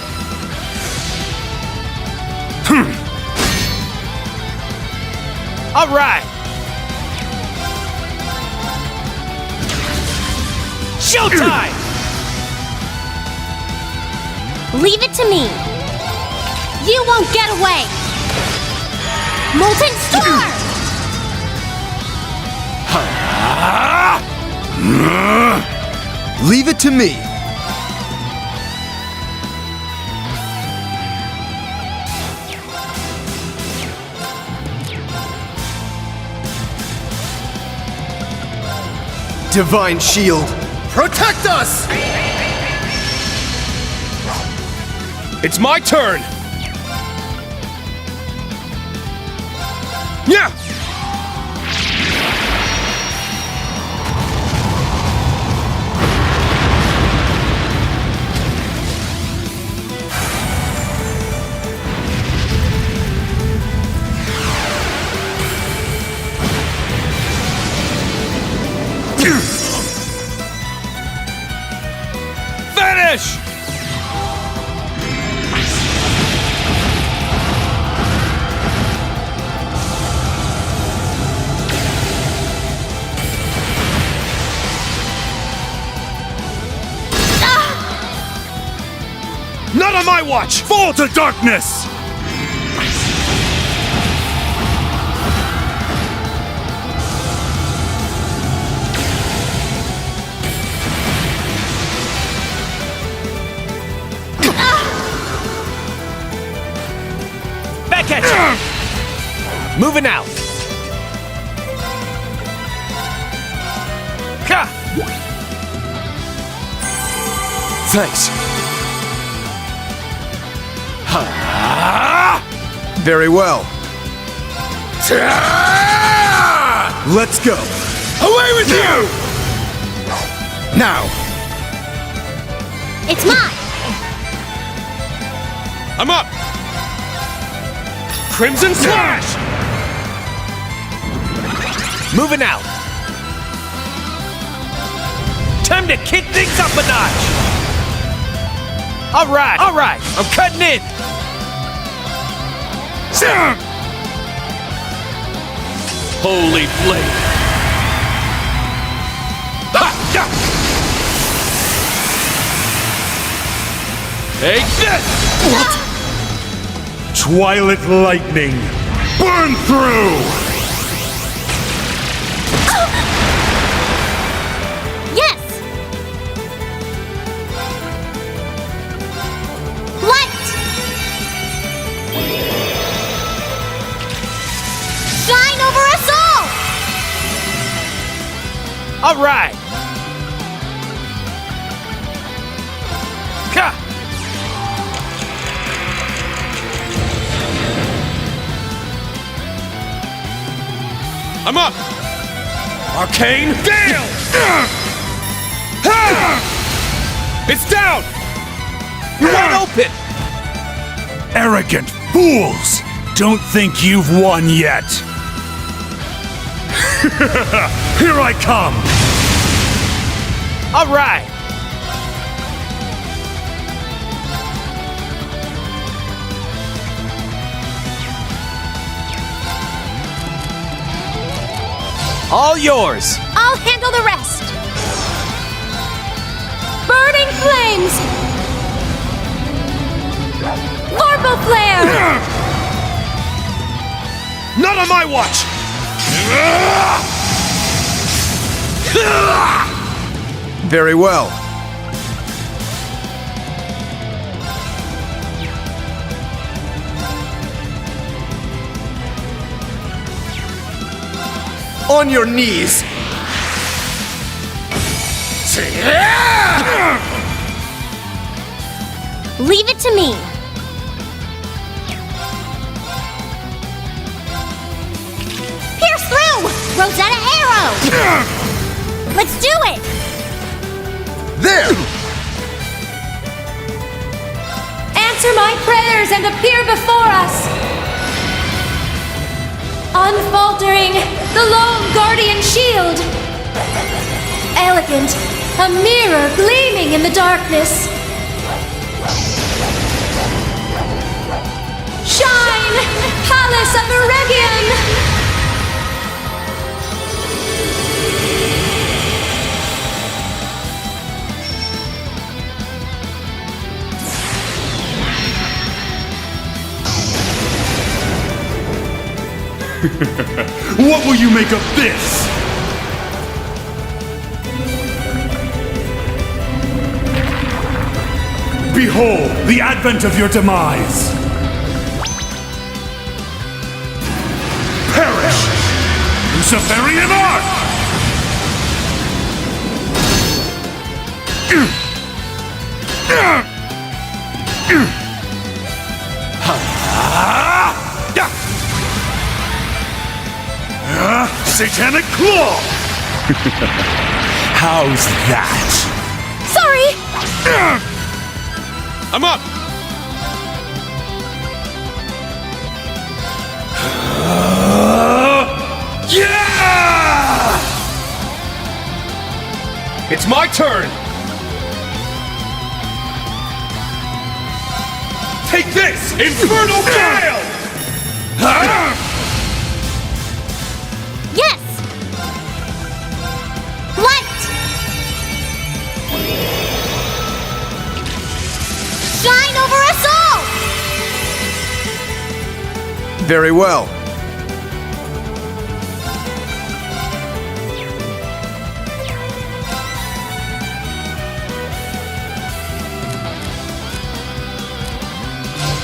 All right! Showtime! Leave it to me. You won't get away. Molten Star! Leave it to me. Divine Shield, protect us! It's my turn! Yeah! Finish! Not on my watch! Fall to darkness! Back at you! Moving out! Ha! Thanks. Very well. Let's go. Away with you! Now. It's mine! I'm up! Crimson Slash! Moving out! Time to kick things up a notch! Alright, I'm cutting in! Holy flame! Take this! What? Twilight lightning! Burn through! Yes! Light! Shine over us all! Alright! Ka! I'm up! Arcane Gale! It's down! You're wide open! Arrogant fools! Don't think you've won yet! Here I come! Alright! All yours! I'll handle the rest. Burning flames! Vorpal flare! Not on my watch! Very well. On your knees! Leave it to me. Pierce through! Rosetta Arrow! Let's do it! There! Answer my prayers and appear before us! Unfaltering, the lone guardian shield! Elegant, a mirror gleaming in the darkness! Shine, Palace of Eregion! What will you make of this? Behold the advent of your demise! Perish! Luciferian art! satanic claw! How's that? Sorry! I'm up! Yeah! It's my turn! Take this, infernal gale! Yes! Light! Shine over us all! Very well.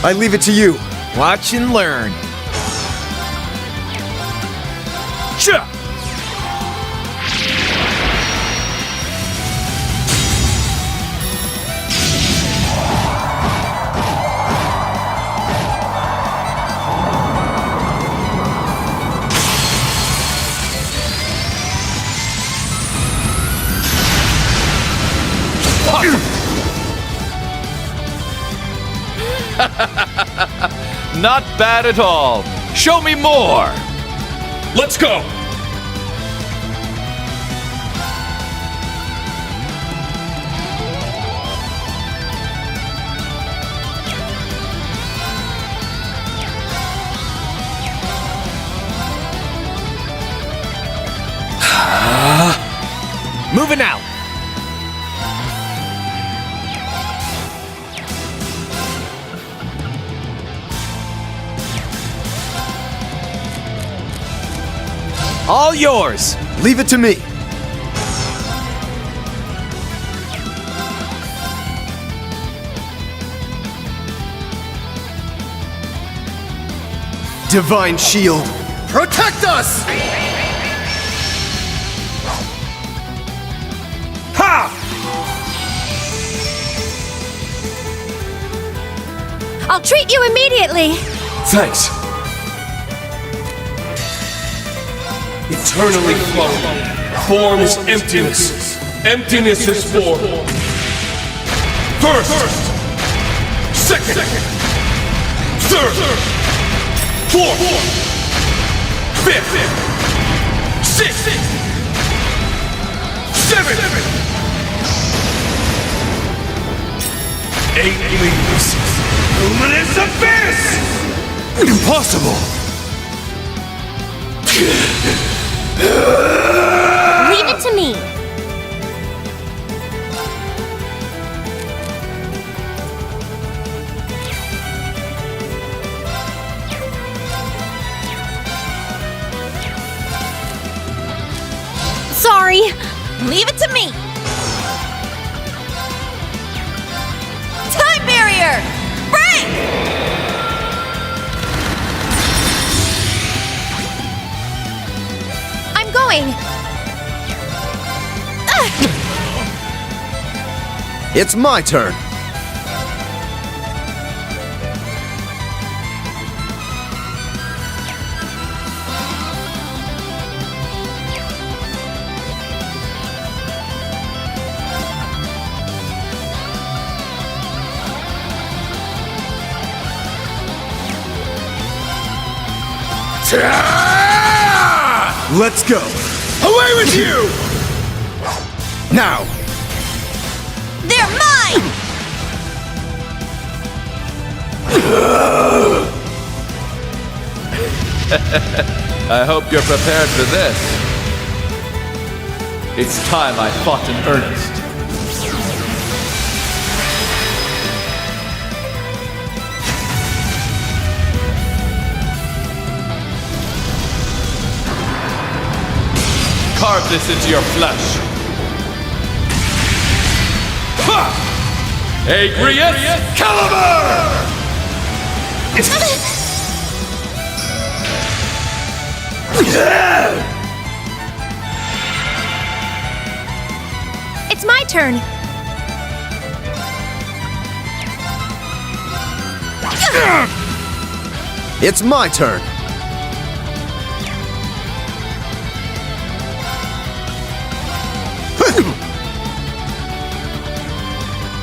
I leave it to you. Watch and learn. Cha! Not bad at all. Show me more. Let's go! Moving out. All yours. Leave it to me. Divine Shield, protect us! Ha! I'll treat you immediately! Thanks. Eternally flowing. Form is emptiness. Emptiness is form. First! Second! Third! Fourth! Fifth! Sixth! Seventh! 8 leaves! Luminous abyss! Impossible! Leave it to me! Sorry! Leave it to me! Time barrier! Break! I'm going! It's my turn. Let's go. Away with you! Now. They're mine! I hope you're prepared for this. It's time I fought in earnest. Carve this into your flesh. Ha! Agrius Caliber! It's my turn! It's my turn.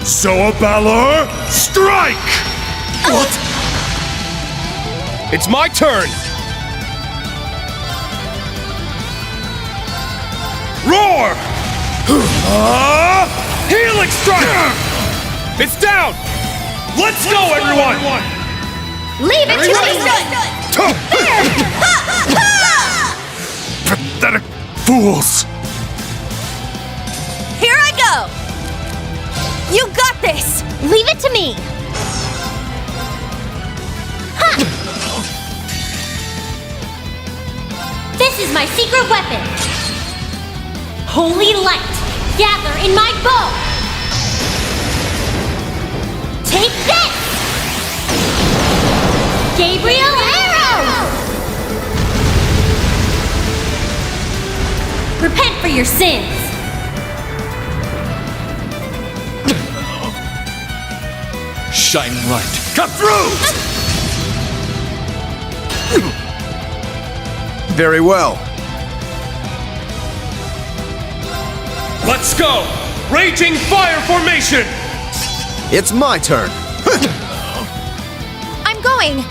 Zoa Balor, strike! What? It's my turn! Roar! Healing strike! It's down! Let's go, everyone! Leave it to me! Pathetic fools! Here I go! You got this! Leave it to me! Ha! This is my secret weapon! Holy light, gather in my bow! Take this! Gabriel Arrow! Repent for your sins! Shining light. Cut through! Very well. Let's go! Raging fire formation! It's my turn. I'm going!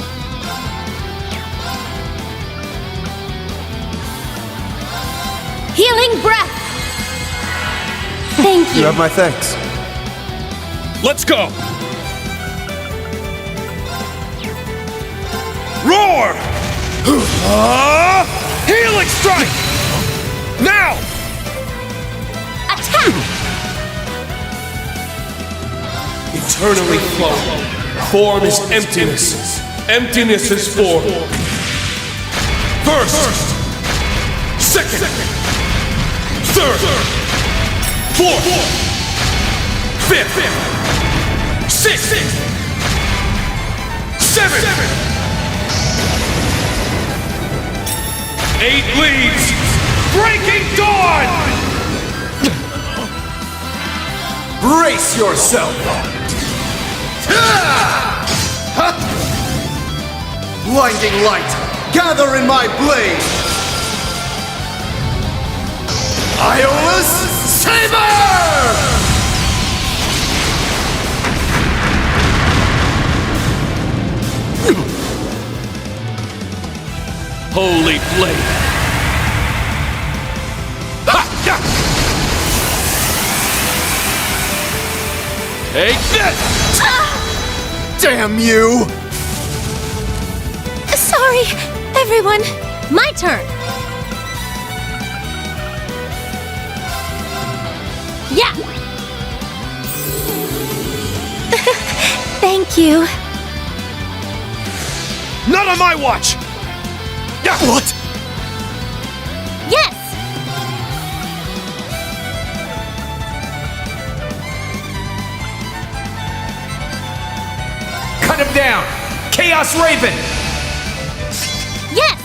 Healing breath! Thank You you. have my thanks. Let's go! Roar! Healing strike! Now! Attack! Eternally flow. Form is emptiness. Emptiness is form. First. Second. Third. Fourth. Fifth. Sixth. Seventh. 8 leads. Breaking dawn! Brace yourself! Blinding light, gather in my blade! Iola's Saber! Holy blade! Take this! Damn you! Sorry, everyone. My turn. Yeah. Thank you. Not on my watch! Yeah. What? Yes. Cut him down! Chaos Raven! Yes.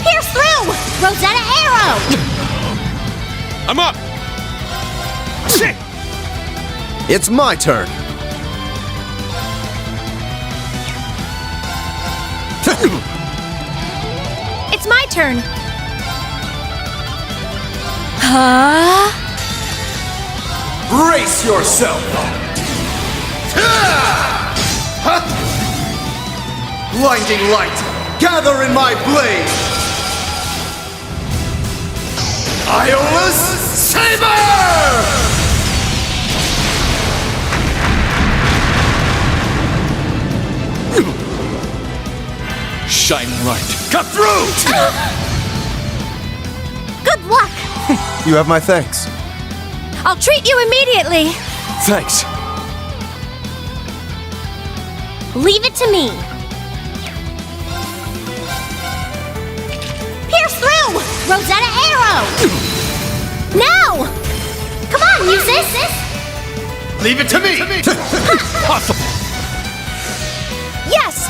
Pierce through. Rosetta Arrow. I'm up! Shit! It's my turn. It's my turn. Huh? Brace yourself! Blinding light, gather in my blade! Iola's Saber! Shining light. Cut through! Good luck. You have my thanks. I'll treat you immediately. Thanks. Leave it to me. Pierce through! Rosetta Arrow! Now! Come on, use this! Leave it to me! Possible. Yes!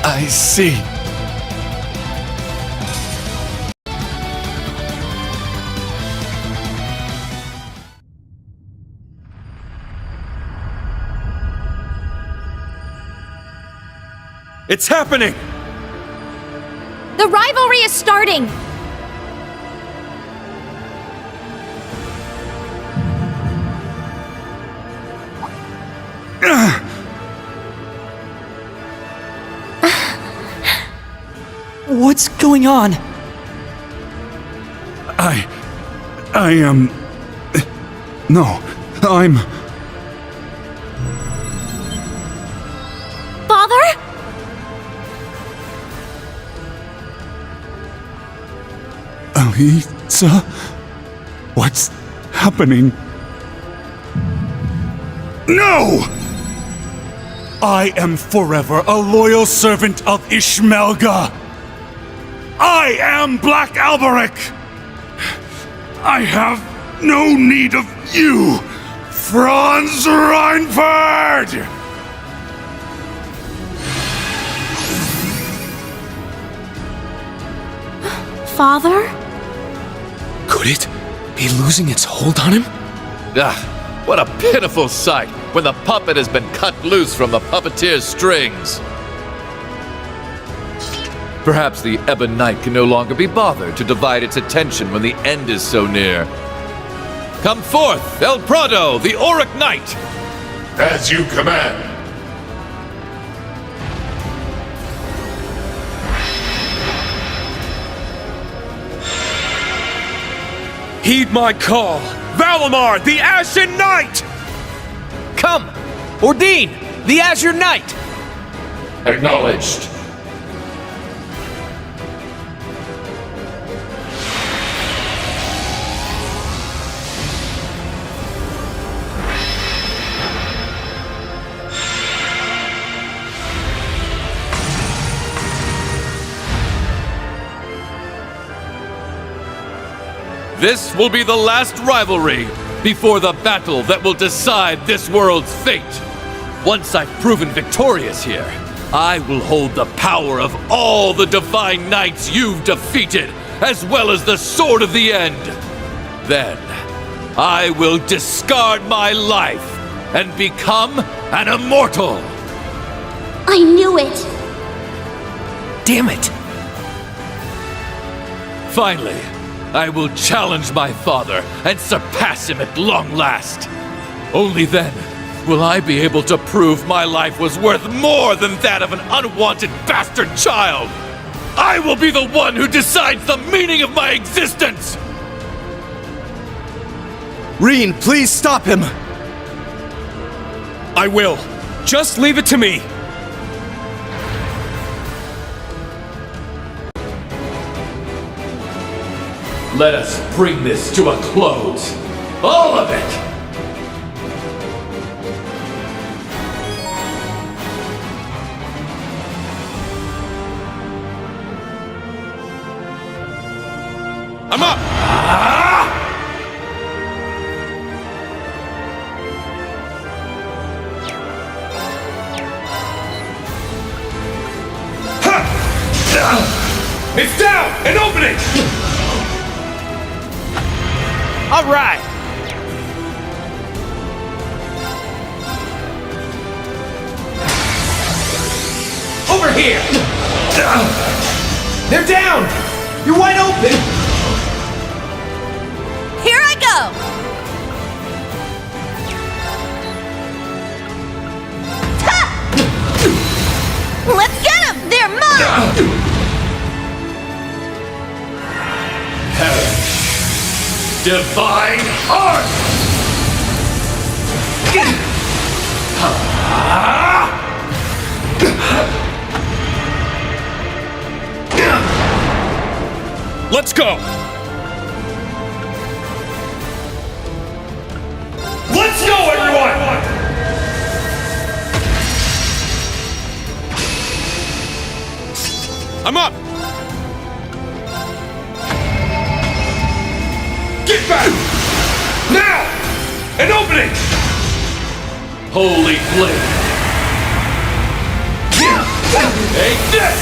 I see. It's happening! The rivalry is starting! What's going on? I am... No, I'm... Father? Alisa? What's happening? No! I am forever a loyal servant of Ishmelga. I am Black Alberic. I have no need of you, Franz Reinfeld! Father? Could it be losing its hold on him? Ah, what a pitiful sight when the puppet has been cut loose from the puppeteer's strings. Perhaps the Ebon Knight can no longer be bothered to divide its attention when the end is so near. Come forth, El Prado, the Auric Knight! As you command. Heed my call! Valimar, the Ashen Knight! Come! Ordine, the Azure Knight! Acknowledged. This will be the last rivalry before the battle that will decide this world's fate. Once I've proven victorious here, I will hold the power of all the divine knights you've defeated, as well as the Sword of the End. Then, I will discard my life and become an immortal. I knew it! Damn it! Finally, I will challenge my father and surpass him at long last. Only then will I be able to prove my life was worth more than that of an unwanted bastard child. I will be the one who decides the meaning of my existence! Reen, please stop him! I will. Just leave it to me. Let us bring this to a close. All of it! I'm up! It's down! An opening! All right! Over here! They're down! You're wide open! Here I go! Ha! Let's get them! They're mine! Divine Heart! Let's go! Let's go, everyone! I'm up! Get back! Now! An opening! Holy Blade! Take this!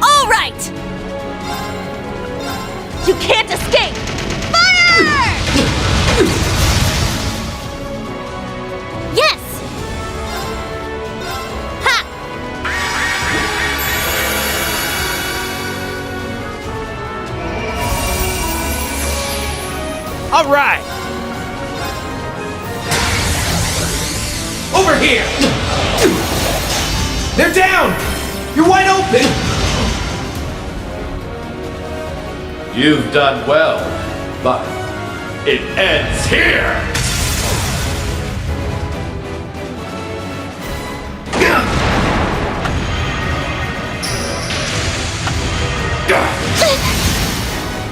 All right! You can't escape! Fire! All right! Over here! They're down! You're wide open! You've done well, but it ends here!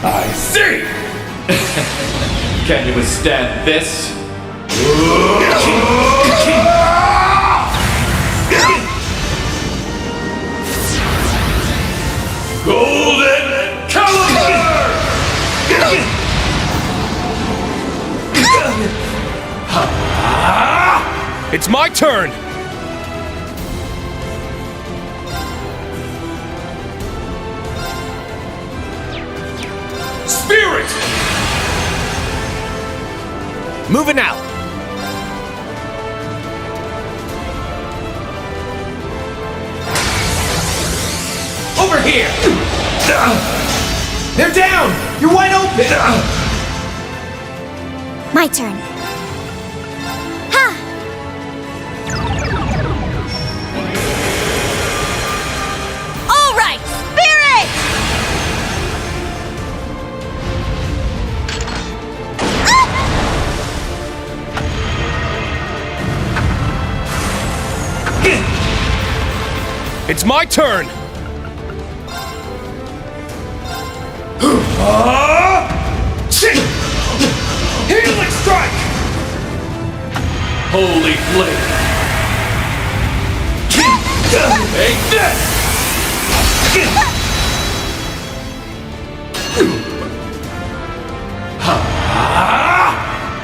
I see! Can you withstand this? Golden Caliber! It's my turn! Spirit! Moving out! Over here! They're down! You're wide open! My turn. Ha! All right, Spirit! It's my turn! Healing strike! Holy flame! Take this!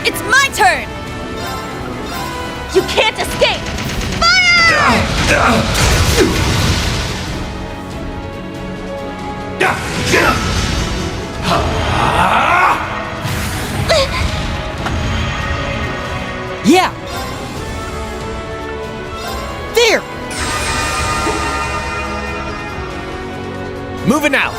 It's my turn! You can't escape! Fire! Yeah! There! Moving out!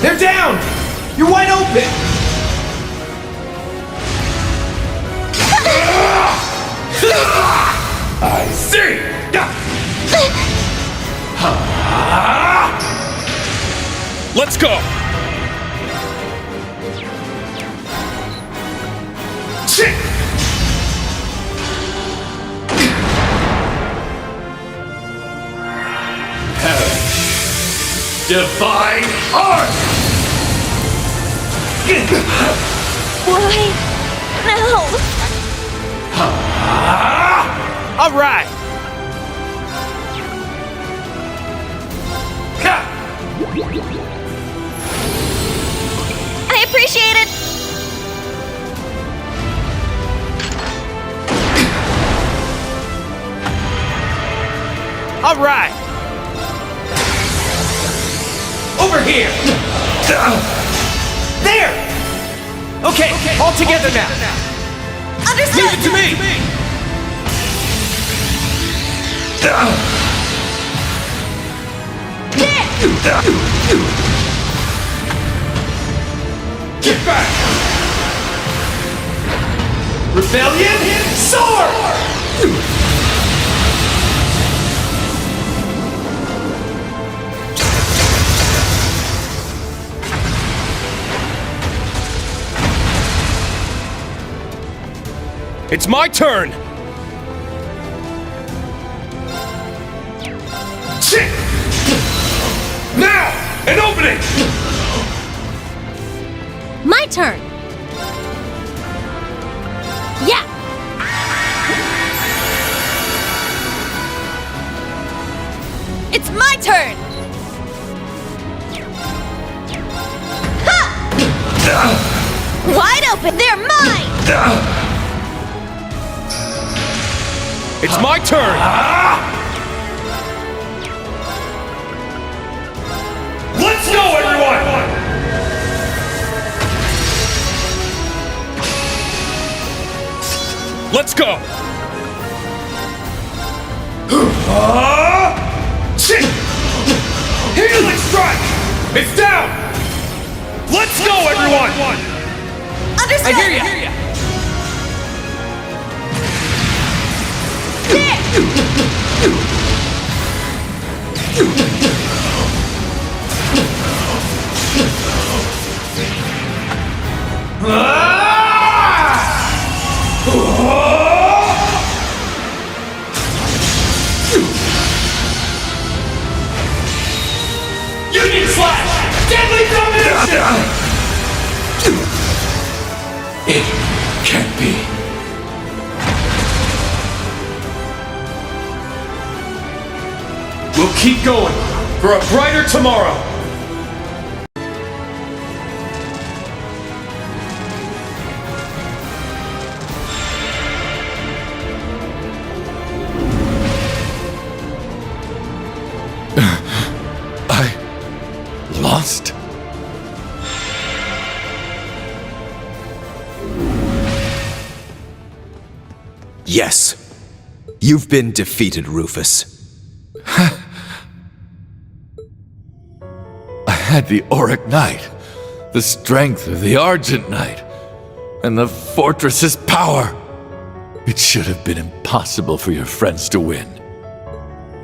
They're down! You're wide open! I see! Let's go! Divine Art! Why? No! All right! I appreciate it! All right! Over here! There! Okay, all together now! Understood! Leave it to me! Get back! Rebellion, sword! It's my turn! Now! An opening! My turn! Yeah! It's my turn! Ha! Wide open! They're mine! It's my turn! Let's go, everyone! Let's go! Healing strike! It's down! Let's go, everyone! Understood! I hear ya! Union slash! Deadly domination! It can't be. We'll keep going for a brighter tomorrow! Lost? Yes. You've been defeated, Rufus. I had the Auric Knight, the strength of the Argent Knight, and the fortress's power. It should have been impossible for your friends to win.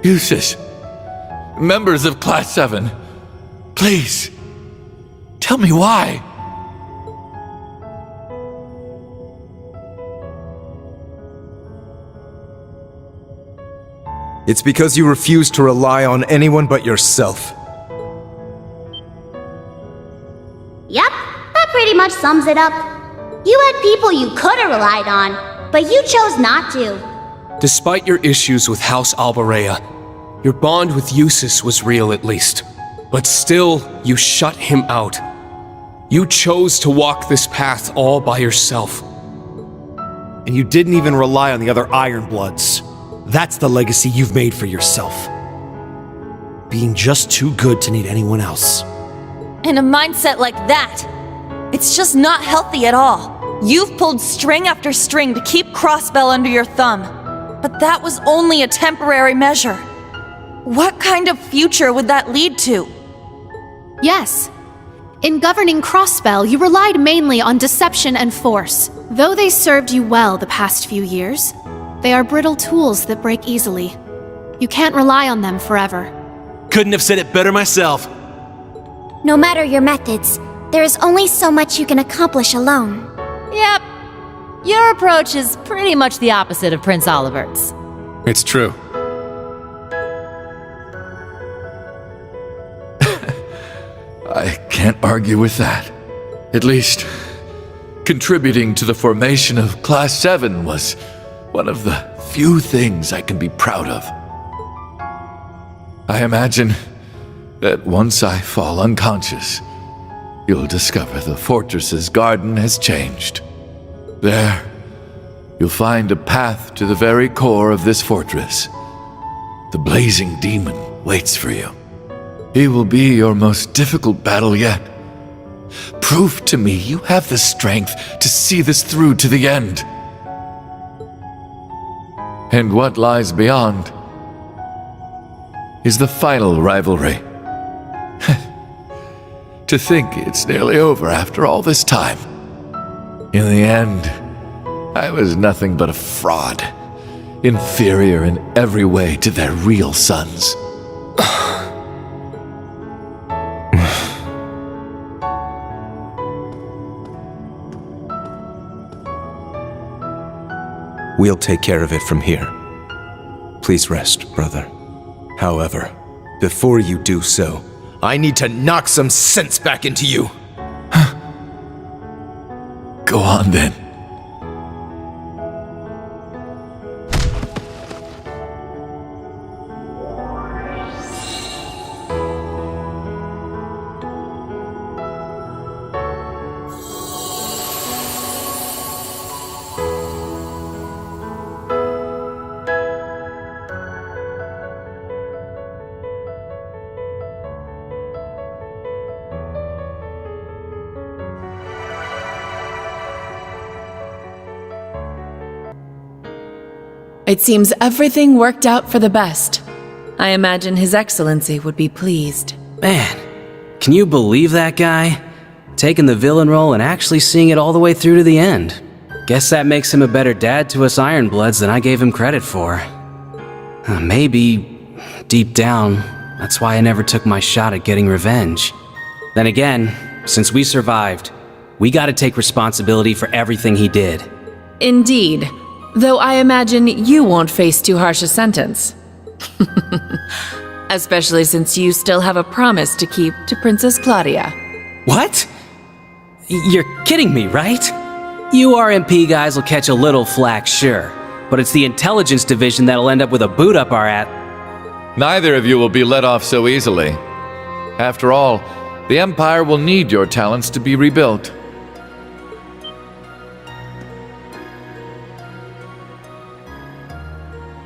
Eustace, members of Class 7, please, tell me why. It's because you refuse to rely on anyone but yourself. Yep, that pretty much sums it up. You had people you could have relied on, but you chose not to. Despite your issues with House Albarea, your bond with Eustace was real at least. But still, you shut him out. You chose to walk this path all by yourself. And you didn't even rely on the other Ironbloods. That's the legacy you've made for yourself. Being just too good to need anyone else. And a mindset like that, it's just not healthy at all. You've pulled string after string to keep Crossbell under your thumb. But that was only a temporary measure. What kind of future would that lead to? Yes. In governing Crossbell, you relied mainly on deception and force. Though they served you well the past few years, they are brittle tools that break easily. You can't rely on them forever. Couldn't have said it better myself. No matter your methods, there is only so much you can accomplish alone. Yep. Your approach is pretty much the opposite of Prince Oliver's. It's true. I can't argue with that. At least, contributing to the formation of Class 7 was one of the few things I can be proud of. I imagine that once I fall unconscious, you'll discover the fortress's garden has changed. There, you'll find a path to the very core of this fortress. The blazing demon waits for you. He will be your most difficult battle yet. Prove to me you have the strength to see this through to the end. And what lies beyond is the final rivalry. To think it's nearly over after all this time. In the end, I was nothing but a fraud, inferior in every way to their real sons. We'll take care of it from here. Please rest, brother. However, before you do so, I need to knock some sense back into you. Go on then. It seems everything worked out for the best. I imagine His Excellency would be pleased. Man, can you believe that guy? Taking the villain role and actually seeing it all the way through to the end. Guess that makes him a better dad to us Ironbloods than I gave him credit for. Maybe, deep down, that's why I never took my shot at getting revenge. Then again, since we survived, we gotta take responsibility for everything he did. Indeed. Though I imagine you won't face too harsh a sentence. Especially since you still have a promise to keep to Princess Claudia. What? You're kidding me, right? You RMP guys will catch a little flack, sure. But it's the intelligence division that'll end up with a boot up our ass. Neither of you will be let off so easily. After all, the Empire will need your talents to be rebuilt.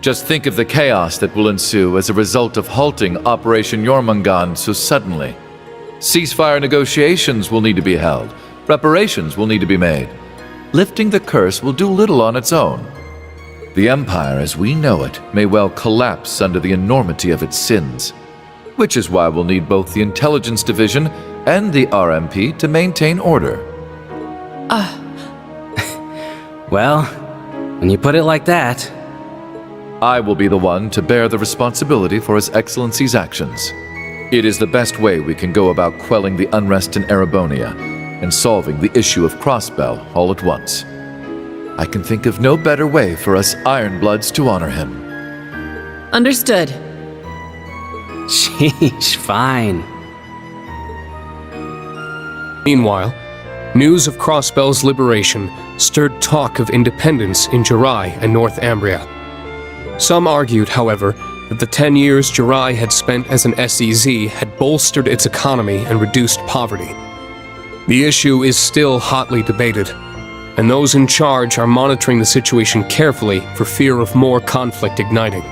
Just think of the chaos that will ensue as a result of halting Operation Jormungand so suddenly. Ceasefire negotiations will need to be held. Reparations will need to be made. Lifting the curse will do little on its own. The Empire as we know it may well collapse under the enormity of its sins. Which is why we'll need both the Intelligence Division and the RMP to maintain order. Well, when you put it like that... I will be the one to bear the responsibility for His Excellency's actions. It is the best way we can go about quelling the unrest in Erebonia and solving the issue of Crossbell all at once. I can think of no better way for us Ironbloods to honor him. Understood. Sheesh, fine. Meanwhile, news of Crossbell's liberation stirred talk of independence in Jirai and North Ambria. Some argued, however, that the 10 years Jirai had spent as an SEZ had bolstered its economy and reduced poverty. The issue is still hotly debated, and those in charge are monitoring the situation carefully for fear of more conflict igniting.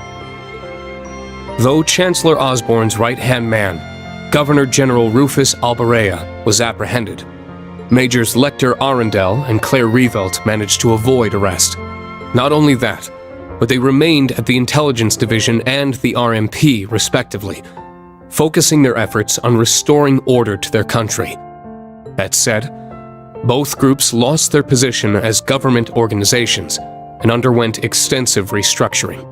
Though Chancellor Osborne's right-hand man, Governor General Rufus Albarea, was apprehended, Majors Lecter Arundel and Claire Revelt managed to avoid arrest. Not only that, but they remained at the Intelligence Division and the RMP, respectively, focusing their efforts on restoring order to their country. That said, both groups lost their position as government organizations and underwent extensive restructuring.